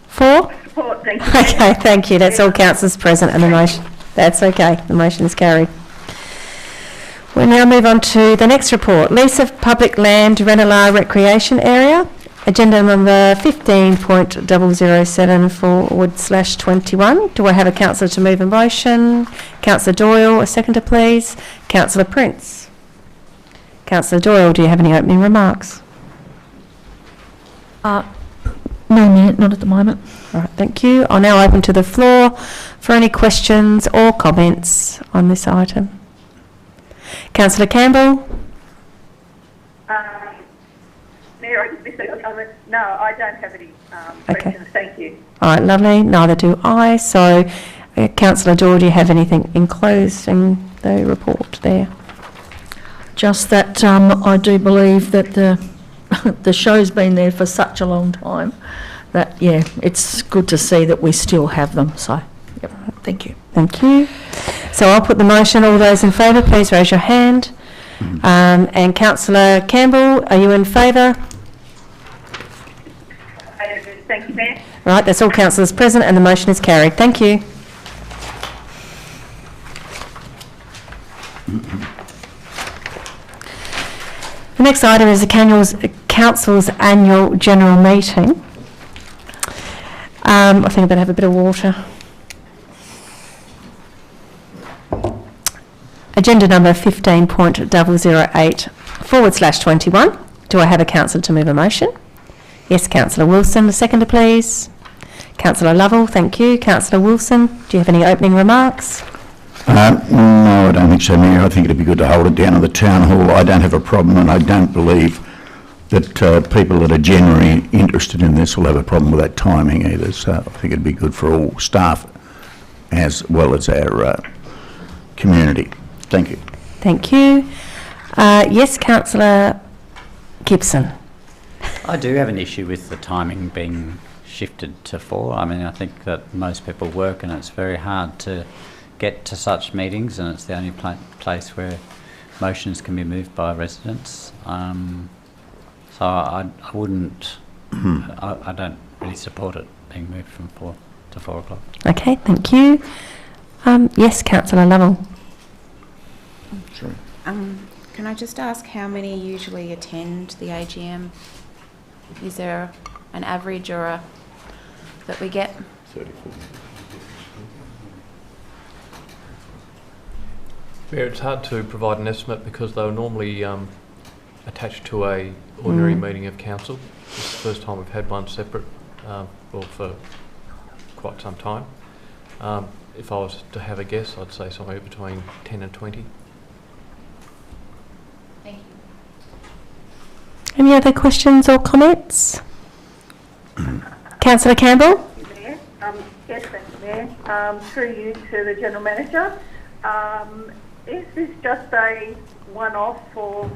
S1: For?
S4: Support, thank you.
S1: Okay, thank you. That's all councillors present and the motion. That's okay. The motion is carried. We'll now move on to the next report. Lease of public land, Ranelagh Recreation Area. Agenda number 15.007/21. Do I have a councillor to move a motion? Councillor Doyle, a seconder please. Councillor Prince. Councillor Doyle, do you have any opening remarks?
S3: No, Mayor, not at the moment.
S1: All right, thank you. I'll now open to the floor for any questions or comments on this item. Councillor Campbell.
S4: Mayor, I just missed a comment. No, I don't have any questions. Thank you.
S1: All right, lovely. Neither do I. So, Councillor Doyle, do you have anything enclosed in the report there?
S3: Just that I do believe that the show's been there for such a long time that, yeah, it's good to see that we still have them. So, yep, thank you.
S1: Thank you. So I'll put the motion. All those in favour, please raise your hand. And Councillor Campbell, are you in favour?
S4: Thank you, Mayor.
S1: Right, that's all councillors present and the motion is carried. Thank you. The next item is the council's annual general meeting. I think I better have a bit of water. Agenda number 15.008/21. Do I have a councillor to move a motion? Yes, Councillor Wilson. The seconder, please. Councillor Lovell, thank you. Councillor Wilson, do you have any opening remarks?
S11: No, I don't think so, Mayor. I think it'd be good to hold it down at the Town Hall. I don't have a problem, and I don't believe that people that are genuinely interested in this will have a problem with that timing either. So I think it'd be good for all staff as well as our community. Thank you.
S1: Thank you. Yes, Councillor Gibson.
S9: I do have an issue with the timing being shifted to 4. I mean, I think that most people work and it's very hard to get to such meetings, and it's the only place where motions can be moved by residents. So I wouldn't, I don't really support it being moved from 4 to 4 o'clock.
S1: Okay, thank you. Yes, Councillor Lovell.
S11: Sorry.
S6: Can I just ask how many usually attend the AGM? Is there an average or a that we get?
S11: 34.
S2: Mayor, it's hard to provide an estimate because they were normally attached to a ordinary meeting of council. This is the first time we've had one separate, well, for quite some time. If I was to have a guess, I'd say somewhere between 10 and 20.
S6: Thank you.
S1: Any other questions or comments? Councillor Campbell?
S4: Mayor. Yes, thank you, Mayor. Through you to the General Manager. Is this just a one-off or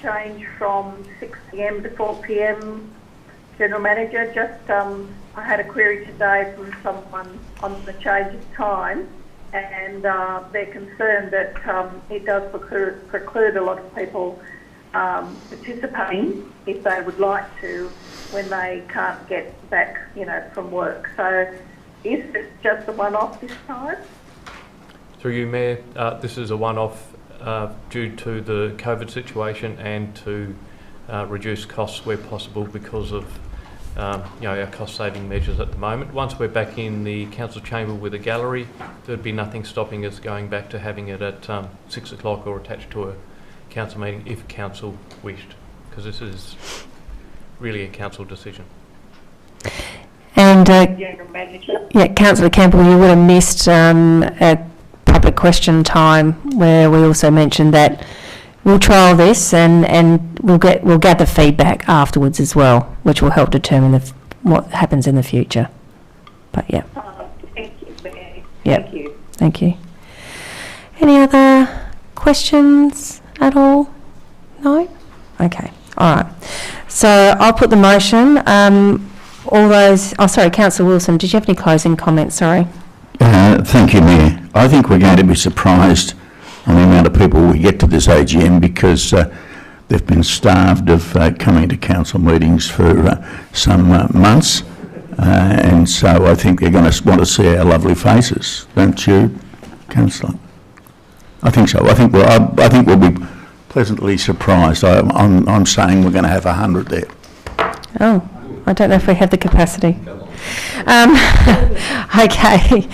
S4: change from 6 p.m. to 4 p.m. General Manager? Just, I had a query today from someone on the change of time, and they're concerned that it does preclude a lot of people participating if they would like to when they can't get back, from work. So is this just a one-off this time?
S2: Through you, Mayor, this is a one-off due to the COVID situation and to reduce costs where possible because of our cost-saving measures at the moment. Once we're back in the council chamber with a gallery, there'd be nothing stopping us going back to having it at 6 o'clock or attached to a council meeting if council wished, because this is really a council decision.
S1: And
S4: General Manager.
S1: yeah, Councillor Campbell, you would have missed a public question time where we also mentioned that we'll trial this and we'll gather feedback afterwards as well, which will help determine what happens in the future. But yeah.
S4: Thank you, Mayor.
S1: Yep.
S4: Thank you.
S1: Thank you. Any other questions at all? No? Okay. All right. So I'll put the motion. Councillor Wilson, did you have any closing comments? Sorry.
S11: Thank you, Mayor. I think we're going to be surprised on the amount of people we get to this AGM because they've been starved of coming to council meetings for some months, and so I think they're going to want to see our lovely faces, don't you, Councillor? I think so. I think we'll be pleasantly surprised. I'm saying we're going to have 100 there.
S1: Oh, I don't know if we have the capacity. Okay.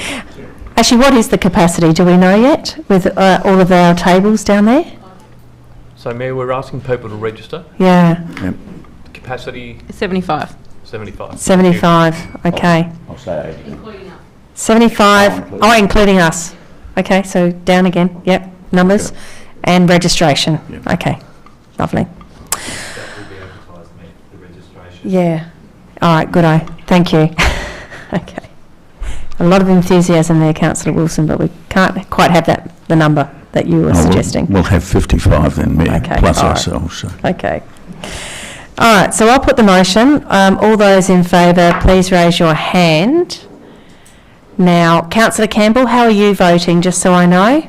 S1: Actually, what is the capacity? Do we know yet with all of our tables down there?
S2: So, Mayor, we're asking people to register.
S1: Yeah.
S11: Yep.
S2: Capacity
S5: 75.
S2: 75.
S1: 75. Okay.
S11: I'll say 80.
S1: 75. Oh, including us. Okay, so down again. Yep. Numbers and registration.
S11: Yep.
S1: Okay. Lovely.
S12: That will be advertised, Mayor, the registration.
S1: Yeah. All right, good eye. Thank you. Okay. A lot of enthusiasm there, Councillor Wilson, but we can't quite have the number that you were suggesting.
S11: We'll have 55 then, Mayor,
S1: Okay,
S11: plus
S1: all right.
S11: ourselves. So.
S1: Okay. All right, so I'll put the motion. All those in favour, please raise your hand. Now, Councillor Campbell, how are you voting, just so I know?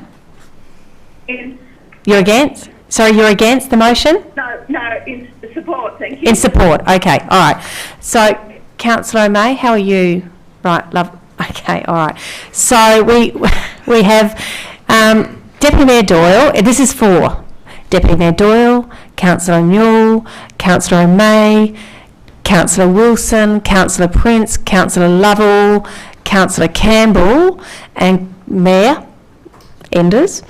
S4: Yes.
S1: You're against? Sorry, you're against the motion?
S4: No, in support, thank you.
S1: In support, okay, all right. So, Councillor May, how are you? Right, love, okay, all right. So we have Deputy Mayor Doyle, this is 4. Deputy Mayor Doyle, Councillor Newell, Councillor May, Councillor Wilson, Councillor Prince, Councillor Lovell, Councillor Campbell, and Mayor Enders.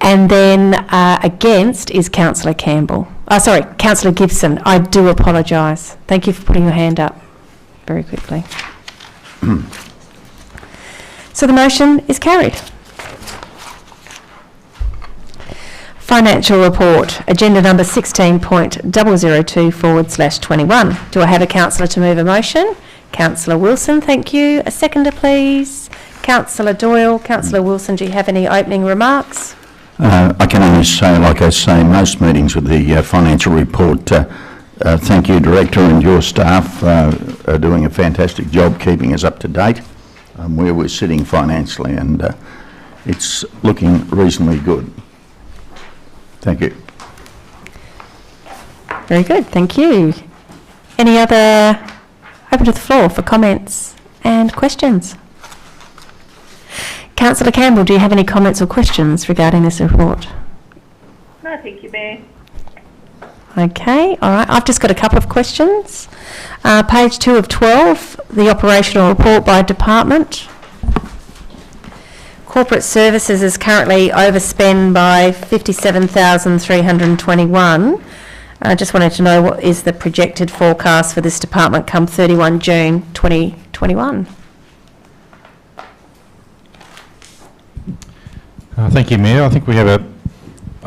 S1: And then against is Councillor Campbell. Councillor Gibson. I do apologise. Thank you for putting your hand up very quickly. So the motion is carried. Financial report, agenda number 16.002/21. Do I have a councillor to move a motion? Councillor Wilson, thank you. A seconder, please. Councillor Doyle. Councillor Wilson, do you have any opening remarks?
S11: I can only say, like I say, most meetings with the financial report, thank you, Director, and your staff are doing a fantastic job keeping us up to date where we're sitting financially, and it's looking reasonably good. Thank you.
S1: Very good, thank you. Any other, open to the floor for comments and questions? Councillor Campbell, do you have any comments or questions regarding this report?
S4: No, thank you, Mayor.
S1: Okay, all right. I've just got a couple of questions. Page 2 of 12, the operational report by department. Corporate services is currently overspent by 57,321. I just wanted to know what is the projected forecast for this department come 31 June 2021?
S14: Thank you, Mayor. I think we have a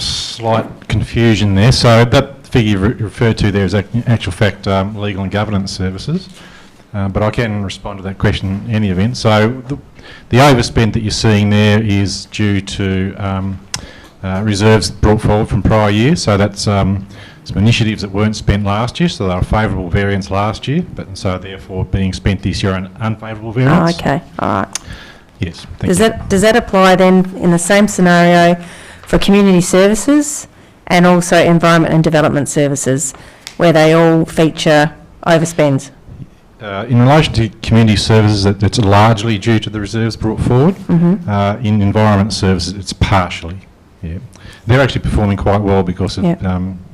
S14: slight confusion there. So that figure you referred to there is actual fact legal and governance services, but I can respond to that question in any event. So the overspend that you're seeing there is due to reserves brought forward from prior years. So that's some initiatives that weren't spent last year, so they were a favourable variance last year, but so therefore being spent this year an unfavourable variance.
S1: Oh, okay, all right.
S14: Yes,
S1: does that apply then in the same scenario for community services and also environment and development services, where they all feature overspends?
S14: In relation to community services, it's largely due to the reserves brought forward.
S1: Mm-hmm.
S14: In environment services, it's partially. Yeah, they're actually performing quite well because of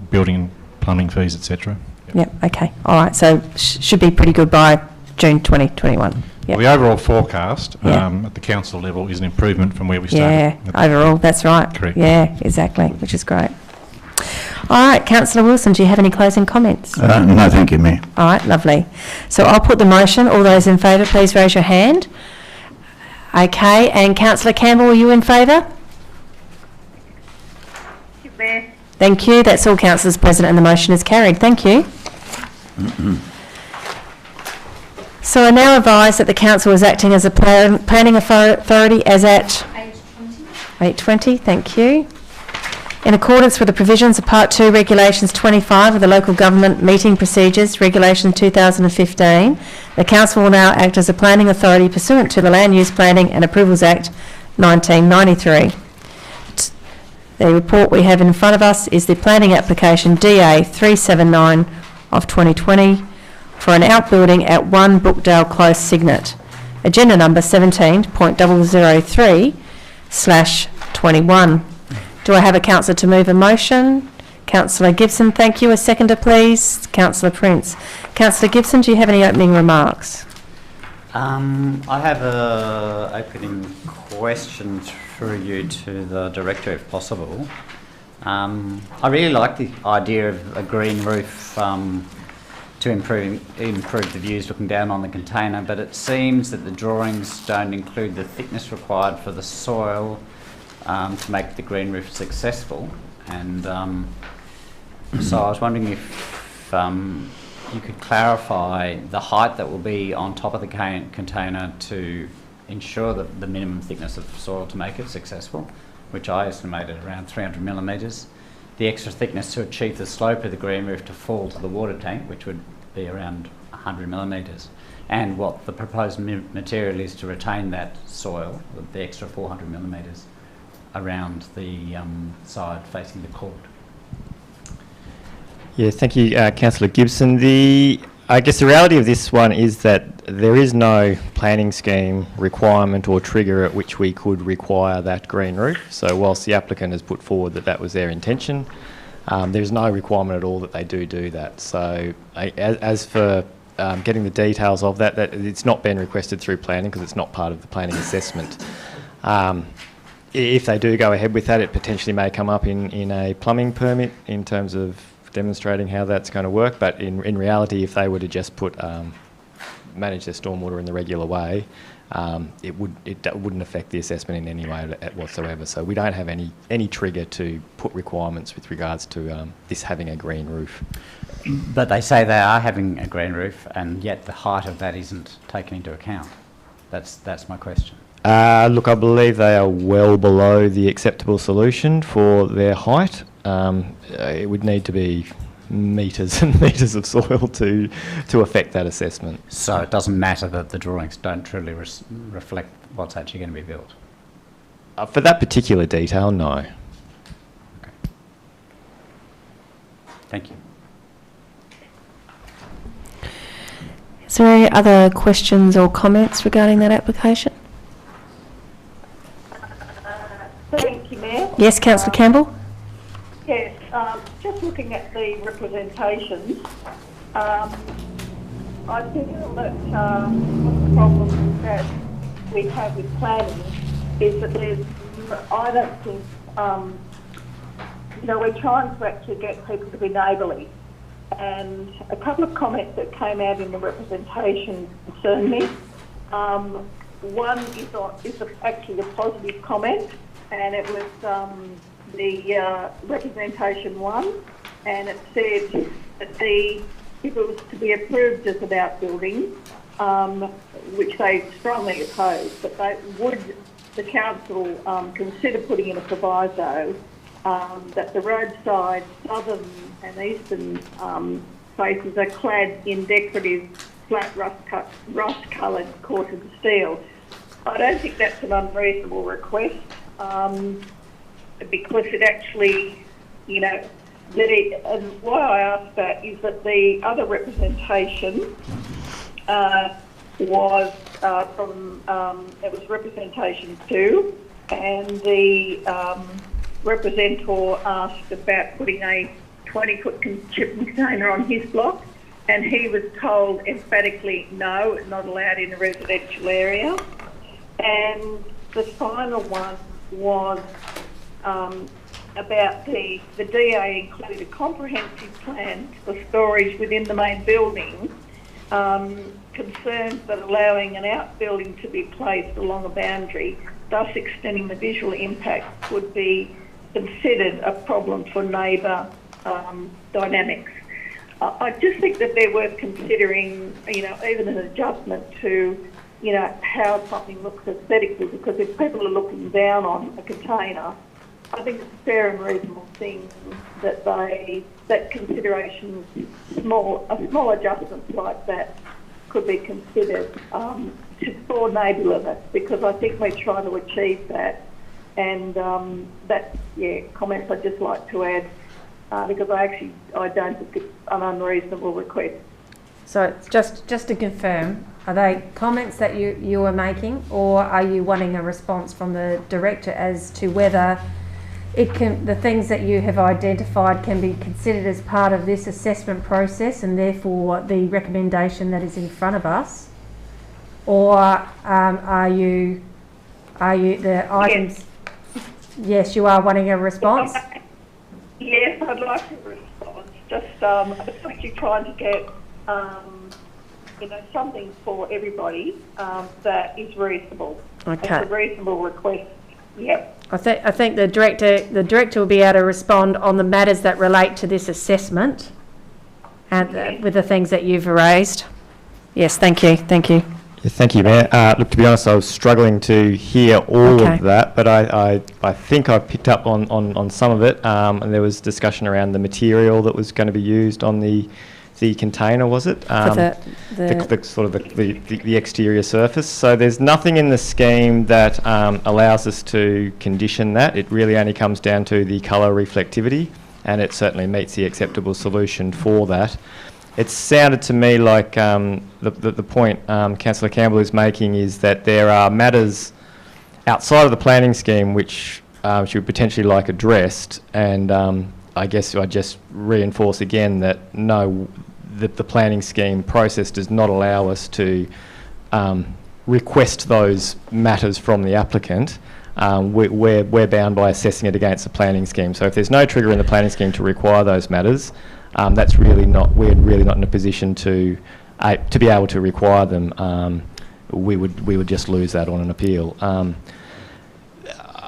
S14: building and plumbing fees, etc.
S1: Yep. Okay. All right. So should be pretty good by June 2021. Yep.
S14: Well, the overall forecast at the council level is an improvement from where we started.
S1: Yeah. Overall, that's right.
S14: Correct.
S1: Yeah. Exactly. Which is great. All right, Councillor Wilson, do you have any closing comments?
S11: No, thank you, Mayor.
S1: All right, lovely. So I'll put the motion. All those in favour, please raise your hand. Okay, and Councillor Campbell, are you in favour?
S4: Thank you, Mayor.
S1: Thank you. That's all councillors present and the motion is carried. Thank you. So I now advise that the council is acting as a planning authority as at 8:20. Thank you. In accordance with the provisions of Part 2, Regulations 25 of the Local Government Meeting Procedures, Regulation 2015, the Council will now act as a planning authority pursuant to the Land Use Planning and Approvals Act 1993. The report we have in front of us is the planning application DA 379 of 2020 for an outbuilding at 1 Brookdale Close, Cygnet. Agenda number 17.003/21. Do I have a councillor to move a motion? Councillor Gibson, thank you. A seconder, please. Councillor Prince. Councillor Gibson, do you have any opening remarks?
S9: I have an opening question through you to the Director, if possible. I really like the idea of a green roof to improve the views looking down on the container, but it seems that the drawings don't include the thickness required for the soil to make the green roof successful, and so I was wondering if you could clarify the height that will be on top of the container to ensure that the minimum thickness of soil to make it successful, which I estimated around 300 millimetres, the extra thickness to achieve the slope of the green roof to fall to the water tank, which would be around 100 millimetres, and what the proposed material is to retain that soil, the extra 400 millimetres, around the side facing the court.
S7: Yeah, thank you, Councillor Gibson. I guess the reality of this one is that there is no planning scheme requirement or trigger at which we could require that green roof. So whilst the applicant has put forward that that was their intention, there's no requirement at all that they do that. So as for getting the details of that it's not been requested through planning because it's not part of the planning assessment. If they do go ahead with that, it potentially may come up in a plumbing permit in terms of demonstrating how that's going to work. But in reality, if they were to just manage their stormwater in the regular way, it wouldn't affect the assessment in any way whatsoever. So we don't have any trigger to put requirements with regards to this having a green roof.
S9: But they say they are having a green roof, and yet the height of that isn't taken into account. That's my question.
S7: Look, I believe they are well below the acceptable solution for their height. It would need to be metres and metres of soil to affect that assessment.
S9: So it doesn't matter that the drawings don't truly reflect what's actually going to be built?
S7: For that particular detail, no.
S9: Okay. Thank you.
S1: Is there any other questions or comments regarding that application?
S4: Thank you, Mayor.
S1: Yes, Councillor Campbell?
S4: Yes, just looking at the representations, I feel that one of the problems that we have with planning is that I don't think, we're trying to actually get people to be neighbourly. And a couple of comments that came out in the representation concern me. One is actually a positive comment, and it was the representation 1, and it said that if it was to be approved as an outbuilding, which they strongly oppose, but the council consider putting in a proviso that the roadside southern and eastern faces are clad in decorative flat rust-coloured coated steel. I don't think that's an unreasonable request because it actually, and why I ask that is that the other representation was it was representation 2, and the representative asked about putting a 20-foot shipping container on his block, and he was told emphatically no, not allowed in a residential area. And the final one was about the DA included a comprehensive plan for storage within the main building, concerns that allowing an outbuilding to be placed along a boundary, thus extending the visual impact, could be considered a problem for neighbour dynamics. I just think that they're worth considering, even an adjustment to, how something looks aesthetically, because if people are looking down on a container, I think it's a fair and reasonable thing that considerations, small adjustments like that could be considered for neighbourliness, because I think we're trying to achieve that. And that's, comments I'd just like to add, because I don't think it's an unreasonable request.
S1: So it's just to confirm, are they comments that you are making, or are you wanting a response from the director as to whether the things that you have identified can be considered as part of this assessment process and therefore the recommendation that is in front of us? Or are you the items? Yes, you are wanting a response?
S4: Yes, I'd like a response. I'm actually trying to get something for everybody that is reasonable.
S1: Okay.
S4: It's a reasonable request. Yeah.
S1: I think the director will be able to respond on the matters that relate to this assessment and with the things that you've raised. Yes, thank you.
S7: Yeah, thank you, Mayor. Look, to be honest, I was struggling to hear all of that, but I think I picked up on some of it, and there was discussion around the material that was going to be used on the container, was it? The sort of the exterior surface. So there's nothing in the scheme that allows us to condition that. It really only comes down to the colour reflectivity. and it certainly meets the acceptable solution for that. It sounded to me like the point Councillor Campbell is making is that there are matters outside of the planning scheme which she would potentially like addressed, and I guess I just reinforce again that no, the planning scheme process does not allow us to request those matters from the applicant. We're bound by assessing it against the planning scheme. So if there's no trigger in the planning scheme to require those matters, we're really not in a position to be able to require them. We would just lose that on an appeal.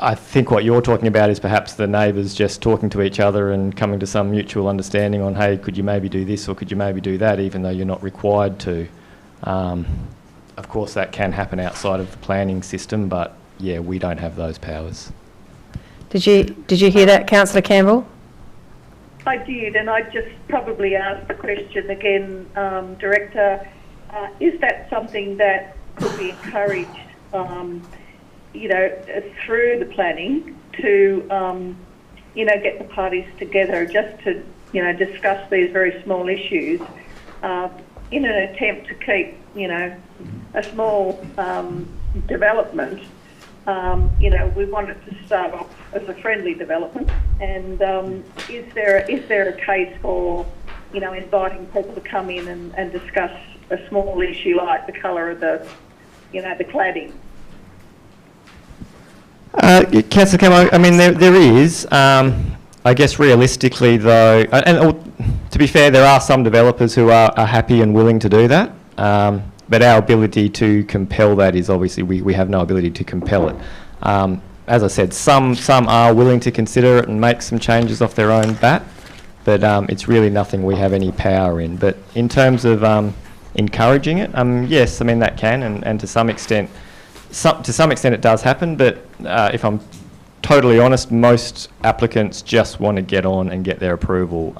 S7: I think what you're talking about is perhaps the neighbours just talking to each other and coming to some mutual understanding on, hey, could you maybe do this or could you maybe do that, even though you're not required to. Of course, that can happen outside of the planning system, but yeah, we don't have those powers.
S1: Did you hear that, Councillor Campbell?
S4: I did, and I just probably asked the question again, Director. Is that something that could be encouraged, through the planning to, get the parties together just to, discuss these very small issues in an attempt to keep, a small development. We want it to start off as a friendly development, and is there a case for, inviting people to come in and discuss a small issue like the colour of the, the cladding?
S7: Councillor Campbell, I mean, there is. I guess realistically, though, to be fair, there are some developers who are happy and willing to do that. But our ability to compel that is obviously we have no ability to compel it. As I said, some are willing to consider it and make some changes off their own bat, but it's really nothing we have any power in. But in terms of encouraging it, yes, I mean that can, and to some extent it does happen. But if I'm totally honest, most applicants just want to get on and get their approval,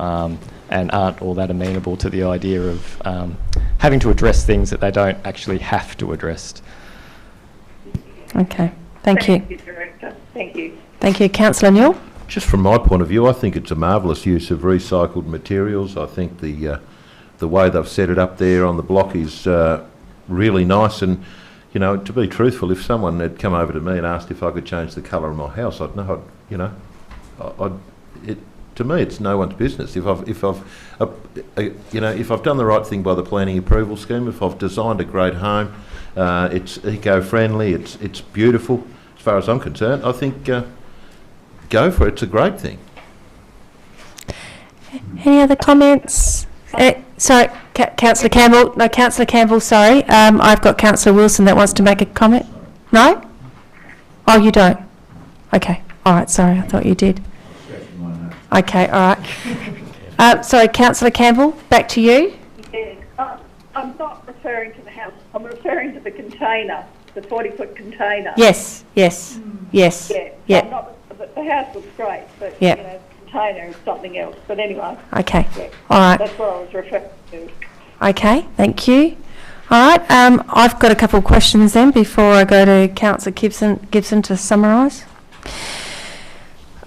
S7: and aren't all that amenable to the idea of having to address things that they don't actually have to address.
S1: Okay, thank you.
S4: Thank you, Director. Thank you.
S1: Thank you, Councillor Newell.
S8: Just from my point of view, I think it's a marvellous use of recycled materials. I think the way they've set it up there on the block is really nice. And, to be truthful, if someone had come over to me and asked if I could change the colour of my house, I'd know. To me, it's no one's business. If I've done the right thing by the planning approval scheme, if I've designed a great home, it's eco-friendly, it's beautiful. As far as I'm concerned, I think go for it. It's a great thing.
S1: Any other comments? Sorry, Councillor Campbell. No, Councillor Campbell, sorry. I've got Councillor Wilson that wants to make a comment. No? Oh, you don't? Okay. All right, sorry. I thought you did. Okay, all right. Sorry, Councillor Campbell, back to you.
S4: Yeah, I'm not referring to the house. I'm referring to the container, the 40-foot container.
S1: Yes. Yeah.
S4: The house looks great, but
S1: yeah.
S4: Container is something else. But anyway.
S1: Okay.
S4: Yeah,
S1: all right.
S4: That's what I was referring to.
S1: Okay, thank you. All right. I've got a couple of questions then before I go to Councillor Gibson to summarise.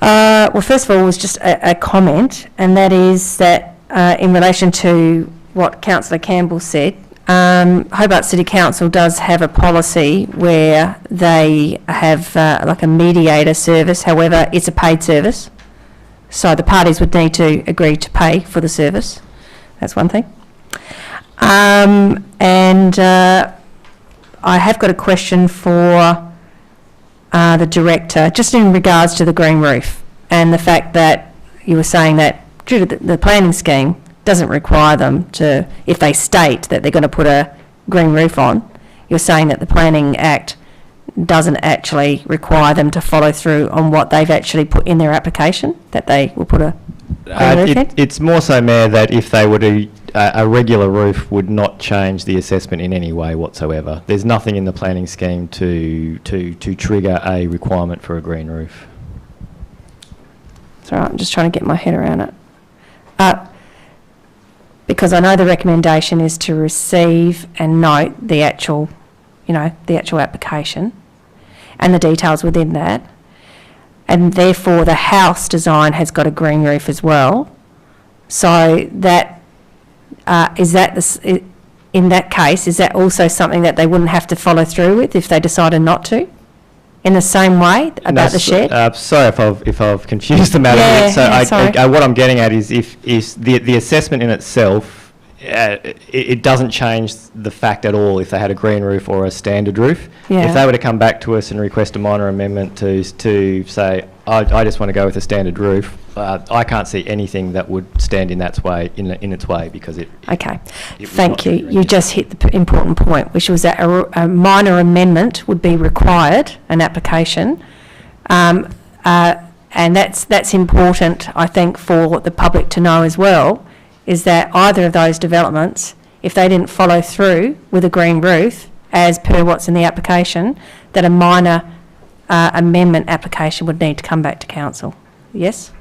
S1: Well, first of all, was just a comment, and that is that in relation to what Councillor Campbell said, Hobart City Council does have a policy where they have like a mediator service. However, it's a paid service, so the parties would need to agree to pay for the service. That's one thing. And I have got a question for the Director, just in regards to the green roof and the fact that you were saying that due to the planning scheme doesn't require them to, if they state that they're going to put a green roof on, you're saying that the Planning Act doesn't actually require them to follow through on what they've actually put in their application, that they will put a green roof in?
S7: It's more so, Mayor, that if they were to, a regular roof would not change the assessment in any way whatsoever. There's nothing in the planning scheme to trigger a requirement for a green roof.
S1: It's all right, I'm just trying to get my head around it. Because I know the recommendation is to receive and note the actual, the actual application and the details within that. and therefore the house design has got a green roof as well. So that, in that case, is that also something that they wouldn't have to follow through with if they decided not to? In the same way about the shed?
S7: Sorry if I've confused the matter.
S1: Yeah,
S7: So
S1: yeah, sorry.
S7: what I'm getting at is if the assessment in itself, it doesn't change the fact at all if they had a green roof or a standard roof.
S1: Yeah.
S7: If they were to come back to us and request a minor amendment to say, I just want to go with a standard roof, I can't see anything that would stand in its way because it.
S1: Okay, thank you. You just hit the important point, which was that a minor amendment would be required, an application, and that's important, I think, for the public to know as well, is that either of those developments, if they didn't follow through with a green roof, as per what's in the application, that a minor amendment application would need to come back to council. Yes?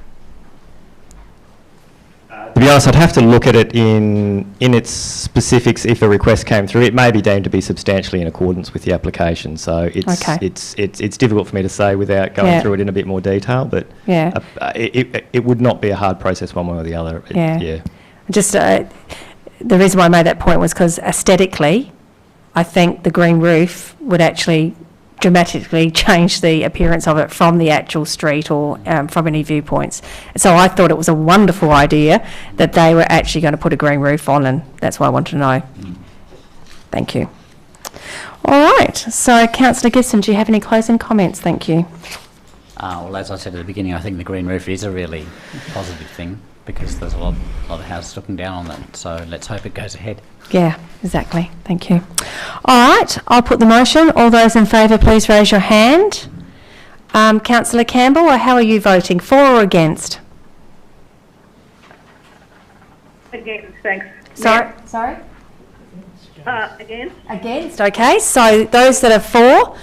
S7: To be honest, I'd have to look at it in its specifics if a request came through. It may be deemed to be substantially in accordance with the application, so it's difficult for me to say without going through it in a bit more detail, but it would not be a hard process one way or the other. Just
S1: the reason why I made that point was because aesthetically, I think the green roof would actually dramatically change the appearance of it from the actual street or from any viewpoints. So I thought it was a wonderful idea that they were actually going to put a green roof on, and that's why I wanted to know. Thank you. All right, so Councillor Gibson, do you have any closing comments? Thank you.
S9: Well, as I said at the beginning, I think the green roof is a really positive thing because there's a lot of houses looking down on that, so let's hope it goes ahead.
S1: Yeah, exactly. Thank you. All right, I'll put the motion. All those in favour, please raise your hand. Councillor Campbell, how are you voting, for or against?
S4: Against, thanks.
S1: Sorry?
S4: Against.
S1: Against, okay. So those that are for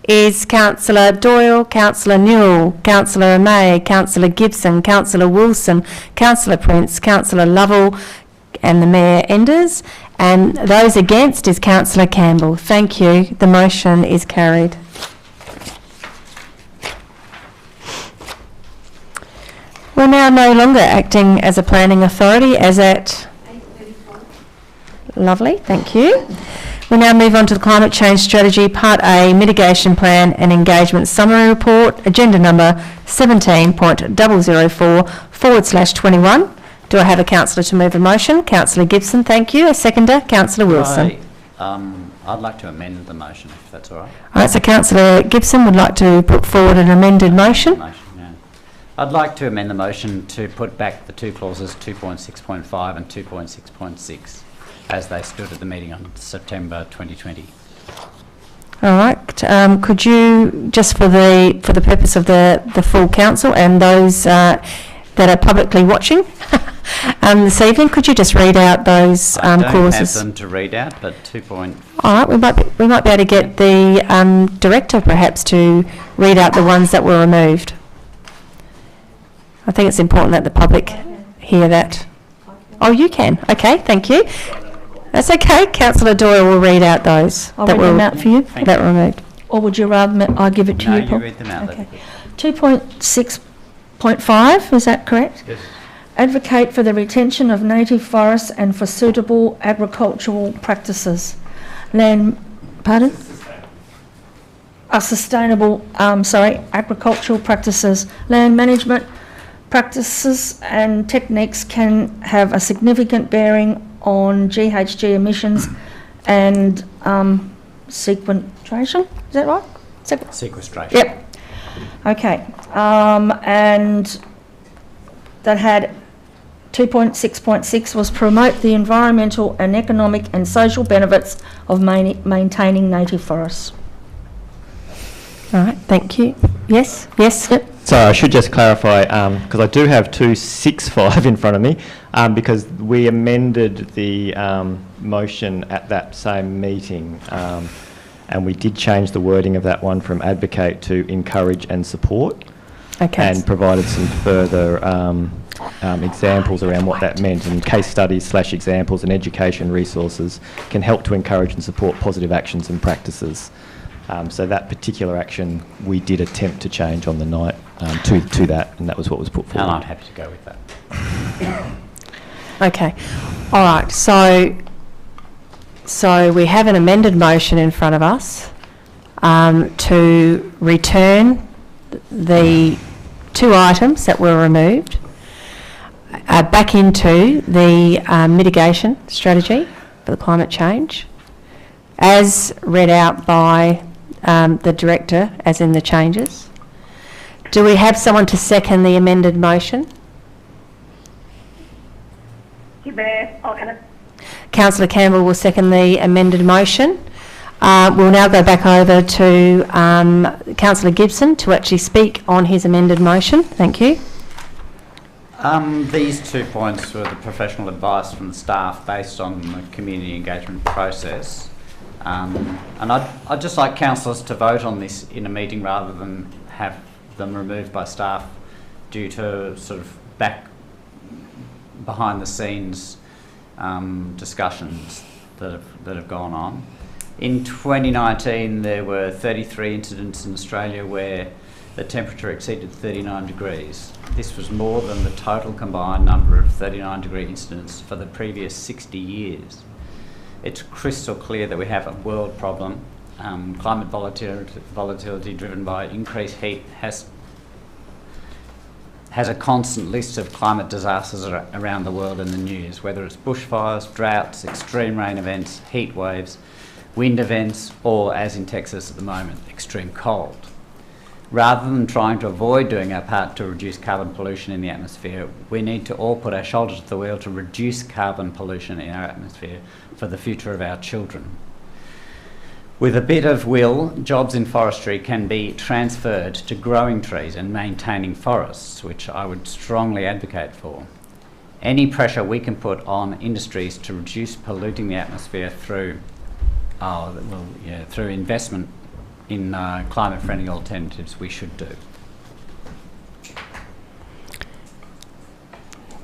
S1: is Councillor Doyle, Councillor Newell, Councillor May, Councillor Gibson, Councillor Wilson, Councillor Prince, Councillor Lovell, and the Mayor Enders. And those against is Councillor Campbell. Thank you. The motion is carried. We're now no longer acting as a planning authority as at 8:34. Lovely, thank you. We now move on to the Climate Change Strategy Part A Mitigation Plan and Engagement Summary Report, agenda number 17.004/21. Do I have a councillor to move a motion? Councillor Gibson, thank you. A seconder, Councillor Wilson.
S9: I'd like to amend the motion, if that's all right.
S1: All right, so Councillor Gibson would like to put forward an amended motion.
S9: I'd like to amend the motion to put back the two clauses 2.6.5 and 2.6.6 as they stood at the meeting on September 2020.
S1: All right. Could you, just for the purpose of the full council and those that are publicly watching this evening, could you just read out those
S9: I don't
S1: clauses?
S9: have them to read out, but 2.
S1: All right. We might be able to get the director perhaps to read out the ones that were removed. I think it's important that the public hear that. Oh, you can. Okay. Thank you. That's okay. Councillor Doyle will read out those
S3: I'll read them out for you.
S1: that were removed.
S3: Or would you rather I give it to
S9: No,
S3: you,
S9: you
S3: Paul?
S9: read them out.
S3: Okay. 2.6.5, is that correct?
S9: Yes.
S3: Advocate for the retention of native forests and for suitable agricultural practices. Sustainable agricultural practices. Land management practices and techniques can have a significant bearing on GHG emissions and sequestration. Is that right?
S9: Sequestration.
S3: Yep. Okay. And that had 2.6.6 was promote the environmental and economic and social benefits of maintaining native forests.
S1: All right. Thank you. Yes. Yes. Yep.
S7: So I should just clarify, because I do have 265 in front of me, because we amended the motion at that same meeting, and we did change the wording of that one from advocate to encourage and support, and provided some further examples around what that meant, and case studies / examples and education resources can help to encourage and support positive actions and practices. So that particular action we did attempt to change on the night. to that, and that was what was put
S9: And
S7: forward.
S9: I'm happy to go with that.
S1: Okay. All right. So we have an amended motion in front of us to return the 2 items that were removed back into the mitigation strategy for the climate change, as read out by the director, as in the changes. Do we have someone to second the amended motion?
S4: Mayor, I'll second it.
S1: Councillor Campbell will second the amended motion. We'll now go back over to Councillor Gibson to actually speak on his amended motion. Thank you.
S9: These 2 points were the professional advice from the staff based on the community engagement process. And I'd just like councillors to vote on this in a meeting rather than have them removed by staff due to sort of behind the scenes discussions that have gone on. In 2019 there were 33 incidents in Australia where the temperature exceeded 39 degrees. This was more than the total combined number of 39 degree incidents for the previous 60 years. It's crystal clear that we have a world problem. Climate volatility driven by increased heat has a constant list of climate disasters around the world in the news, whether it's bushfires, droughts, extreme rain events, heat waves, wind events, or, as in Texas at the moment, extreme cold. Rather than trying to avoid doing our part to reduce carbon pollution in the atmosphere, we need to all put our shoulders to the wheel to reduce carbon pollution in our atmosphere for the future of our children. With a bit of will, jobs in forestry can be transferred to growing trees and maintaining forests, which I would strongly advocate for. Any pressure we can put on industries to reduce polluting the atmosphere through investment in climate-friendly alternatives, we should do.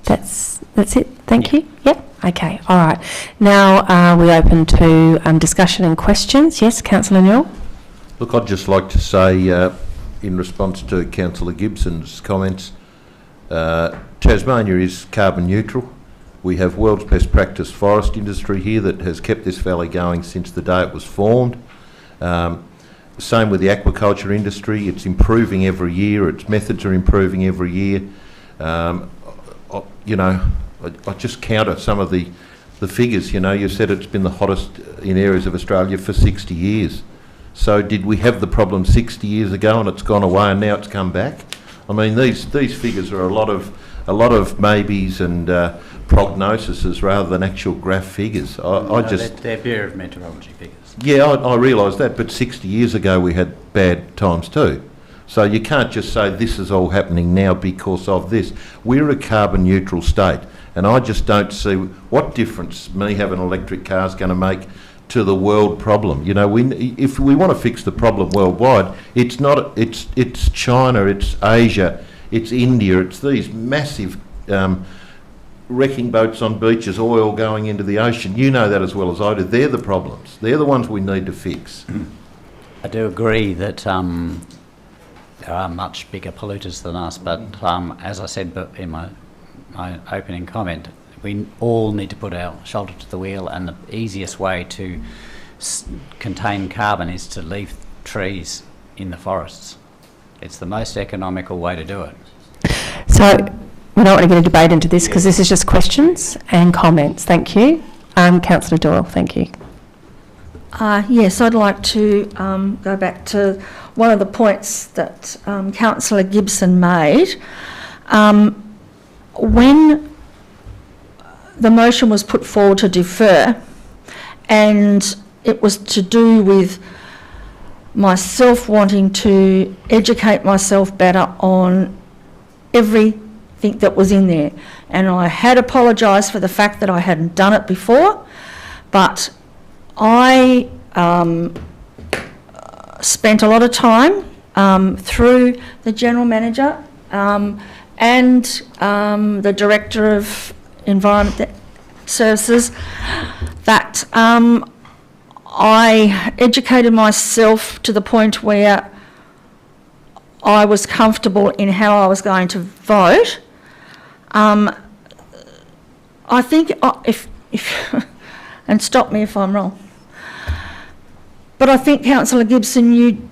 S1: That's it. Thank you. Yep. Okay. All right. Now we open to discussion and questions. Yes, Councillor Newell.
S8: Look, I'd just like to say, in response to Councillor Gibson's comments, Tasmania is carbon neutral. We have world's best practice forest industry here that has kept this valley going since the day it was formed. Same with the aquaculture industry. It's improving every year. Its methods are improving every year. I just counter some of the figures. You said it's been the hottest in areas of Australia for 60 years. So did we have the problem 60 years ago and it's gone away and now it's come back? I mean, these figures are a lot of maybes and prognoses rather than actual graph figures.
S9: They're Bureau of Meteorology figures.
S8: Yeah, I realise that, but 60 years ago we had bad times too. So you can't just say this is all happening now because of this. We're a carbon neutral state, and I just don't see what difference me having an electric car is going to make to the world problem. If we want to fix the problem worldwide, it's China, it's Asia, it's India, it's these massive wrecking boats on beaches, oil going into the ocean. You know that as well as I do. They're the problems. They're the ones we need to fix.
S9: I do agree that there are much bigger polluters than us, but as I said in my opening comment, we all need to put our shoulder to the wheel, and the easiest way to contain carbon is to leave trees in the forests. It's the most economical way to do it.
S1: So we don't want to get a debate into this because this is just questions and comments. Thank you. Councillor Doyle, thank you.
S3: Yes, I'd like to go back to one of the points that Councillor Gibson made. When the motion was put forward to defer, and it was to do with myself wanting to educate myself better on everything that was in there. And I had apologised for the fact that I hadn't done it before, but I spent a lot of time through the General Manager and the Director of Environment Services that I educated myself to the point where I was comfortable in how I was going to vote. I think if and stop me if I'm wrong, but I think Councillor Gibson,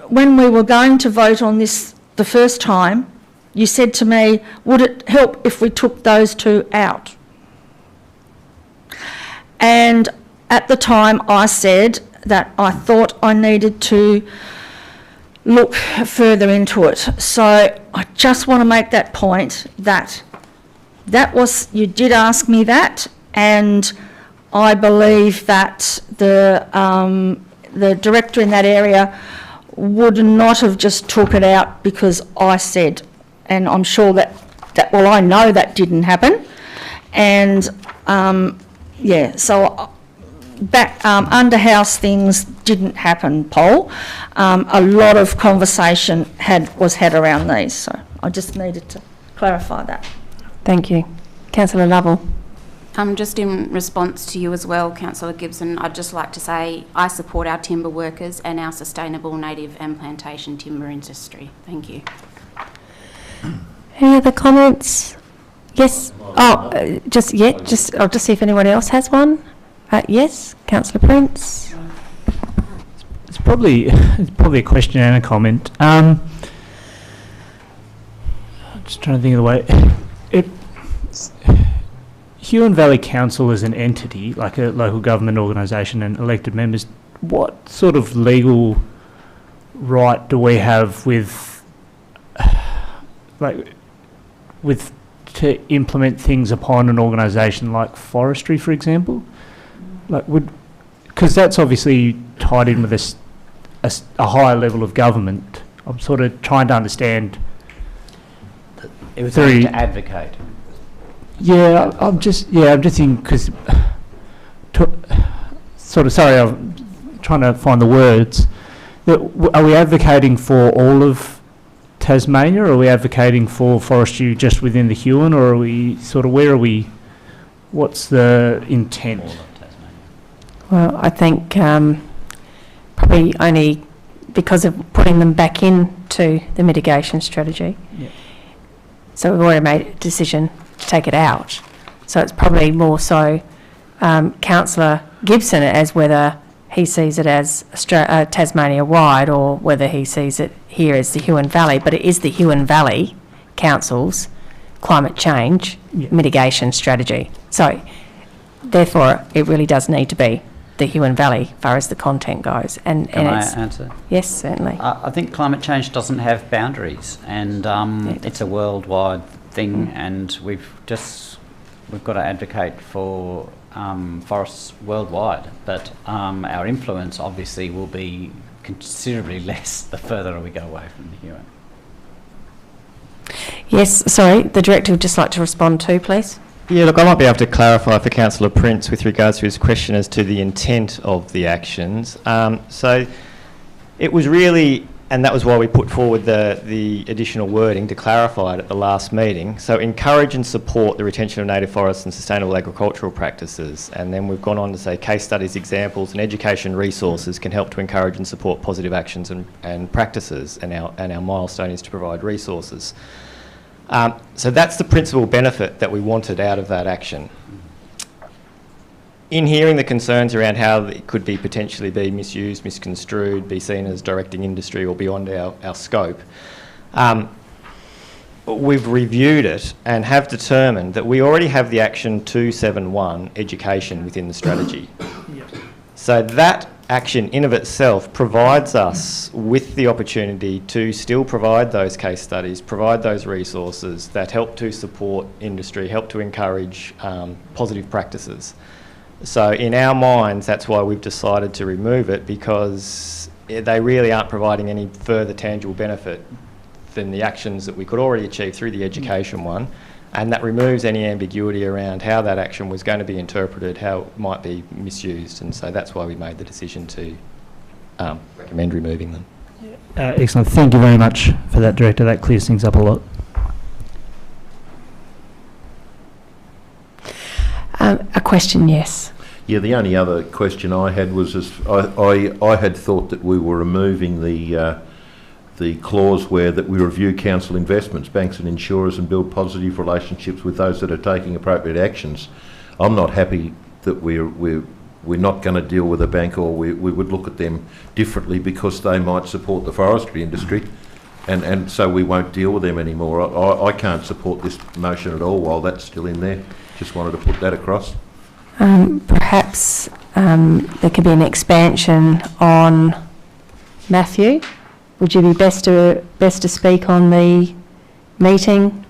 S3: when we were going to vote on this the first time, you said to me, would it help if we took those two out? And at the time I said that I thought I needed to look further into it. So I just want to make that point that you did ask me that, and I believe that the director in that area would not have just took it out because I said, and I'm sure that well, I know that didn't happen, and so back under house things didn't happen, Paul. A lot of conversation was had around these, so I just needed to clarify that.
S1: Thank you. Councillor Lovell.
S6: Just in response to you as well, Councillor Gibson, I'd just like to say I support our timber workers and our sustainable native and plantation timber industry. Thank you.
S1: Any other comments? Yes. I'll just see if anyone else has one. Yes, Councillor Prince.
S10: It's probably a question and a comment. I'm just trying to think of the way. Huon Valley Council is an entity, like a local government organisation and elected members. What sort of legal right do we have to implement things upon an organisation like forestry, for example? Because that's obviously tied in with a higher level of government. I'm sort of trying to understand.
S9: It was to advocate.
S10: Yeah, I'm just thinking because sorry, I'm trying to find the words. Are we advocating for all of Tasmania, or are we advocating for forestry just within the Huon, or are we where are we? What's the intent?
S1: Well, I think probably only because of putting them back into the mitigation strategy.
S10: Yeah.
S1: So we've already made a decision to take it out. So it's probably more so Councillor Gibson as whether he sees it as Tasmania-wide or whether he sees it here as the Huon Valley. But it is the Huon Valley Council's climate change mitigation strategy. So therefore, it really does need to be the Huon Valley as far as the content goes. And
S9: Can I answer?
S1: Yes, certainly.
S9: I think climate change doesn't have boundaries, and it's a worldwide thing, and we've got to advocate for forests worldwide, but our influence obviously will be considerably less the further we go away from the Huon.
S1: Yes, sorry, the Director would just like to respond too, please.
S7: Yeah, look, I might be able to clarify for Councillor Prince with regards to his question as to the intent of the actions. So it was really, and that was why we put forward the additional wording to clarify it at the last meeting. So encourage and support the retention of native forests and sustainable agricultural practices. And then we've gone on to say case studies, examples and education resources can help to encourage and support positive actions and practices, and our milestone is to provide resources. So that's the principal benefit that we wanted out of that action. In hearing the concerns around how it could be potentially be misused, misconstrued, be seen as directing industry or beyond our scope, we've reviewed it and have determined that we already have the action 271 education within the strategy. Yep. So that action in of itself provides us with the opportunity to still provide those case studies, provide those resources that help to support industry, help to encourage positive practices. So in our minds, that's why we've decided to remove it, because they really aren't providing any further tangible benefit than the actions that we could already achieve through the education one. And that removes any ambiguity around how that action was going to be interpreted, how it might be misused, and so that's why we made the decision to recommend removing them.
S10: Excellent. Thank you very much for that, Director. That clears things up a lot.
S1: A question, yes.
S8: Yeah, the only other question I had was I had thought that we were removing the the clause where that we review council investments, banks and insurers, and build positive relationships with those that are taking appropriate actions. I'm not happy that we're not going to deal with a bank, or we would look at them differently because they might support the forestry industry, and so we won't deal with them anymore. I can't support this motion at all while that's still in there. Just wanted to put that across.
S1: Perhaps there could be an expansion on Matthew. Would you be best to speak on the meeting?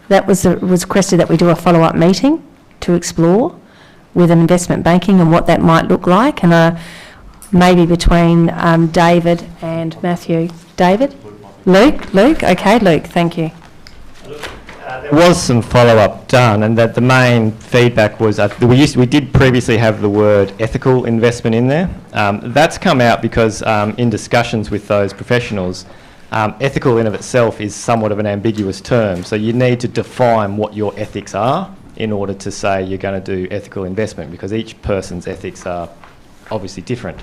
S1: That was requested that we do a follow-up meeting to explore with an investment banking and what that might look like, and maybe between David and Matthew. David? Luke? Okay, Luke, thank you.
S7: There was some follow-up done, and that the main feedback was we did previously have the word ethical investment in there. That's come out because in discussions with those professionals, ethical in of itself is somewhat of an ambiguous term. So you need to define what your ethics are in order to say you're going to do ethical investment, because each person's ethics are obviously different.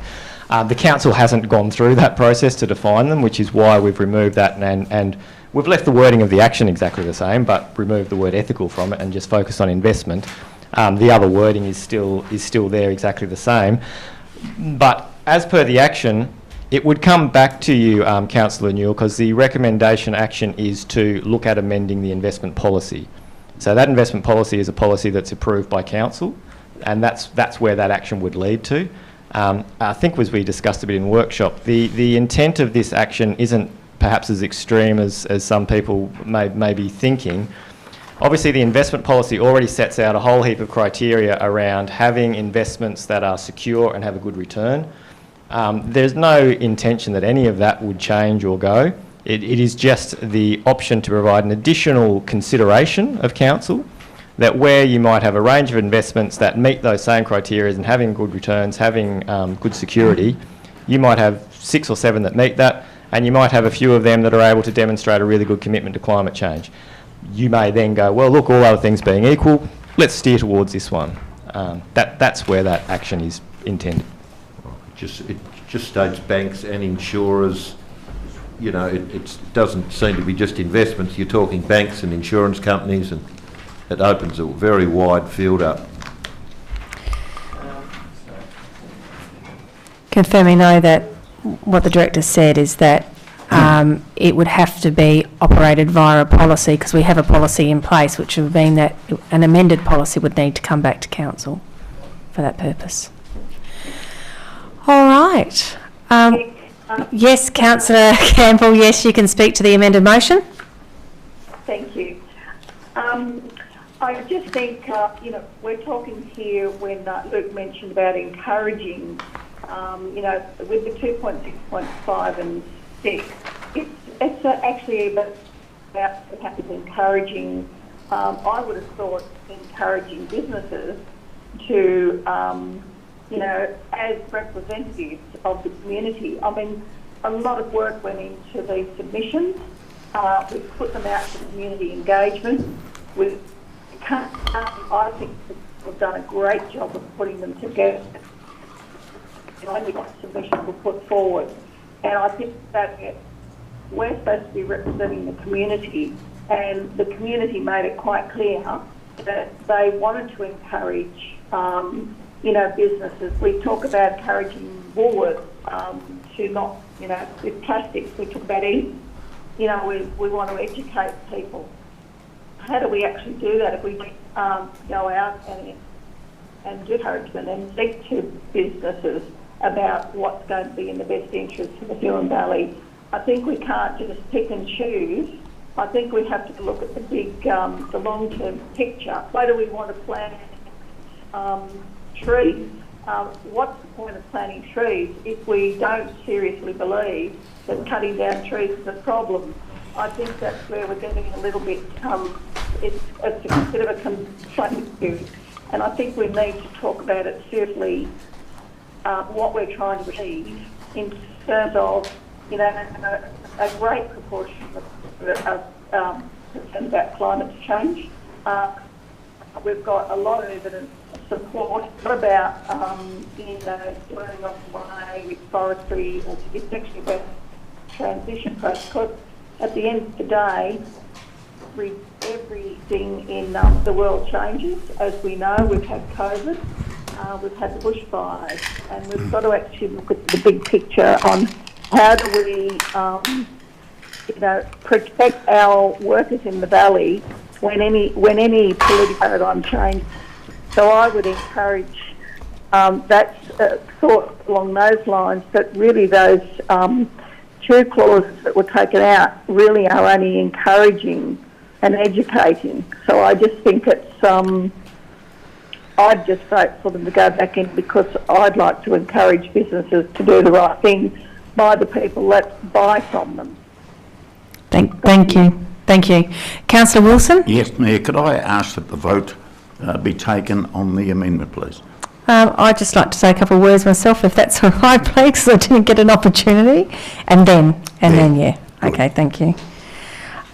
S7: The council hasn't gone through that process to define them, which is why we've removed that and we've left the wording of the action exactly the same, but removed the word ethical from it and just focused on investment. The other wording is still there exactly the same. But as per the action, it would come back to you, Councillor Newell, because the recommendation action is to look at amending the investment policy. So that investment policy is a policy that's approved by council, and that's where that action would lead to. I think, as we discussed a bit in workshop, the intent of this action isn't perhaps as extreme as some people may be thinking. Obviously, the investment policy already sets out a whole heap of criteria around having investments that are secure and have a good return. There's no intention that any of that would change or go. It is just the option to provide an additional consideration of council, that where you might have a range of investments that meet those same criteria and having good returns, having good security, you might have 6 or 7 that meet that, and you might have a few of them that are able to demonstrate a really good commitment to climate change. You may then go, well, look, all other things being equal, let's steer towards this one. That's where that action is intended.
S8: It just states banks and insurers. You know, it doesn't seem to be just investments. You're talking banks and insurance companies, and it opens a very wide field up.
S1: Confirming, though, that what the director said is that it would have to be operated via a policy, because we have a policy in place, which would mean that an amended policy would need to come back to council for that purpose. All right. Yes, Councillor Campbell, yes, you can speak to the amended motion.
S4: Thank you. I just think, we're talking here when Luke mentioned about encouraging, with the 2.6.5 and 6, it's actually about perhaps encouraging, I would have thought encouraging businesses to, as representatives of the community. I mean, a lot of work went into these submissions. We've put them out for community engagement. I think we've done a great job of putting them together. Only got submissions were put forward. And I think that we're supposed to be representing the community, and the community made it quite clear that they wanted to encourage businesses. We talk about encouraging Woolworths to not, with plastics. We talk about eating. We want to educate people. How do we actually do that if we go out and do encouragement and speak to businesses about what's going to be in the best interest for the Huon Valley? I think we can't just pick and choose. I think we have to look at the big, the long-term picture. Why do we want to plant trees? What's the point of planting trees if we don't seriously believe that cutting down trees is a problem? I think that's where we're getting a little bit, it's a bit of a complaint, and I think we need to talk about it seriously, what we're trying to achieve in terms of, a great proportion of about climate change. We've got a lot of evidence support. What about, doing off way with forestry? It's actually about transition process, because at the end of the day, everything in the world changes. As we know, we've had COVID, we've had the bushfires, and we've got to actually look at the big picture on how do we, protect our workers in the valley when any political paradigm changes. So I would encourage thought along those lines, but really those two clauses that were taken out really are only encouraging and educating. So I just think it's, I'd just vote for them to go back in, because I'd like to encourage businesses to do the right thing by the people that buy from them.
S1: Thank you. Thank you. Councillor Wilson?
S11: Yes, Mayor, could I ask that the vote be taken on the amendment, please?
S1: I'd just like to say a couple of words myself, if that's all right, please, because I didn't get an opportunity. And then, yeah. Okay, thank you.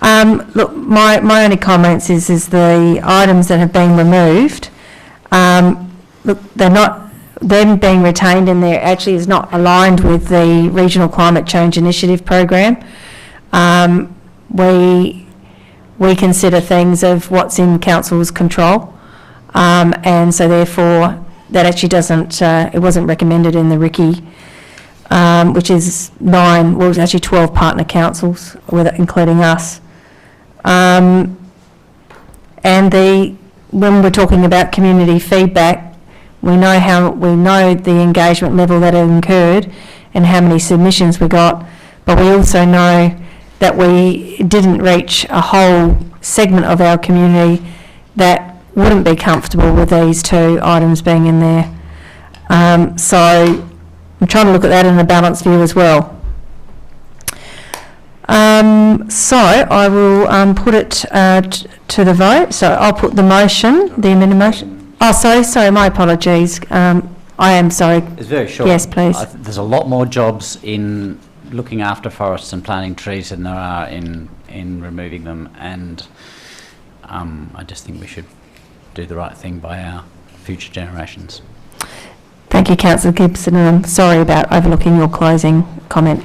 S1: Look, my only comments is the items that have been removed, look, they're not, them being retained in there actually is not aligned with the Regional Climate Change Initiative program. We consider things of what's in council's control, and so therefore that actually doesn't, it wasn't recommended in the RICI, which is 12 partner councils, including us. And when we're talking about community feedback, we know the engagement level that it incurred and how many submissions we got, but we also know that we didn't reach a whole segment of our community that wouldn't be comfortable with these two items being in there. So I'm trying to look at that in a balanced view as well. So I will put it to the vote. So I'll put the motion, the amended motion. Oh, sorry, my apologies. I am sorry.
S9: It's very short.
S1: Yes, please.
S9: There's a lot more jobs in looking after forests and planting trees than there are in removing them, and I just think we should do the right thing by our future generations.
S1: Thank you, Councillor Gibson, and I'm sorry about overlooking your closing comment.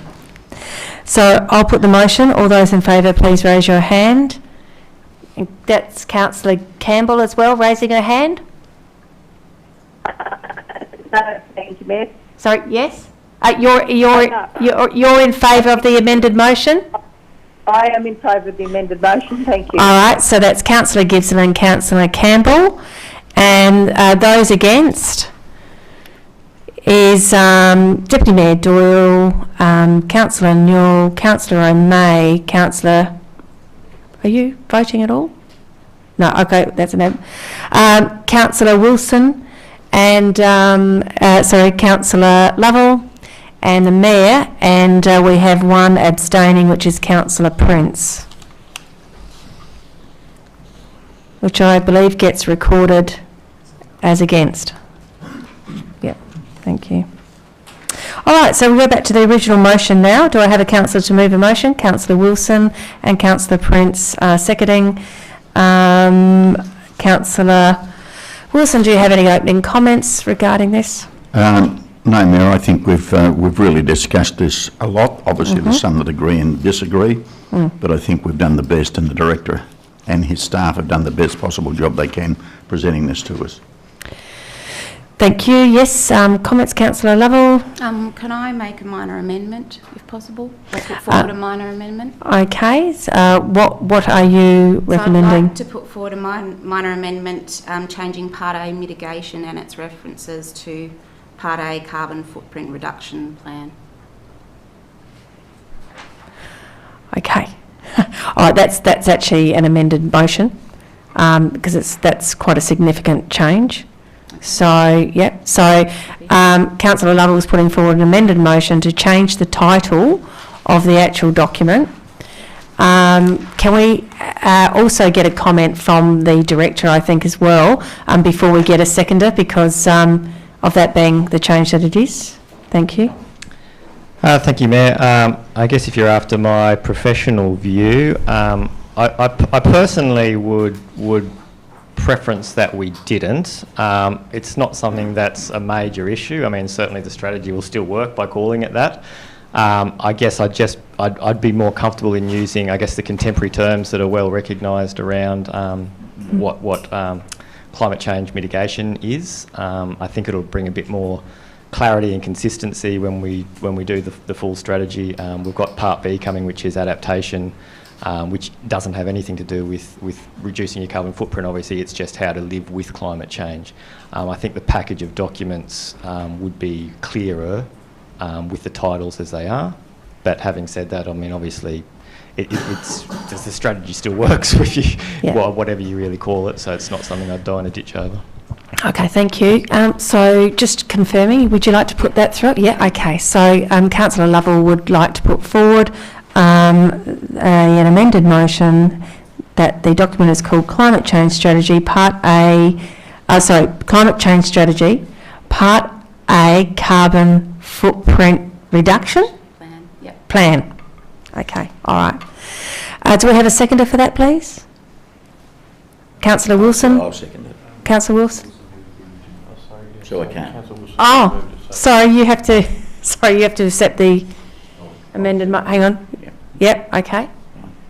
S1: So I'll put the motion. All those in favour, please raise your hand. That's Councillor Campbell as well, raising her hand.
S4: No, thank you, Mayor.
S1: Sorry, yes? You're in favour of the amended motion?
S4: I am in favour of the amended motion, thank you.
S1: All right, so that's Councillor Gibson and Councillor Campbell. And those against is Deputy Mayor Doyle, Councillor Newell, Councillor O'May, Councillor... Are you voting at all? No, okay, that's an... Councillor Wilson and, Councillor Lovell and the Mayor, and we have one abstaining, which is Councillor Prince, which I believe gets recorded as against. Yep, thank you. All right, so we'll go back to the original motion now. Do I have a councillor to move a motion? Councillor Wilson and Councillor Prince seconding. Councillor Wilson, do you have any opening comments regarding this?
S11: No, Mayor, I think we've really discussed this a lot. Obviously, there's some that agree and disagree, but I think we've done the best, and the Director and his staff have done the best possible job they can presenting this to us.
S1: Thank you. Yes, comments, Councillor Lovell?
S6: Can I make a minor amendment, if possible? I put forward a minor amendment.
S1: Okay, so what are you recommending?
S6: So I'd like to put forward a minor amendment changing Part A mitigation and its references to Part A carbon footprint reduction plan.
S1: Okay. All right, that's actually an amended motion because that's quite a significant change. So, yep. So, Councillor Lovell is putting forward an amended motion to change the title of the actual document. Can we also get a comment from the Director, I think, as well, before we get a seconder, because of that being the change that it is? Thank you.
S7: Thank you, Mayor. I guess if you're after my professional view, I personally would preference that we didn't. It's not something that's a major issue. I mean, certainly the strategy will still work by calling it that. I guess I'd be more comfortable in using, I guess, the contemporary terms that are well recognised around what climate change mitigation is. I think it'll bring a bit more clarity and consistency when we do the full strategy. We've got Part B coming, which is adaptation, which doesn't have anything to do with reducing your carbon footprint. Obviously, it's just how to live with climate change. I think the package of documents would be clearer with the titles as they are. But having said that, I mean, obviously, the strategy still works with you, whatever you really call it. So it's not something I'd die in a ditch over.
S1: Okay, thank you. So just confirming, would you like to put that through? Yeah, okay. So Councillor Lovell would like to put forward an amended motion that the document is called Climate Change Strategy, Climate Change Strategy, Part A, Carbon Footprint Reduction?
S6: Plan, yep.
S1: Plan. Okay, all right. Do we have a seconder for that, please? Councillor Wilson?
S11: I'll second it.
S1: Councillor Wilson?
S11: So I can.
S1: Oh, sorry, you have to accept the amended, hang on. Yep, okay.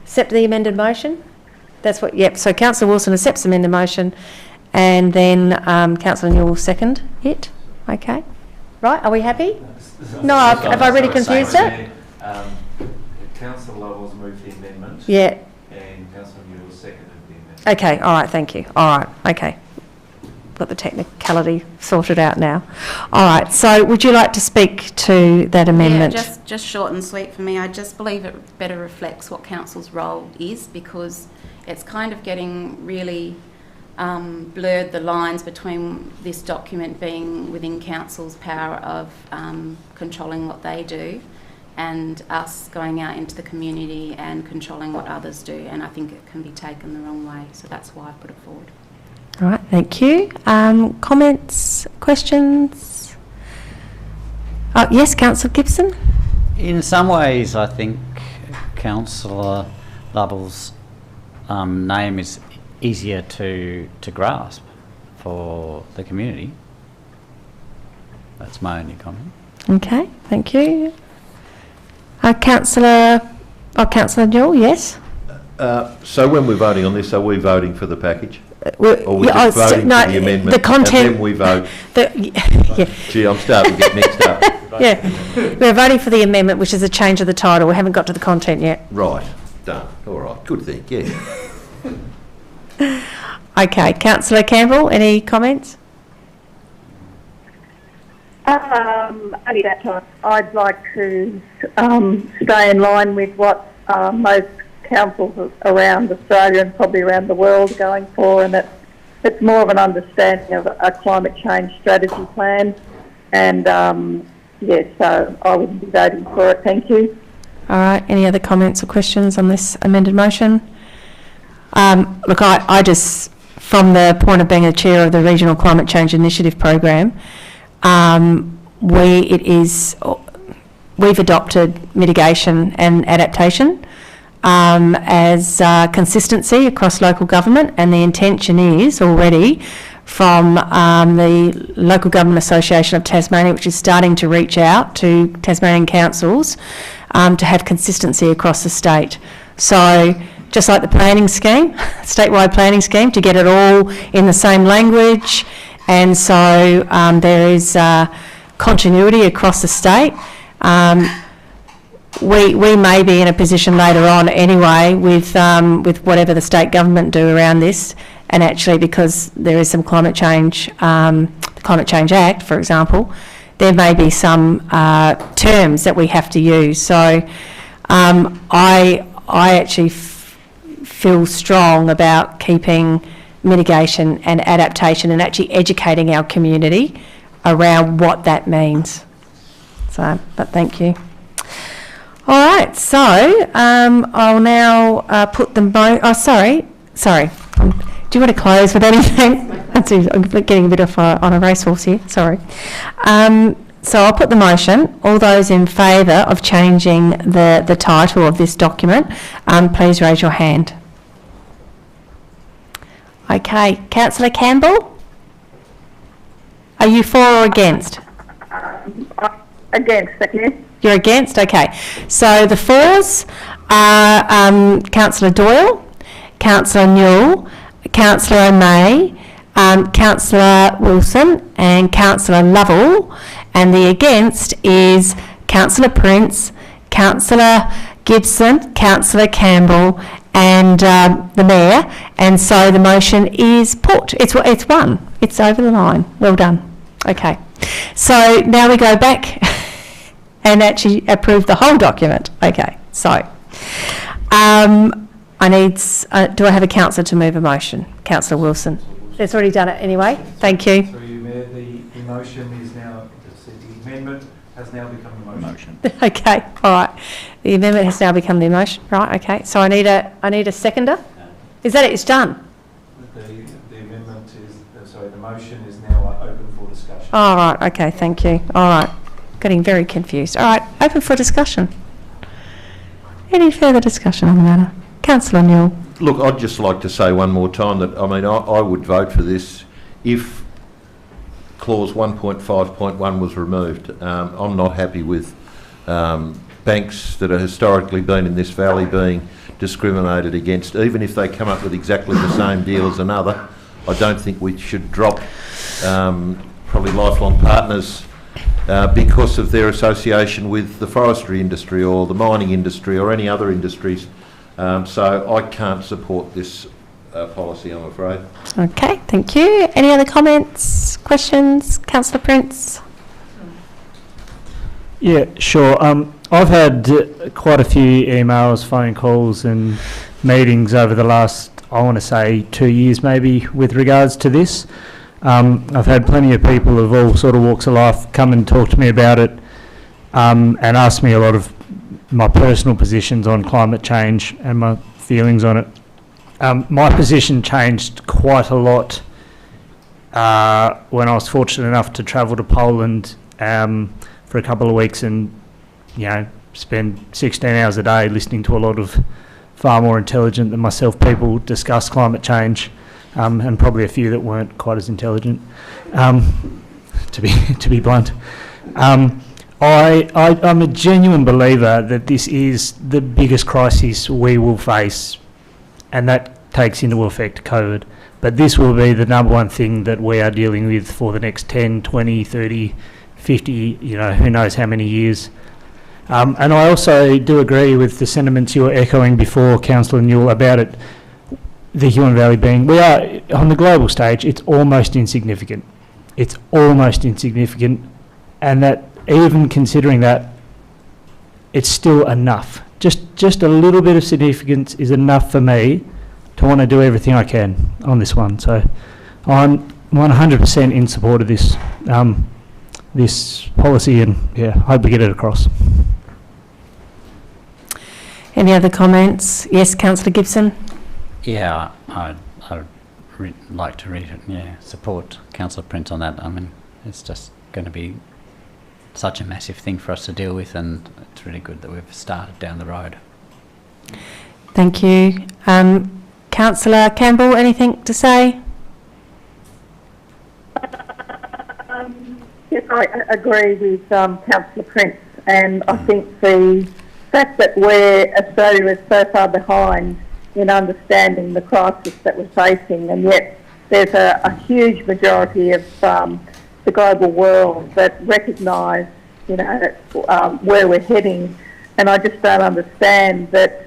S1: Accept the amended motion? That's what, yep. So Councillor Wilson accepts the amended motion and then Councillor Newell will second it. Okay. Right, are we happy? No, have I really confused it?
S12: Councillor Lovell's moved the amendment.
S1: Yeah.
S12: And Councillor Newell seconded the amendment.
S1: Okay, all right, thank you. All right, okay. Got the technicality sorted out now. All right, so would you like to speak to that amendment?
S6: Yeah, just short and sweet for me. I just believe it better reflects what council's role is, because it's kind of getting really blurred the lines between this document being within council's power of controlling what they do and us going out into the community and controlling what others do, and I think it can be taken the wrong way, so that's why I put it forward.
S1: All right, thank you. Comments, questions? Yes, Councillor Gibson?
S9: In some ways, I think Councillor Lovell's name is easier to grasp for the community. That's my only comment.
S1: Okay, thank you. Councillor Newell, yes?
S8: So when we're voting on this, are we voting for the package? Or we're
S1: Yeah,
S8: just voting for the amendment
S1: the content,
S8: and then we vote?
S1: Yeah.
S8: Gee, I'm starting to get mixed up.
S1: Yeah, we're voting for the amendment, which is a change of the title. We haven't got to the content yet.
S8: Right, done. All right, good thing, yeah.
S1: Okay, Councillor Campbell, any comments?
S4: Only that time. I'd like to stay in line with what most councils around Australia and probably around the world are going for, and it's more of an understanding of a climate change strategy plan. And so I wouldn't be voting for it. Thank you.
S1: All right, any other comments or questions on this amended motion? Look, I just, from the point of being a chair of the Regional Climate Change Initiative Program, we've adopted mitigation and adaptation as consistency across local government, and the intention is already from the Local Government Association of Tasmania, which is starting to reach out to Tasmanian councils to have consistency across the state. So just like the planning scheme, statewide planning scheme, to get it all in the same language, and so there is continuity across the state. We may be in a position later on anyway with whatever the state government do around this, and actually because there is some climate change, the Climate Change Act, for example, there may be some terms that we have to use. So I actually feel strong about keeping mitigation and adaptation and actually educating our community around what that means. So, but thank you. All right, so I'll now put them both. Sorry. Do you want to close with anything? I'm getting a bit off on a racehorse here. Sorry. So I'll put the motion. All those in favour of changing the title of this document, please raise your hand. Okay, Councillor Campbell, are you for or against?
S4: Against, okay?
S1: You're against? Okay. So the fours are Councillor Doyle, Councillor Newell, Councillor O'May, Councillor Wilson and Councillor Lovell, and the against is Councillor Prince, Councillor Gibson, Councillor Campbell and the Mayor, and so the motion is put. It's won. It's over the line. Well done. Okay. So now we go back and actually approve the whole document. Okay. So I need, do I have a councillor to move a motion? Councillor Wilson. It's already done it anyway. Thank you.
S12: Through you, Mayor, the motion is now, the amendment has now become the motion.
S1: Okay, all right. The amendment has now become the motion. Right, okay. So I need a seconder. Is that it? It's done?
S12: The amendment is, sorry, the motion is now open for discussion.
S1: All right, okay, thank you. All right. Getting very confused. All right, open for discussion. Any further discussion on the matter? Councillor Newell.
S8: Look, I'd just like to say one more time that, I mean, I would vote for this if clause 1.5.1 was removed. I'm not happy with banks that have historically been in this valley being discriminated against, even if they come up with exactly the same deal as another. I don't think we should drop probably lifelong partners because of their association with the forestry industry or the mining industry or any other industries. So I can't support this policy, I'm afraid.
S1: Okay, thank you. Any other comments, questions? Councillor Prince?
S10: Yeah, sure. I've had quite a few emails, phone calls and meetings over the last, I want to say, 2 years maybe, with regards to this. I've had plenty of people of all sort of walks of life come and talk to me about it and ask me a lot of my personal positions on climate change and my feelings on it. My position changed quite a lot when I was fortunate enough to travel to Poland for a couple of weeks and, you know, spend 16 hours a day listening to a lot of far more intelligent than myself people discuss climate change, and probably a few that weren't quite as intelligent, to be blunt. I'm a genuine believer that this is the biggest crisis we will face, and that takes into effect COVID. But this will be the number one thing that we are dealing with for the next 10, 20, 30, 50, you know, who knows how many years. And I also do agree with the sentiments you were echoing before, Councillor Newell, about it, the Huon Valley being, we are, on the global stage, it's almost insignificant. It's almost insignificant, and that even considering that, it's still enough. Just a little bit of significance is enough for me to want to do everything I can on this one. So I'm 100% in support of this this policy, and yeah, hope we get it across.
S1: Any other comments? Yes, Councillor Gibson.
S9: Yeah, I'd like to support Councillor Prince on that. I mean, it's just going to be such a massive thing for us to deal with, and it's really good that we've started down the road.
S1: Thank you. Councillor Campbell, anything to say?
S4: Yes, I agree with Councillor Prince, and I think the fact that Australia is so far behind in understanding the crisis that we're facing, and yet there's a huge majority of the global world that recognise, you know, where we're heading, and I just don't understand that,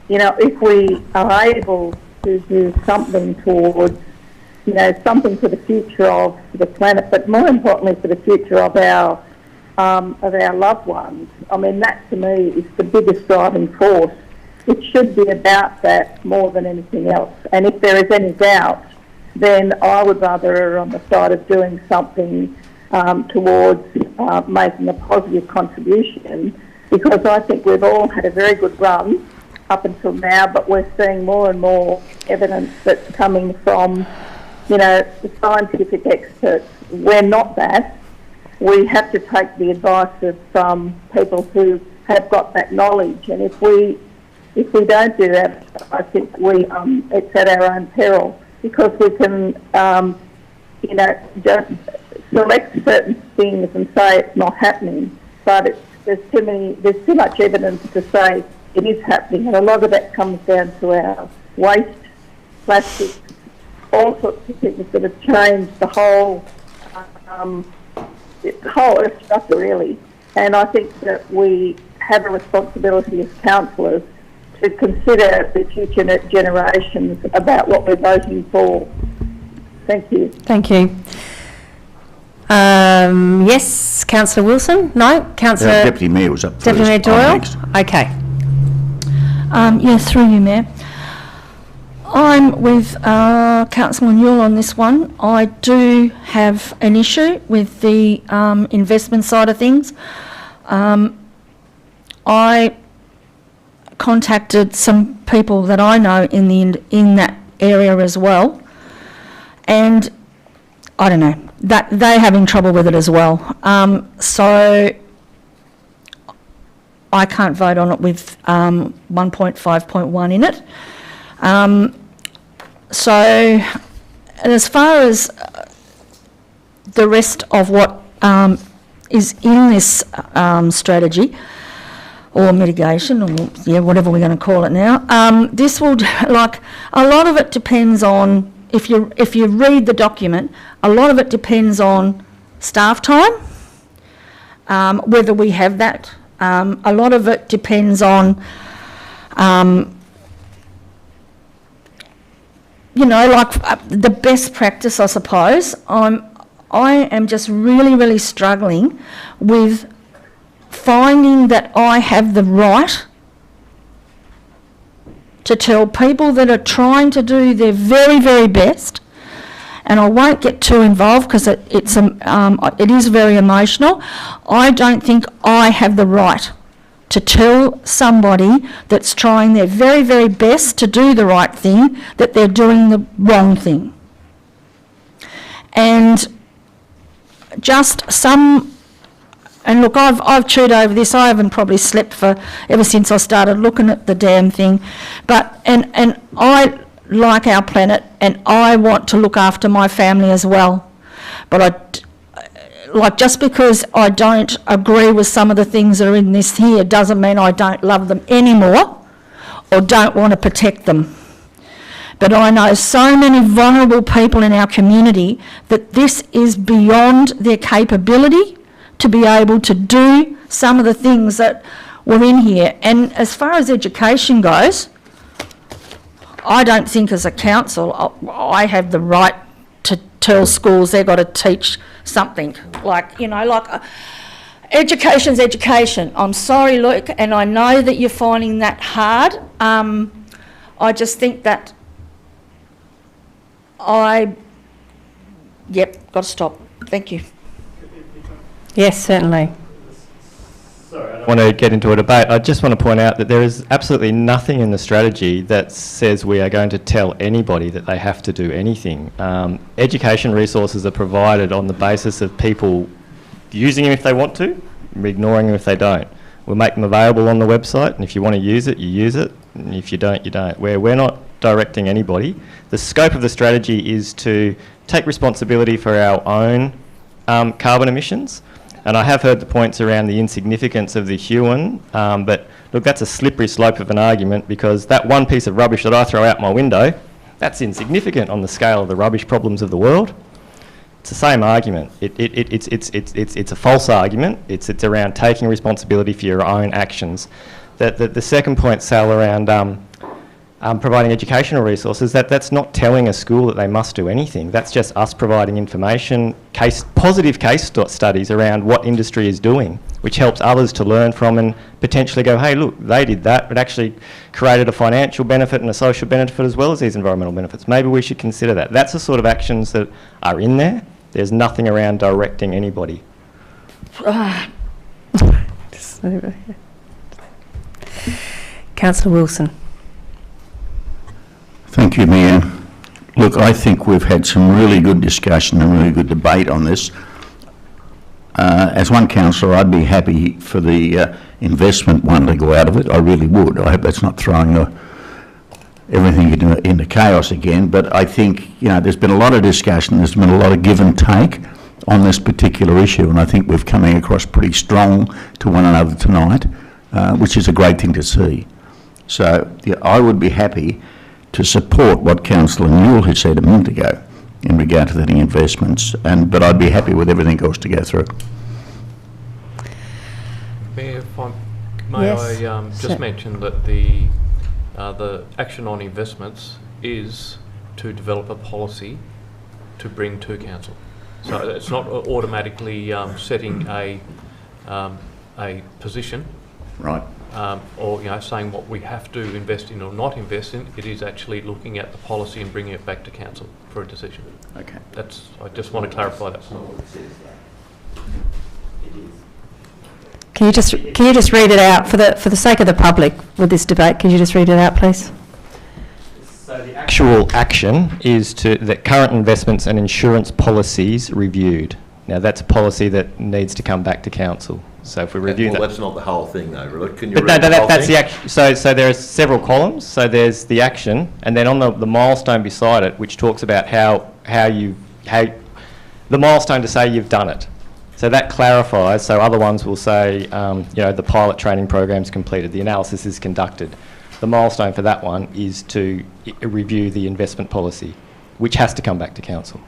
S4: you know, if we are able to do something towards, you know, something for the future of the planet, but more importantly for the future of our loved ones. I mean, that to me is the biggest driving force. It should be about that more than anything else. And if there is any doubt, then I would rather err on the side of doing something towards making a positive contribution, because I think we've all had a very good run up until now, but we're seeing more and more evidence that's coming from, you know, the scientific experts. We're not that. We have to take the advice of people who have got that knowledge, and if we don't do that, I think it's at our own peril, because we can, you know, just select certain things and say it's not happening, but there's too much evidence to say it is happening, and a lot of that comes down to our waste, plastics, all sorts of things that have changed the whole earth structure really. And I think that we have a responsibility as councillors to consider the future generations about what we're voting for. Thank you.
S1: Thank you. Yes, Councillor Wilson? No? Councillor...
S11: Deputy Mayor was up first.
S1: Deputy Mayor Doyle? Okay.
S3: Yes, through you, Mayor. I'm with Councillor Newell on this one. I do have an issue with the investment side of things. I contacted some people that I know in that area as well, and I don't know, that they're having trouble with it as well. So I can't vote on it with 1.5.1 in it. So, and as far as the rest of what is in this strategy, or mitigation, or whatever we're going to call it now, this will, like, a lot of it depends on, if you read the document, a lot of it depends on staff time, whether we have that. A lot of it depends on, the best practice, I suppose. I am just really, really struggling with finding that I have the right to tell people that are trying to do their very, very best, and I won't get too involved because it is very emotional. I don't think I have the right to tell somebody that's trying their very, very best to do the right thing that they're doing the wrong thing. And just some... And look, I've chewed over this. I haven't probably slept ever since I started looking at the damn thing. But and I like our planet, and I want to look after my family as well. But just because I don't agree with some of the things that are in this here doesn't mean I don't love them anymore or don't want to protect them. But I know so many vulnerable people in our community that this is beyond their capability to be able to do some of the things that were in here. And as far as education goes, I don't think as a council I have the right to tell schools they've got to teach something. Education's education. I'm sorry, Luke, and I know that you're finding that hard. I just think that got to stop. Thank you.
S1: Yes, certainly.
S7: Sorry, I don't want to get into a debate. I just want to point out that there is absolutely nothing in the strategy that says we are going to tell anybody that they have to do anything. Education resources are provided on the basis of people using them if they want to, ignoring them if they don't. We'll make them available on the website, and if you want to use it, you use it, and if you don't, you don't. We're not directing anybody. The scope of the strategy is to take responsibility for our own carbon emissions. And I have heard the points around the insignificance of the Huon, but look, that's a slippery slope of an argument, because that one piece of rubbish that I throw out my window, that's insignificant on the scale of the rubbish problems of the world. It's the same argument. It's a false argument. It's around taking responsibility for your own actions. The second point, Sal, around providing educational resources, that's not telling a school that they must do anything. That's just us providing information, positive case studies around what industry is doing, which helps others to learn from and potentially go, hey, look, they did that, but actually created a financial benefit and a social benefit as well as these environmental benefits. Maybe we should consider that. That's the sort of actions that are in there. There's nothing around directing anybody.
S1: Councillor Wilson.
S11: Thank you, Mayor. Look, I think we've had some really good discussion and really good debate on this. As one councillor, I'd be happy for the investment one to go out of it. I really would. I hope that's not throwing everything into chaos again. But I think, there's been a lot of discussion. There's been a lot of give and take. on this particular issue, and I think we're coming across pretty strong to one another tonight, which is a great thing to see. So yeah, I would be happy to support what Councillor Newell has said a minute ago in regard to the investments, but I'd be happy with everything else to go through.
S2: Mayor, may
S1: Yes.
S2: I just mention that the action on investments is to develop a policy to bring to council. So it's not automatically setting a position,
S11: Right.
S2: or saying what we have to invest in or not invest in. It is actually looking at the policy and bringing it back to council for a decision.
S11: Okay.
S2: I just want to clarify that.
S1: Can you just read it out for the sake of the public with this debate? Can you just read it out, please?
S7: So the actual action is that current investments and insurance policies reviewed. Now that's a policy that needs to come back to council. So if we review that,
S8: that's not the whole thing, though, really. Can you
S7: but
S8: read the whole
S7: that's
S8: thing?
S7: the action. So there are several columns. So there's the action, and then on the milestone beside it, which talks about how the milestone to say you've done it. So that clarifies. So other ones will say, the pilot training program's completed, the analysis is conducted. The milestone for that one is to review the investment policy, which has to come back to council.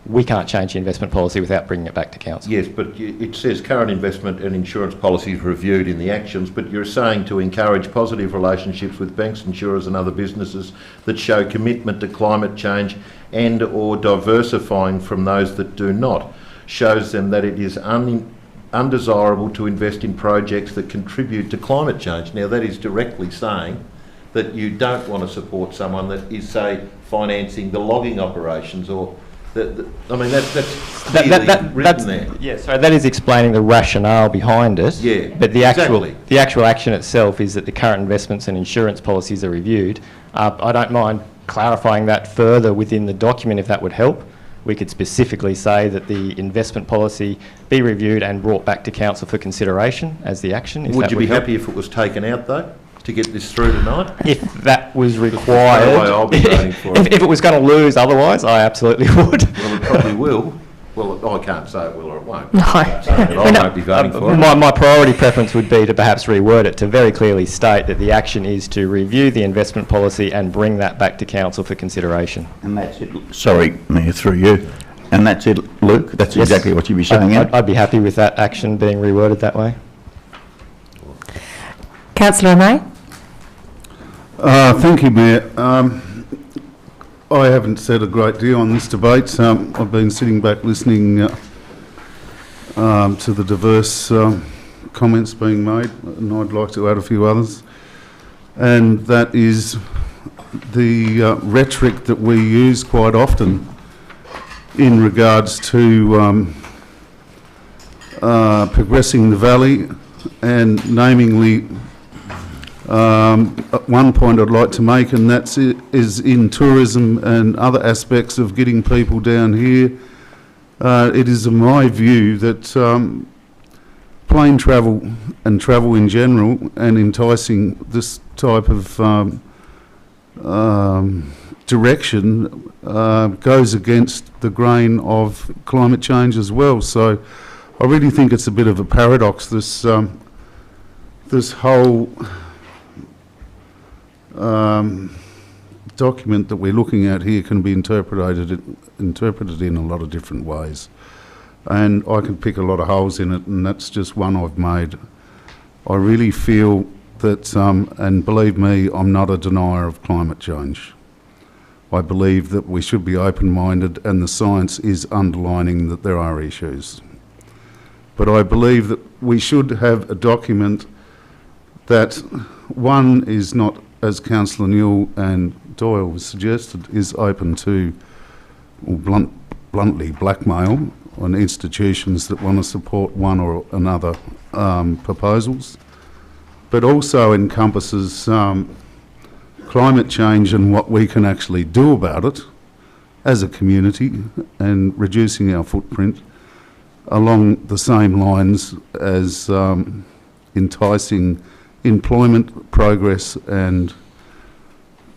S7: We can't change the investment policy without bringing it back to council.
S8: Yes, but it says current investment and insurance policies reviewed in the actions, but you're saying to encourage positive relationships with banks, insurers and other businesses that show commitment to climate change and or diversifying from those that do not, shows them that it is undesirable to invest in projects that contribute to climate change. Now that is directly saying that you don't want to support someone that is, say, financing the logging operations or that's clearly written there.
S7: Yeah, so that is explaining the rationale behind it.
S8: Yeah,
S7: but the
S8: exactly.
S7: actual action itself is that the current investments and insurance policies are reviewed. I don't mind clarifying that further within the document if that would help. We could specifically say that the investment policy be reviewed and brought back to council for consideration as the action.
S8: Would you be happy if it was taken out, though, to get this through tonight?
S7: If that was required.
S8: I'll be voting for it.
S7: If it was going to lose otherwise, I absolutely would.
S8: Well, it probably will. Well, I can't say it will or it won't.
S1: No.
S8: I won't be voting for it.
S7: My priority preference would be to perhaps reword it to very clearly state that the action is to review the investment policy and bring that back to council for consideration.
S11: And that's it. Sorry, Mayor, through you. And that's it, Luke? That's
S7: Yes.
S11: exactly what you'd be saying, yeah?
S7: I'd be happy with that action being reworded that way.
S1: Councillor May?
S13: Thank you, Mayor. I haven't said a great deal on this debate. I've been sitting back listening to the diverse comments being made, and I'd like to add a few others. And that is the rhetoric that we use quite often in regards to progressing the valley, and namely one point I'd like to make, and that's is in tourism and other aspects of getting people down here. It is in my view that plane travel and travel in general and enticing this type of direction goes against the grain of climate change as well. So I really think it's a bit of a paradox, this whole document that we're looking at here can be interpreted in a lot of different ways, and I can pick a lot of holes in it, and that's just one I've made. I really feel that, and believe me, I'm not a denier of climate change. I believe that we should be open-minded, and the science is underlining that there are issues. But I believe that we should have a document that, one, is not, as Councillor Newell and Doyle suggested, is open to, or bluntly, blackmail on institutions that want to support one or another proposals, but also encompasses climate change and what we can actually do about it as a community, and reducing our footprint along the same lines as enticing employment, progress and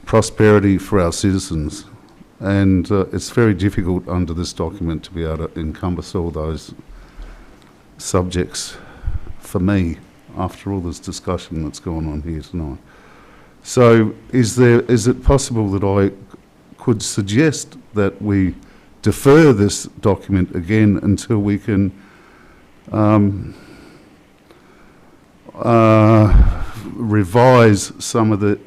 S13: prosperity for our citizens. And it's very difficult under this document to be able to encompass all those subjects for me after all this discussion that's gone on here tonight. So is it possible that I could suggest that we defer this document again until we can revise some of the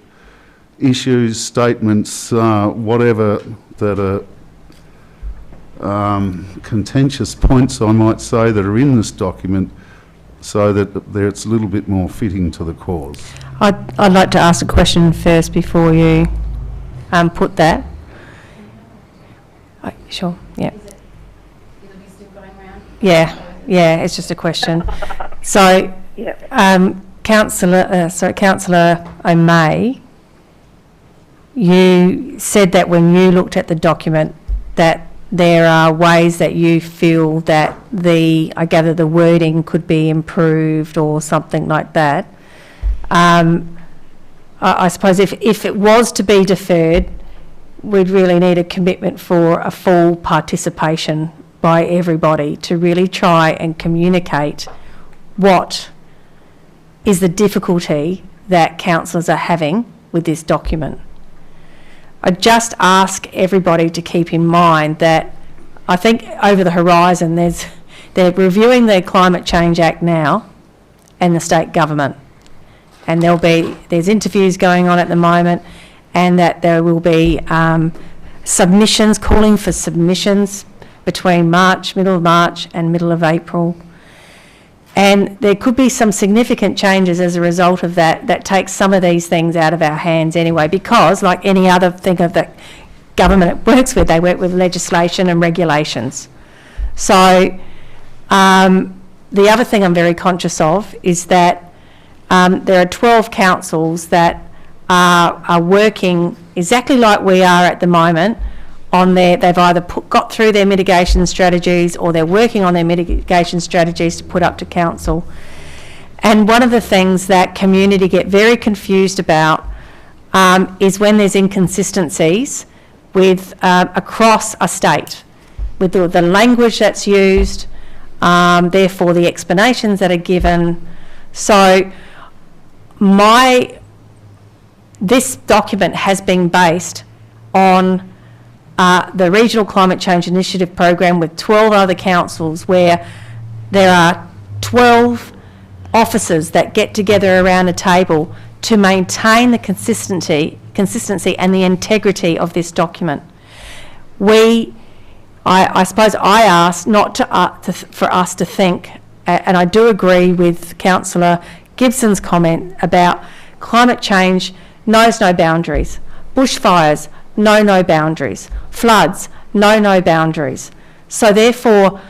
S13: issues, statements, whatever that are contentious points, I might say, that are in this document, so that it's a little bit more fitting to the cause.
S1: I'd like to ask a question first before you put that. Sure, yeah. Yeah, it's just a question. So, Councillor O'May, you said that when you looked at the document that there are ways that you feel that I gather the wording could be improved or something like that. I suppose if it was to be deferred, we'd really need a commitment for a full participation by everybody to really try and communicate what is the difficulty that councillors are having with this document. I just ask everybody to keep in mind that I think over the horizon they're reviewing the Climate Change Act now and the state government, and there's interviews going on at the moment, and that there will be submissions, calling for submissions between middle of March and middle of April. And there could be some significant changes as a result of that takes some of these things out of our hands anyway, because like any other thing of the government it works with, they work with legislation and regulations. So the other thing I'm very conscious of is that there are 12 councils that are working exactly like we are at the moment on they've either got through their mitigation strategies or they're working on their mitigation strategies to put up to council. And one of the things that community get very confused about is when there's inconsistencies with across a state, with the language that's used, therefore the explanations that are given. So this document has been based on the Regional Climate Change Initiative program with 12 other councils, where there are 12 officers that get together around a table to maintain the consistency and the integrity of this document. I suppose I asked not for us to think, and I do agree with Councillor Gibson's comment about climate change knows no boundaries. Bushfires, no boundaries. Floods, no boundaries. So therefore,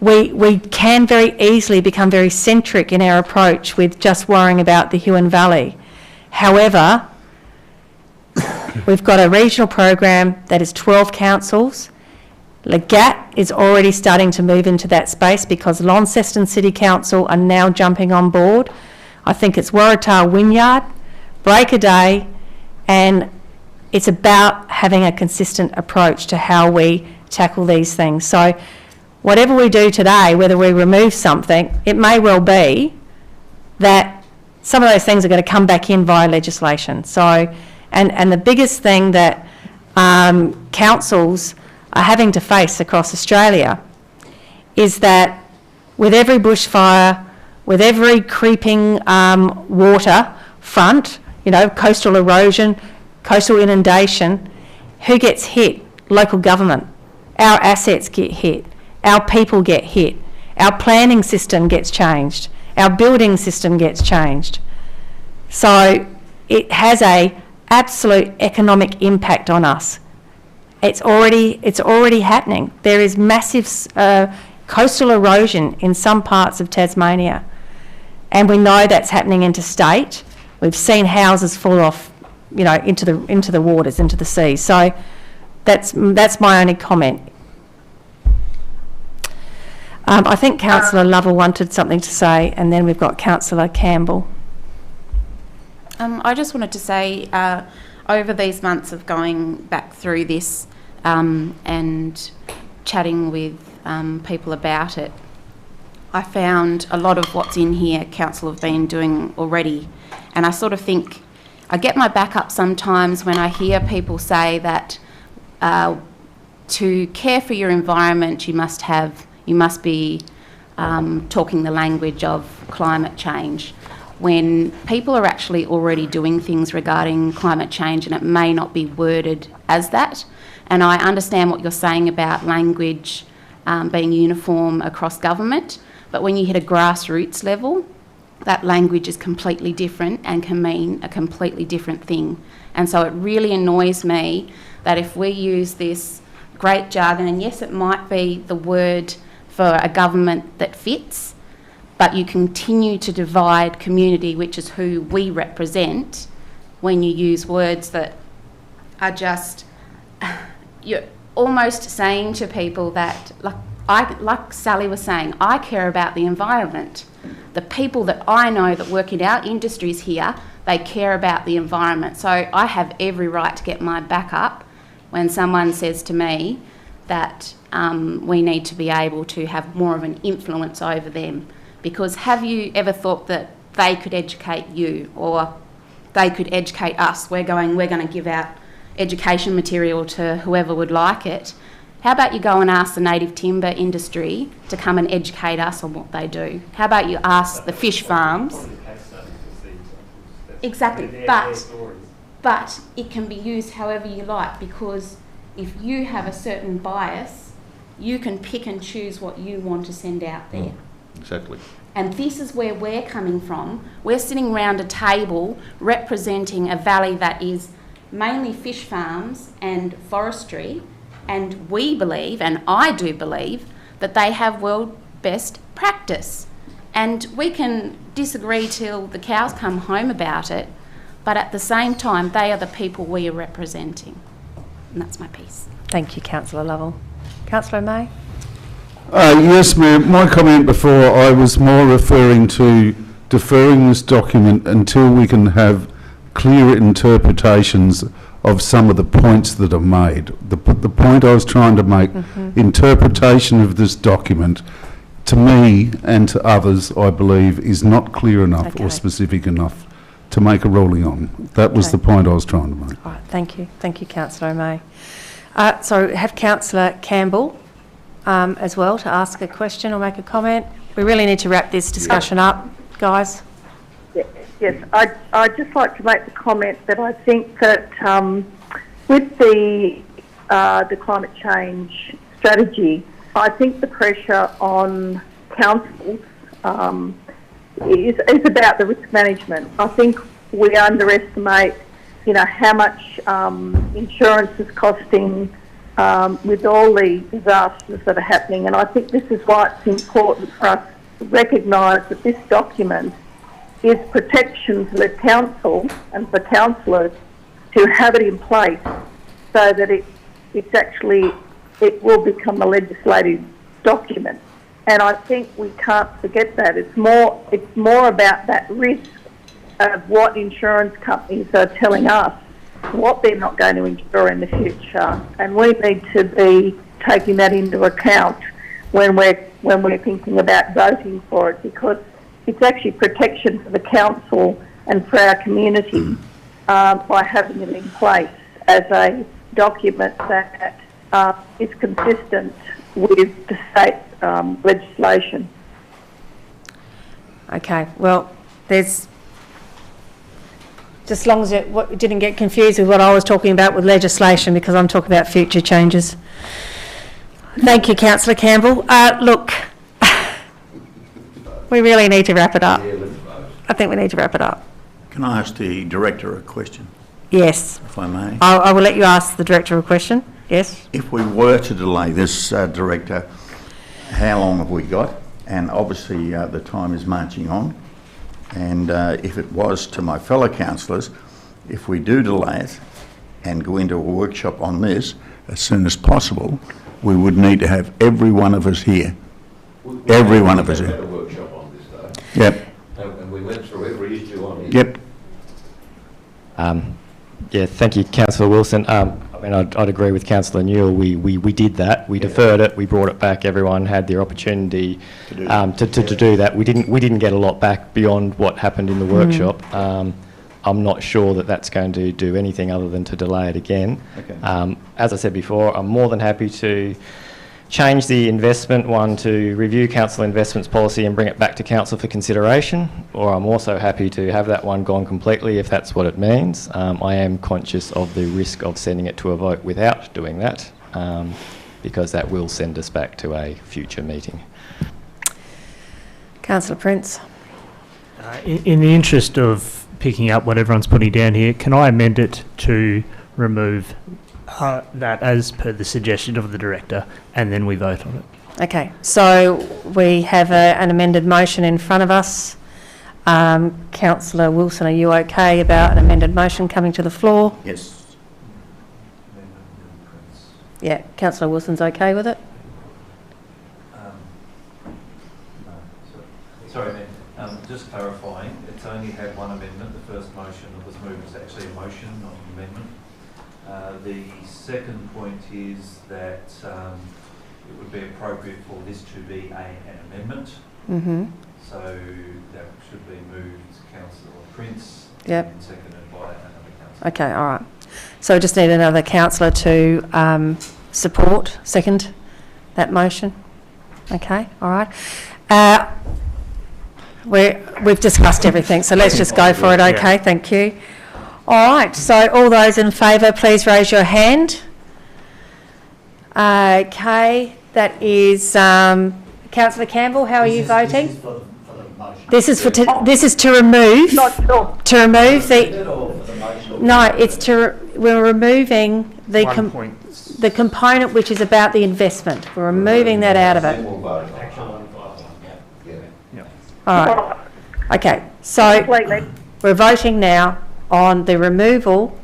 S1: we can very easily become very centric in our approach with just worrying about the Huon Valley. However, we've got a regional program that is 12 councils. Legat is already starting to move into that space because Launceston City Council are now jumping on board. I think it's Waratah Wynyard, Break a Day, and it's about having a consistent approach to how we tackle these things. So whatever we do today, whether we remove something, it may well be that some of those things are going to come back in via legislation. So, and the biggest thing that councils are having to face across Australia is that with every bushfire, with every creeping water front, coastal erosion, coastal inundation, who gets hit? Local government. Our assets get hit. Our people get hit. Our planning system gets changed. Our building system gets changed. So it has a absolute economic impact on us. It's already happening. There is massive coastal erosion in some parts of Tasmania, and we know that's happening interstate. We've seen houses fall off, into the waters, into the sea. So that's my only comment. I think Councillor Lovell wanted something to say, and then we've got Councillor Campbell.
S6: I just wanted to say, over these months of going back through this, and chatting with people about it, I found a lot of what's in here council have been doing already, and I sort of think I get my back up sometimes when I hear people say that to care for your environment you must be talking the language of climate change, when people are actually already doing things regarding climate change and it may not be worded as that. And I understand what you're saying about language being uniform across government, but when you hit a grassroots level, that language is completely different and can mean a completely different thing. And so it really annoys me that if we use this great jargon, and yes, it might be the word for a government that fits, but you continue to divide community, which is who we represent, when you use words that are just, you're almost saying to people that, like Sally was saying, I care about the environment. The people that I know that work in our industries here, they care about the environment. So I have every right to get my back up when someone says to me that we need to be able to have more of an influence over them. Because have you ever thought that they could educate you, or they could educate us? We're going to give out education material to whoever would like it. How about you go and ask the native timber industry to come and educate us on what they do? How about you ask the fish farms? Exactly, but it can be used however you like, because if you have a certain bias, you can pick and choose what you want to send out there.
S8: Exactly.
S6: And this is where we're coming from. We're sitting around a table representing a valley that is mainly fish farms and forestry, and we believe, and I do believe, that they have world best practice. And we can disagree till the cows come home about it, but at the same time, they are the people we are representing. And that's my piece.
S1: Thank you, Councillor Lovell. Councillor May?
S13: Yes, Mayor. My comment before, I was more referring to deferring this document until we can have clear interpretations of some of the points that are made. The point I was trying to make, interpretation of this document, to me and to others, I believe, is not clear enough or specific enough to make a ruling on. That was the point I was trying to make.
S1: All right, thank you. Thank you, Councillor May. So have Councillor Campbell as well to ask a question or make a comment. We really need to wrap this discussion up, guys.
S4: Yes, I'd just like to make the comment that I think that with the climate change strategy, I think the pressure on councils is about the risk management. I think we underestimate, how much insurance is costing with all the disasters that are happening, and I think this is why it's important for us to recognise that this document is protection for the council and for councillors to have it in place so that it will become a legislative document. And I think we can't forget that. It's more about that risk of what insurance companies are telling us, what they're not going to insure in the future. And we need to be taking that into account when we're thinking about voting for it, because it's actually protection for the council and for our community by having it in place as a document that is consistent with the state legislation.
S1: Okay, well, there's, just as long as it didn't get confused with what I was talking about with legislation, because I'm talking about future changes. Thank you, Councillor Campbell. Look, we really need to wrap it up. I think we need to wrap it up.
S11: Can I ask the Director a question?
S1: Yes.
S11: If I may.
S1: I will let you ask the Director a question. Yes.
S11: If we were to delay this, Director, how long have we got? And obviously the time is marching on. And if it was to my fellow councillors, if we do delay it and go into a workshop on this as soon as possible, we would need to have every one of us here. Every one of us here. Yep.
S8: And we went through every issue on it.
S11: Yep.
S7: Yeah, thank you, Councillor Wilson. I mean, I'd agree with Councillor Newell. We did that. We deferred it. We brought it back. Everyone had the opportunity to do that. We didn't get a lot back beyond what happened in the workshop. I'm not sure that that's going to do anything other than to delay it again.
S8: Okay.
S7: As I said before, I'm more than happy to change the investment one to review council investments policy and bring it back to council for consideration, or I'm also happy to have that one gone completely if that's what it means. I am conscious of the risk of sending it to a vote without doing that, because that will send us back to a future meeting.
S1: Councillor Prince.
S10: In the interest of picking up what everyone's putting down here, can I amend it to remove that as per the suggestion of the director, and then we vote on it?
S1: Okay, so we have an amended motion in front of us. Councillor Wilson, are you okay about an amended motion coming to the floor?
S11: Yes.
S1: Yeah, Councillor Wilson's okay with it?
S12: Sorry, just clarifying, it's only had one amendment. The first motion that was moved was actually a motion, not an amendment. The second point is that it would be appropriate for this to be an amendment.
S1: Mm-hmm.
S12: So that should be moved Councillor Prince
S1: Yep.
S12: and seconded by another councillor.
S1: Okay, all right. So we just need another councillor to second that motion. Okay, all right. We've discussed everything, so let's just go for it, okay? Thank you. All right, so all those in favour, please raise your hand. Okay, that is Councillor Campbell, how are you voting? This is to remove.
S4: Not sure.
S1: To remove the. No, it's we're removing the component which is about the investment. We're removing that out of it. All right. Okay, so
S4: Completely.
S1: we're voting now on the removal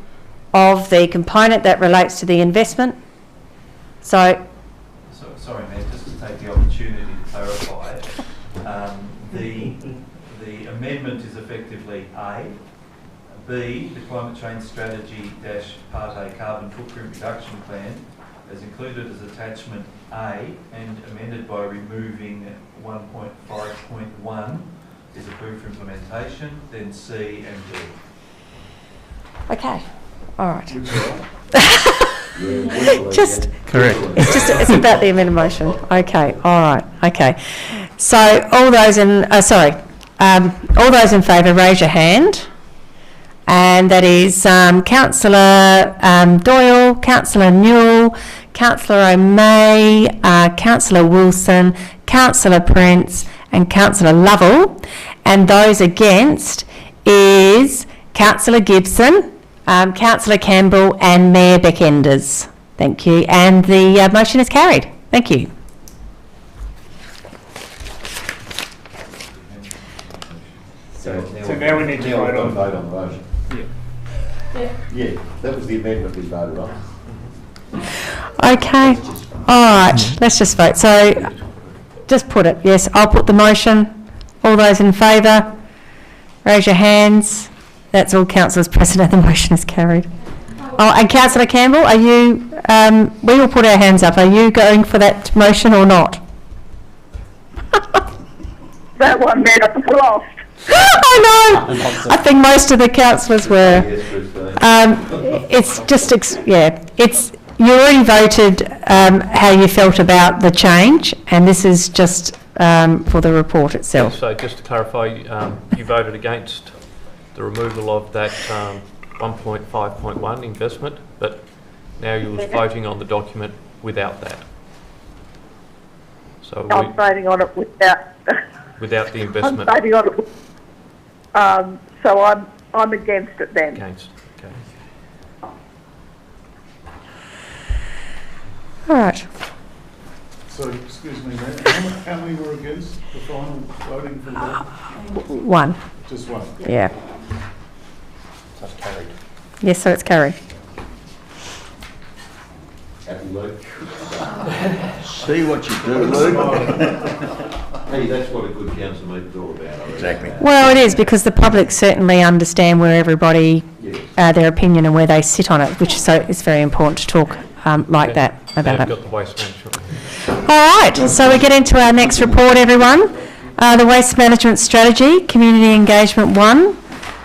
S1: of the component that relates to the investment.
S12: Sorry, Mayor, just to take the opportunity to clarify, the amendment is effectively A. B, the climate change strategy - Part A carbon footprint reduction plan is included as attachment A and amended by removing 1.5.1 is approved for implementation, then C and D.
S1: Okay, all right.
S10: Just correct.
S1: It's about the amended motion. Okay, all right. Okay. So all those in favour, raise your hand. And that is Councillor Doyle, Councillor Newell, Councillor O'May, Councillor Wilson, Councillor Prince, and Councillor Lovell. And those against is Councillor Gibson, Councillor Campbell, and Mayor Beckenders. Thank you. And the motion is carried. Thank you.
S13: So now we need to vote on
S8: the motion. Yeah, that was the amendment we voted on.
S1: Okay. All right. Let's just vote. So just put it. Yes, I'll put the motion. All those in favour, raise your hands. That's all councillors present and the motion is carried. Oh, and Councillor Campbell, are you, we will put our hands up. Are you going for that motion or not?
S4: That one man at the lost.
S1: I know. I think most of the councillors were. It's just, you already voted how you felt about the change, and this is just for the report itself.
S2: So just to clarify, you voted against the removal of that 1.5.1 investment, but now you're voting on the document without that. So
S4: I'm voting on it
S2: without the investment.
S4: I'm voting on it. So I'm against it then.
S2: Against. Okay.
S1: All right.
S13: So, excuse me, mate, how many were against the final voting for that?
S1: One.
S13: Just one?
S1: Yeah.
S8: So it's carried.
S1: Yes, so it's carried.
S8: Happy, Luke?
S11: See what you do, Luke.
S8: Hey, that's what a good council meeting is all about.
S11: Exactly.
S1: Well, it is, because the public certainly understand where everybody
S8: Yes.
S1: their opinion and where they sit on it, which so it's very important to talk like that about
S2: They've
S1: it.
S2: got the waste management.
S1: All right, so we get into our next report, everyone. The Waste Management Strategy, Community Engagement 1.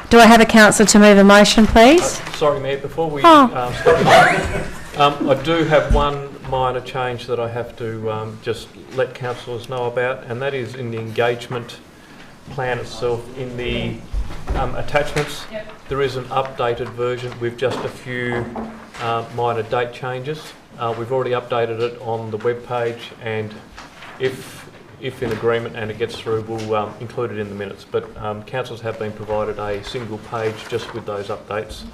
S1: Do I have a councillor to move a motion, please?
S2: Sorry, Mayor, before we start, I do have one minor change that I have to just let councillors know about, and that is in the engagement plan itself. In the attachments, there is an updated version with just a few minor date changes. We've already updated it on the web page, and if in agreement and it gets through, we'll include it in the minutes. But councillors have been provided a single page just with those updates.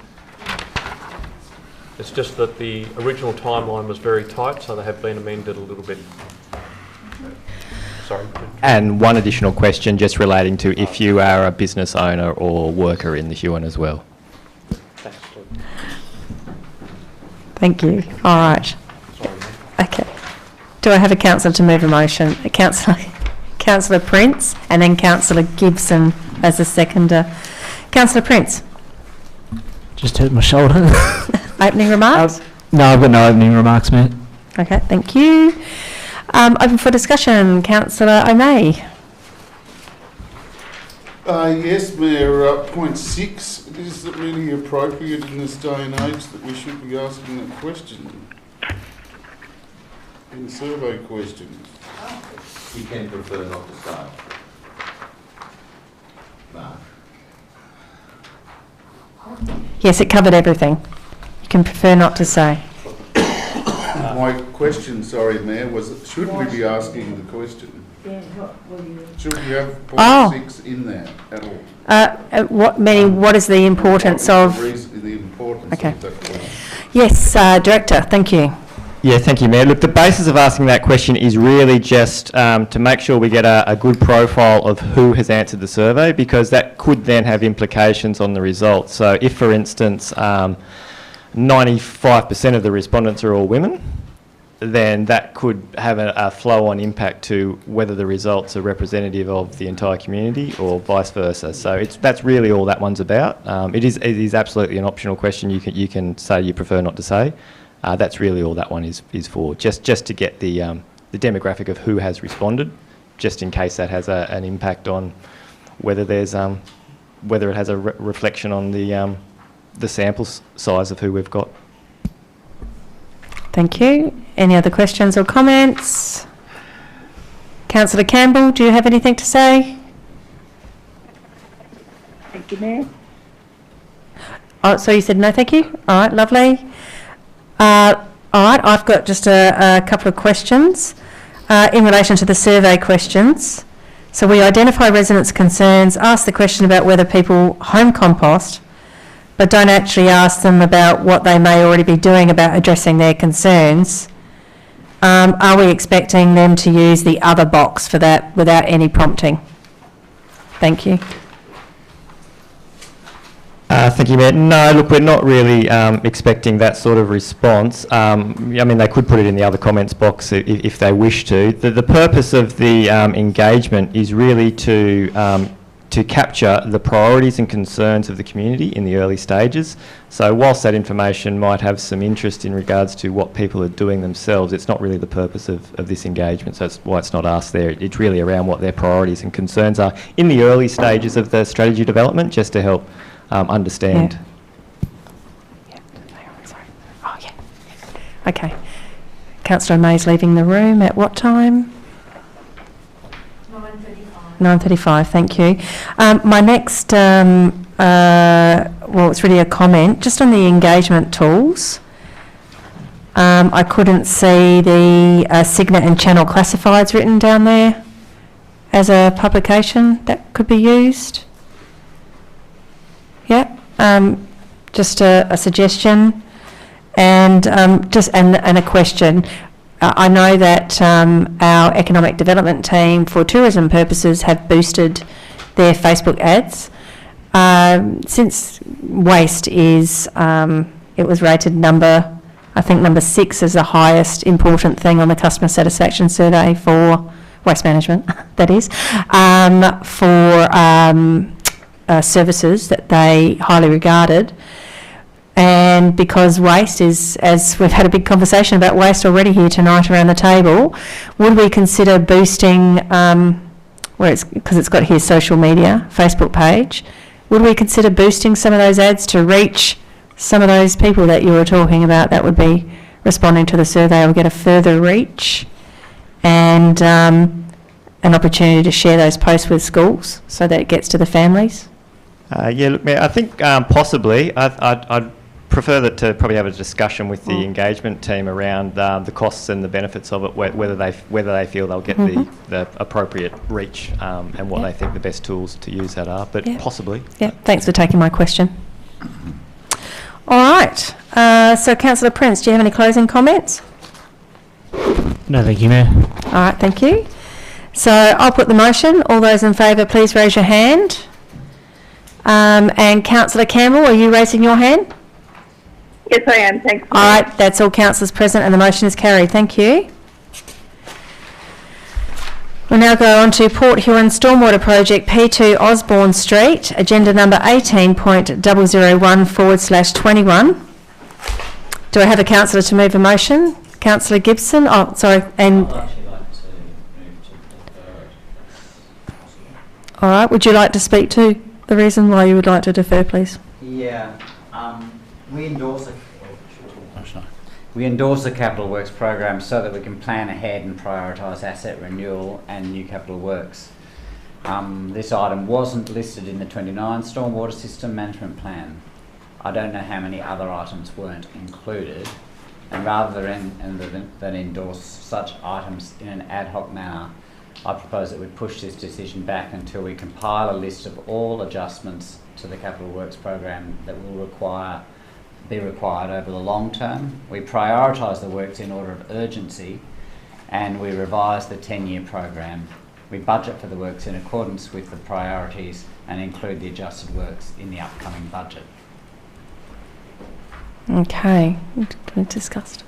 S2: It's just that the original timeline was very tight, so they have been amended a little bit. Sorry.
S7: And one additional question just relating to if you are a business owner or worker in the Huon as well.
S1: Thank you. All right. Okay. Do I have a councillor to move a motion? Councillor Prince, and then Councillor Gibson as a seconder. Councillor Prince.
S10: Just hurt my shoulder.
S1: Opening remarks?
S10: No, I've got no opening remarks, Matt.
S1: Okay, thank you. Open for discussion. Councillor O'May.
S13: Yes, Mayor, point 6, is it really appropriate in this day and age that we should be asking that question? In survey questions.
S8: You can prefer not to say. No.
S1: Yes, it covered everything. You can prefer not to say.
S13: My question, sorry, Mayor, was should we be asking the question? Should we have point 6 in there at all?
S1: What is the importance of...
S13: The importance
S1: okay.
S13: of that question.
S1: Yes, Director, thank you.
S7: Yeah, thank you, Mayor. Look, the basis of asking that question is really just to make sure we get a good profile of who has answered the survey, because that could then have implications on the results. So if, for instance, 95% of the respondents are all women, then that could have a flow-on impact to whether the results are representative of the entire community or vice versa. So that's really all that one's about. It is absolutely an optional question. You can say you prefer not to say. That's really all that one is for, just to get the demographic of who has responded, just in case that has an impact on whether there's whether it has a reflection on the sample size of who we've got.
S1: Thank you. Any other questions or comments? Councillor Campbell, do you have anything to say?
S4: Thank you, Mayor.
S1: Oh, so you said no, thank you. All right, lovely. All right, I've got just a couple of questions in relation to the survey questions. So we identify residents' concerns, ask the question about whether people home compost, but don't actually ask them about what they may already be doing about addressing their concerns. Are we expecting them to use the other box for that without any prompting? Thank you.
S7: Thank you, Mayor. No, look, we're not really expecting that sort of response. I mean, they could put it in the other comments box if they wish to. The purpose of the engagement is really to capture the priorities and concerns of the community in the early stages. So whilst that information might have some interest in regards to what people are doing themselves, it's not really the purpose of this engagement, so that's why it's not asked there. It's really around what their priorities and concerns are in the early stages of the strategy development, just to help understand.
S1: Yeah. Sorry. Oh, yeah. Okay. Councillor May's leaving the room at what time? 9:35, thank you. My next, well, it's really a comment, just on the engagement tools. I couldn't see the Signet and Channel classifieds written down there as a publication that could be used. Yeah, just a suggestion, and and a question. I know that our economic development team, for tourism purposes, have boosted their Facebook ads. Since waste is, it was rated number 6 as the highest important thing on the customer satisfaction survey for waste management, that is, for services that they highly regarded. And because waste is, as we've had a big conversation about waste already here tonight around the table, would we consider boosting, because it's got here social media, Facebook page, would we consider boosting some of those ads to reach some of those people that you were talking about that would be responding to the survey, or get a further reach and an opportunity to share those posts with schools so that it gets to the families?
S7: Yeah, look, Mayor, I think possibly. I'd prefer that to probably have a discussion with the engagement team around the costs and the benefits of it, whether they feel they'll get the appropriate reach and what they think the best tools to use that are, but possibly.
S1: Yeah, thanks for taking my question. All right, so Councillor Prince, do you have any closing comments?
S10: No, thank you, Mayor.
S1: All right, thank you. So I'll put the motion. All those in favour, please raise your hand. And Councillor Campbell, are you raising your hand?
S4: Yes, I am. Thanks.
S1: All right, that's all councillors present and the motion is carried. Thank you. We'll now go on to Port Huon Stormwater Project P2 Osborne Street, agenda number 18.001/21. Do I have a councillor to move a motion? Councillor Gibson? Oh, sorry. And
S9: I'd actually like to move to defer it.
S1: all right, would you like to speak to the reason why you would like to defer, please?
S9: Yeah, we endorse the capital works program so that we can plan ahead and prioritise asset renewal and new capital works. This item wasn't listed in the 29 Stormwater System Management Plan. I don't know how many other items weren't included, and rather than endorse such items in an ad hoc manner, I propose that we push this decision back until we compile a list of all adjustments to the capital works program that will be required over the long term. We prioritise the works in order of urgency, and we revise the 10-year program. We budget for the works in accordance with the priorities and include the adjusted works in the upcoming budget.
S1: Okay, we discussed.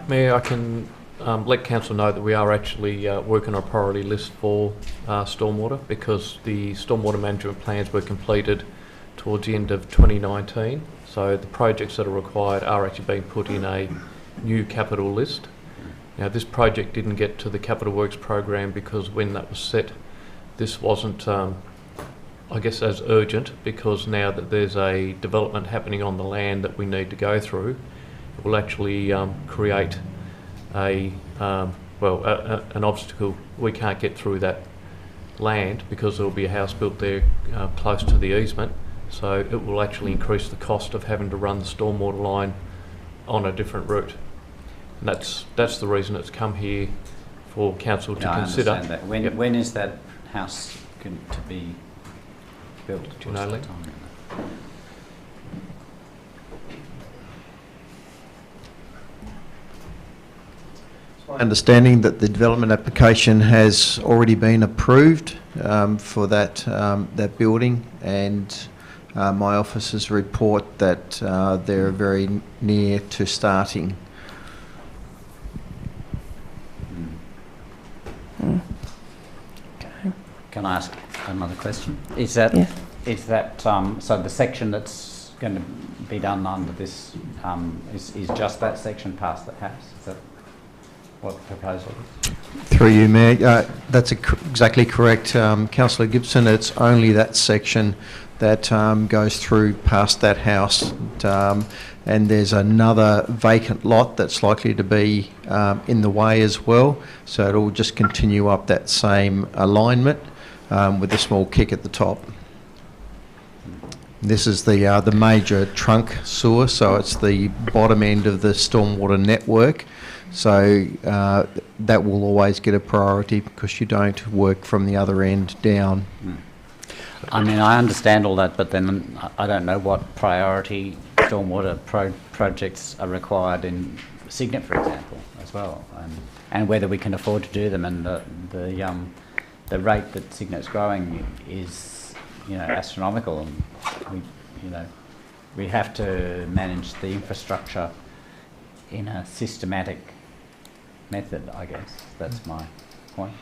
S2: Mayor, I can let council know that we are actually working on a priority list for stormwater, because the stormwater management plans were completed towards the end of 2019. So the projects that are required are actually being put in a new capital list. Now, this project didn't get to the capital works program because when that was set, this wasn't, I guess, as urgent, because now that there's a development happening on the land that we need to go through, it will actually create an obstacle. We can't get through that land because there will be a house built there close to the easement. So it will actually increase the cost of having to run the stormwater line on a different route. And that's the reason it's come here for council to consider.
S9: I understand that. When is that house going to be built?
S2: Do you know, Lee?
S15: Understanding that the development application has already been approved for that building, and my officers report that they're very near to starting.
S1: Okay.
S9: Can I ask another question? Is that so the section that's going to be done under this is just that section past the house? Is that what the proposal is?
S15: Through you, Mayor, that's exactly correct, Councillor Gibson. It's only that section that goes through past that house, and there's another vacant lot that's likely to be in the way as well, so it'll just continue up that same alignment with a small kick at the top. This is the major trunk sewer, so it's the bottom end of the stormwater network, so that will always get a priority because you don't work from the other end down.
S9: I mean, I understand all that, but then I don't know what priority stormwater projects are required in Signet, for example, as well, and whether we can afford to do them. And the rate that Signet's growing is, astronomical, and we have to manage the infrastructure in a systematic method. I guess that's my point.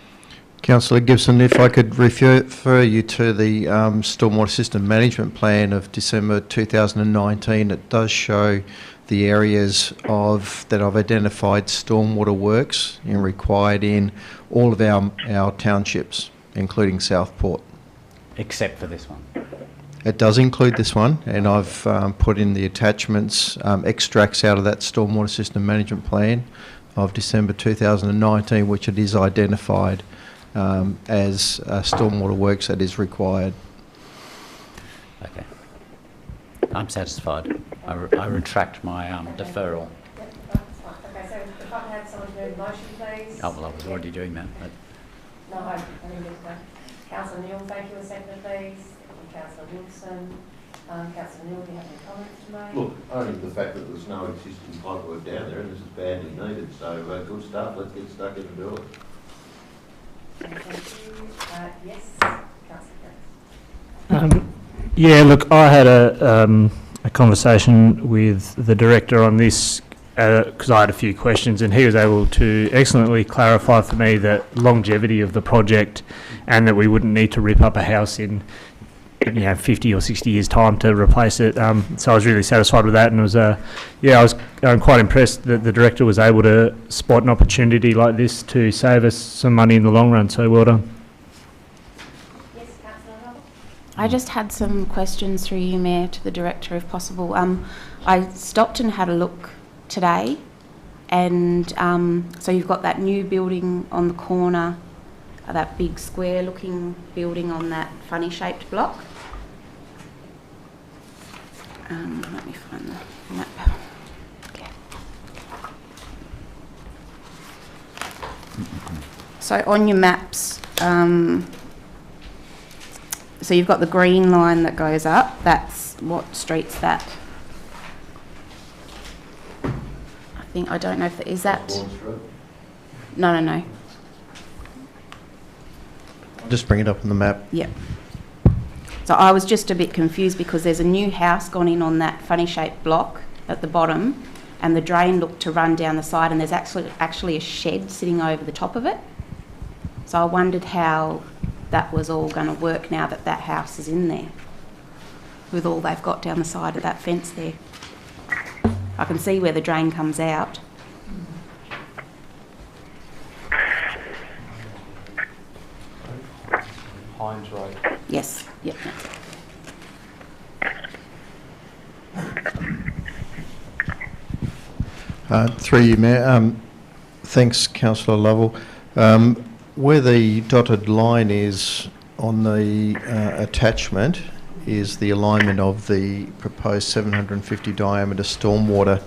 S15: Councillor Gibson, if I could refer you to the Stormwater System Management Plan of December 2019, it does show the areas that I've identified stormwater works and required in all of our townships, including Southport.
S9: Except for this one.
S15: It does include this one, and I've put in the attachments, extracts out of that Stormwater System Management Plan of December 2019, which it is identified as stormwater works that is required.
S9: Okay. I'm satisfied. I retract my deferral.
S1: Yep, that's fine. Okay, so if I can have someone to move the motion, please.
S9: Oh, well, I was already doing that. But
S1: No, I didn't get to. Councillor Neal, thank you. A second, please. And Councillor Wilson. Councillor Neal, do you have any comments to make?
S8: Look, only the fact that there's no existing pipe work down there and this is badly needed, so good stuff, let's get stuck in and do it.
S1: Thank you. Yes, Councillor Cripps.
S10: Yeah, look, I had a conversation with the director on this because I had a few questions, and he was able to excellently clarify for me the longevity of the project and that we wouldn't need to rip up a house in 50 or 60 years' time to replace it. So I was really satisfied with that, and it was I'm quite impressed that the director was able to spot an opportunity like this to save us some money in the long run. So well done.
S1: Yes, Councillor Hubble.
S6: I just had some questions through you, Mayor, to the Director, if possible. I stopped and had a look today, and so you've got that new building on the corner, that big square-looking building on that funny-shaped block. Let me find the map. Okay. So on your maps, so you've got the green line that goes up. That's what street's that? I don't know if is that. No.
S15: Just bring it up on the map.
S6: Yep. So I was just a bit confused because there's a new house gone in on that funny-shaped block at the bottom, and the drain looked to run down the side, and there's actually a shed sitting over the top of it. So I wondered how that was all going to work now that that house is in there, with all they've got down the side of that fence there. I can see where the drain comes out.
S2: Hines Road.
S6: Yes, yep.
S15: Through you, Mayor. Thanks, Councillor Lovell. Where the dotted line is on the attachment is the alignment of the proposed 750 diameter stormwater.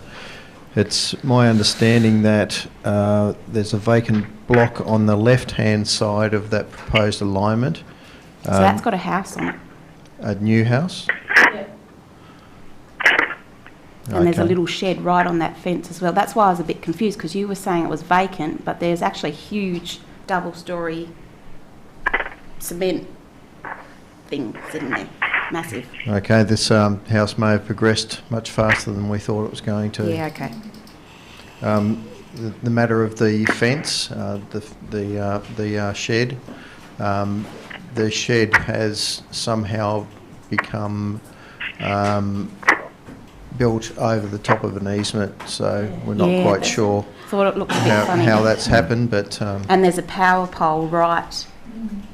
S15: It's my understanding that there's a vacant block on the left-hand side of that proposed alignment.
S6: So that's got a house on it.
S15: A new house?
S6: Yeah. And there's a little shed right on that fence as well. That's why I was a bit confused, because you were saying it was vacant, but there's actually a huge double-storey cement thing sitting there. Massive.
S15: Okay, this house may have progressed much faster than we thought it was going to.
S6: Yeah, okay.
S15: The matter of the fence, the shed, the shed has somehow become built over the top of an easement, so we're not quite sure
S6: Thought it looked a bit funny.
S15: how that's happened, but...
S6: and there's a power pole right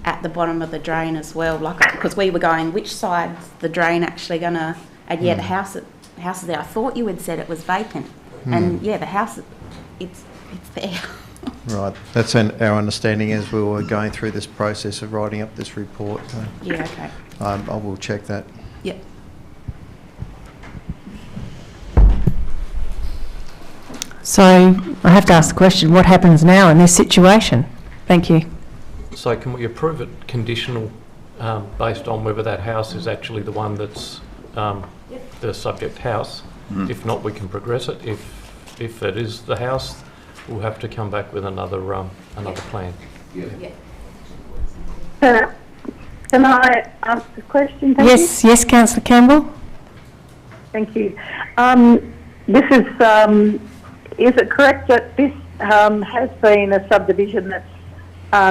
S6: at the bottom of the drain as well, because we were going, which side's the drain actually going to... And yeah, the house is there. I thought you had said it was vacant. And yeah, the house, it's there.
S15: Right, that's our understanding as we were going through this process of writing up this report.
S6: Yeah, okay.
S15: I will check that.
S6: Yep.
S1: So I have to ask the question, what happens now in this situation? Thank you.
S2: So can we approve it conditional based on whether that house is actually the one that's the subject house? If not, we can progress it. If it is the house, we'll have to come back with another plan.
S4: Can I ask a question?
S1: Yes, Councillor Campbell.
S4: Thank you. This is it correct that this has been a subdivision that's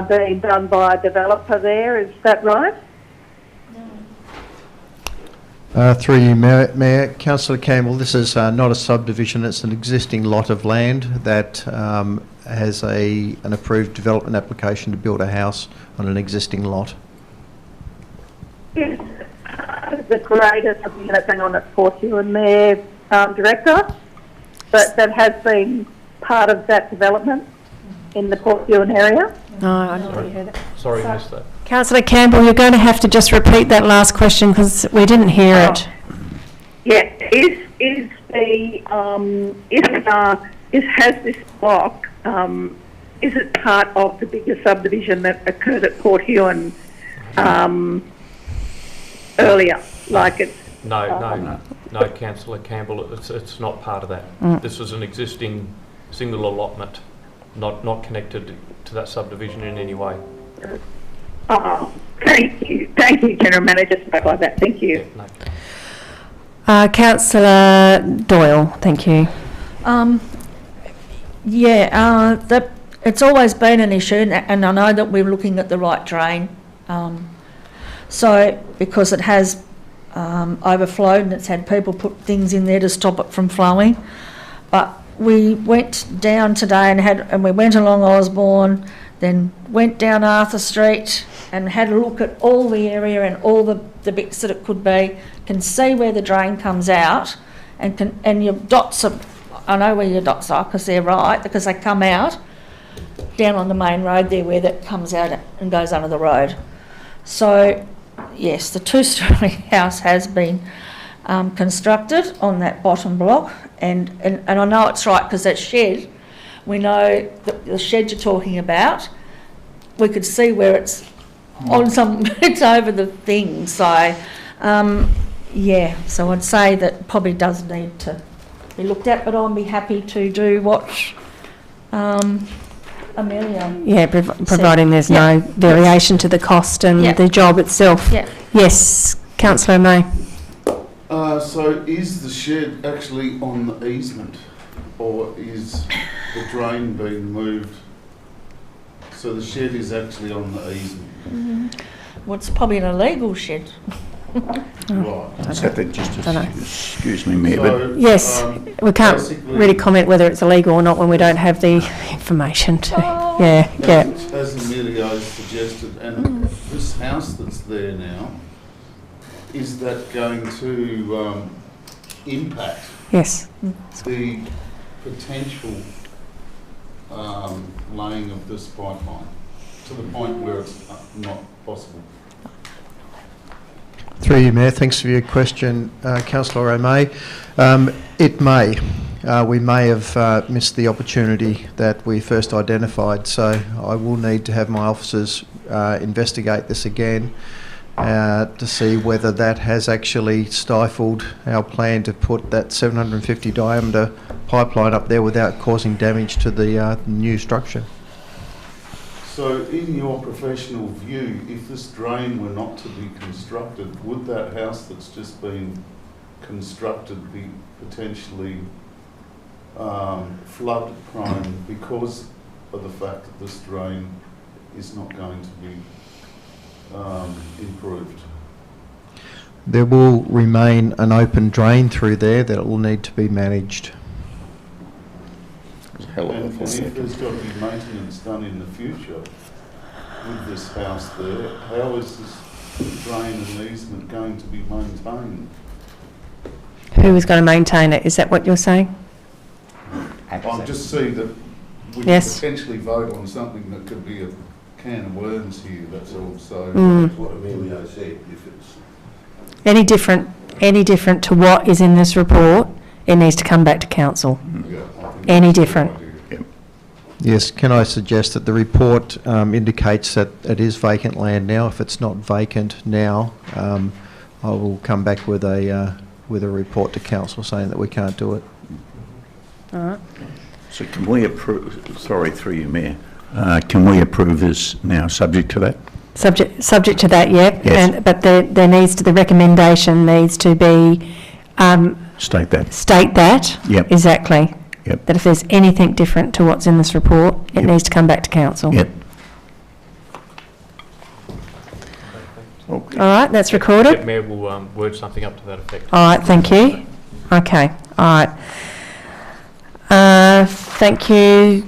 S4: being done by a developer there, is that right?
S15: Through you, Mayor. Councillor Campbell, this is not a subdivision, it's an existing lot of land that has an approved development application to build a house on an existing lot.
S4: Is the greater something that's going on at Port Huon there, Director, that has been part of that development in the Port Huon area?
S1: No, I don't think you heard it.
S2: Sorry, missed that.
S1: Councillor Campbell, you're going to have to just repeat that last question because we didn't hear it.
S4: Yeah, has this block, is it part of the bigger subdivision that occurred at Port Huon earlier? Like it's
S2: No, Councillor Campbell, it's not part of that. This is an existing single allotment, not connected to that subdivision in any way.
S4: Oh, thank you, General Manager, spoke like that. Thank you.
S1: Councillor Doyle, thank you.
S3: It's always been an issue, and I know that we're looking at the right drain. So, because it has overflowed and it's had people put things in there to stop it from flowing. But we went down today and we went along Osborne, then went down Arthur Street and had a look at all the area and all the bits that it could be, can see where the drain comes out, and your dots are, I know where your dots are because they're right, because they come out down on the main road there where that comes out and goes under the road. So, yes, the two-storey house has been constructed on that bottom block, and I know it's right because that shed, we know that the shed you're talking about, we could see where it's on it's over the thing. So, so I'd say that probably does need to be looked at, but I'll be happy to do what Amelia.
S1: Yeah, providing there's no variation to the cost and the job itself.
S3: Yeah.
S1: Yes, Councillor May.
S13: So is the shed actually on the easement, or is the drain being moved? So the shed is actually on the easement.
S3: Well, it's probably an illegal shed.
S13: Right.
S11: Excuse me, Mayor, but
S1: Yes, we can't really comment whether it's illegal or not when we don't have the information to.
S13: As Amelia suggested, and this house that's there now, is that going to impact the potential laying of this pipeline to the point where it's not possible?
S15: Through you, Mayor, thanks for your question, Councillor O'May. It may. We may have missed the opportunity that we first identified, so I will need to have my officers investigate this again to see whether that has actually stifled our plan to put that 750 diameter pipeline up there without causing damage to the new structure.
S13: So in your professional view, if this drain were not to be constructed, would that house that's just been constructed be potentially flood prone because of the fact that this drain is not going to be improved?
S15: There will remain an open drain through there that will need to be managed.
S13: And if there's got to be maintenance done in the future with this house there, how is this drain and easement going to be maintained?
S1: Who is going to maintain it? Is that what you're saying?
S13: I'm just seeing that we could potentially vote on something that could be a can of worms here, that's all. So that's what Emilio said. If it's
S1: any different to what is in this report, it needs to come back to council. Any different?
S15: Yes, can I suggest that the report indicates that it is vacant land now. If it's not vacant now, I will come back with a report to council saying that we can't do it.
S1: All right.
S11: So can we approve, sorry, through you, Mayor, can we approve this now, subject to that?
S1: Subject to that, yeah.
S11: Yes.
S1: But there needs to, the recommendation needs to be...
S11: State that.
S1: State that.
S11: Yep.
S1: Exactly.
S11: Yep.
S1: That if there's anything different to what's in this report, it needs to come back to council.
S11: Yep. Okay.
S1: All right, that's recorded.
S2: The Mayor will word something up to that effect.
S1: All right, thank you. Okay, all right. Thank you,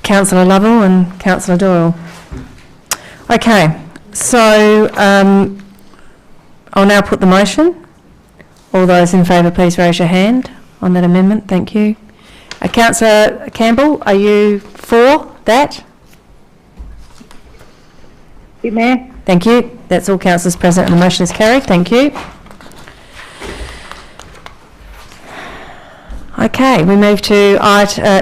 S1: Councillor Lovell and Councillor Doyle. Okay, so I'll now put the motion. All those in favour, please raise your hand on that amendment. Thank you. Councillor Campbell, are you for that?
S4: Mayor.
S1: Thank you. That's all councillors present and the motion is carried. Thank you. Okay, we move to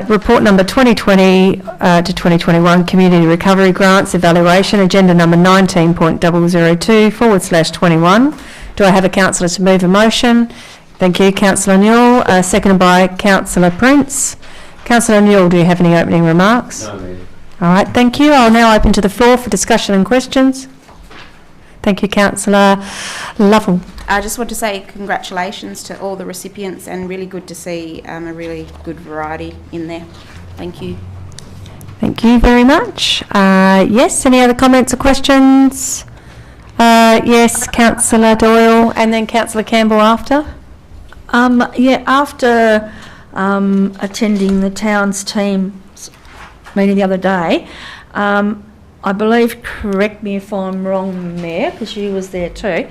S1: report number 2020 to 2021 Community Recovery Grants Evaluation, agenda number 19.002/21. Do I have a councillor to move a motion? Thank you, Councillor Newell, seconded by Councillor Prince. Councillor Newell, do you have any opening remarks?
S16: No, Mayor.
S1: All right, thank you. I'll now open to the floor for discussion and questions. Thank you, Councillor Lovell.
S6: I just want to say congratulations to all the recipients, and really good to see a really good variety in there. Thank you.
S1: Thank you very much. Yes, any other comments or questions? Yes, Councillor Doyle and then Councillor Campbell after.
S3: Yeah, after attending the town's team's meeting the other day, I believe, correct me if I'm wrong, Mayor, because you was there too,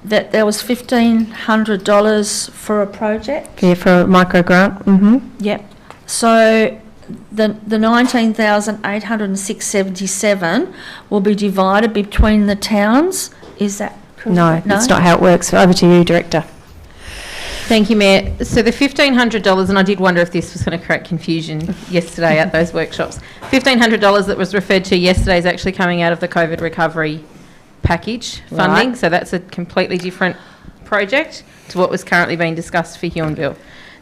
S3: that there was $1,500 for a project.
S1: Yeah, for a micro grant.
S3: Yep. So the 19,806.77 will be divided between the towns. Is that correct?
S1: No, that's not how it works. Over to you, Director.
S5: Thank you, Mayor. So the $1,500, and I did wonder if this was going to create confusion yesterday at those workshops. $1,500 that was referred to yesterday is actually coming out of the COVID recovery package funding.
S1: Right.
S5: So that's a completely different project to what was currently being discussed for Huonville.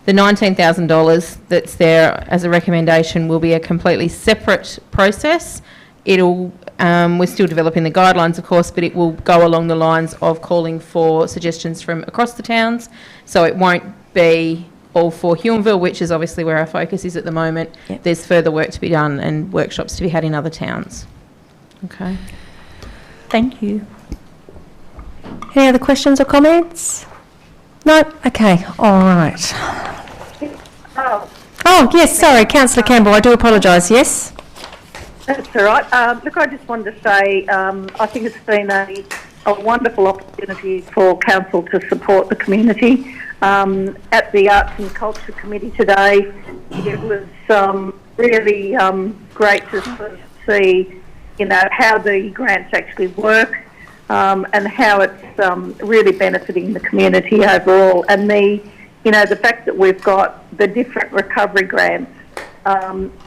S5: The $19,000 that's there as a recommendation will be a completely separate process. It'll we're still developing the guidelines, of course, but it will go along the lines of calling for suggestions from across the towns. So it won't be all for Huonville, which is obviously where our focus is at the moment.
S1: Yep.
S5: There's further work to be done and workshops to be had in other towns. Okay.
S3: Thank you.
S1: Any other questions or comments? No? Okay, all right. Oh, yes, sorry, Councillor Campbell, I do apologise, yes?
S4: That's all right. Look, I just wanted to say I think it's been a wonderful opportunity for council to support the community. At the Arts and Culture Committee today, it was really great to sort of see, you know, how the grants actually work and how it's really benefiting the community overall. And the fact that we've got the different recovery grants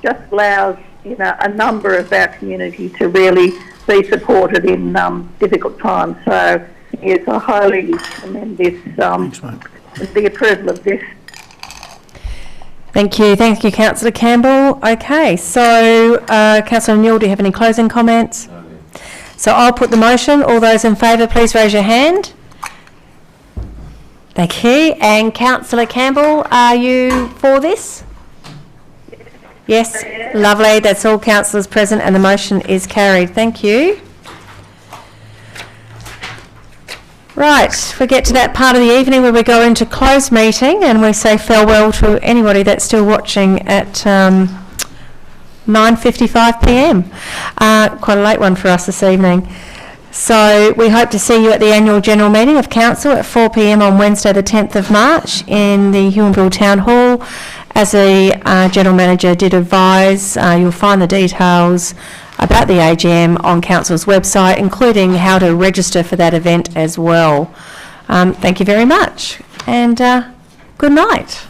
S4: just allows, you know, a number of our community to really be supported in difficult times. So, yes, I highly commend this, the approval of this.
S1: Thank you, Councillor Campbell. Okay, so Councillor Newell, do you have any closing comments? No. So I'll put the motion. All those in favour, please raise your hand. Thank you. And Councillor Campbell, are you for this? Yes, lovely. That's all councillors present and the motion is carried. Thank you. Right, we get to that part of the evening where we go into closed meeting and we say farewell to anybody that's still watching at 9:55 p.m. Quite a late one for us this evening. So we hope to see you at the annual general meeting of council at 4 p.m. on Wednesday the 10th of March in the Huonville Town Hall. As the General Manager did advise, you'll find the details about the AGM on Council's website, including how to register for that event as well. Thank you very much and good night.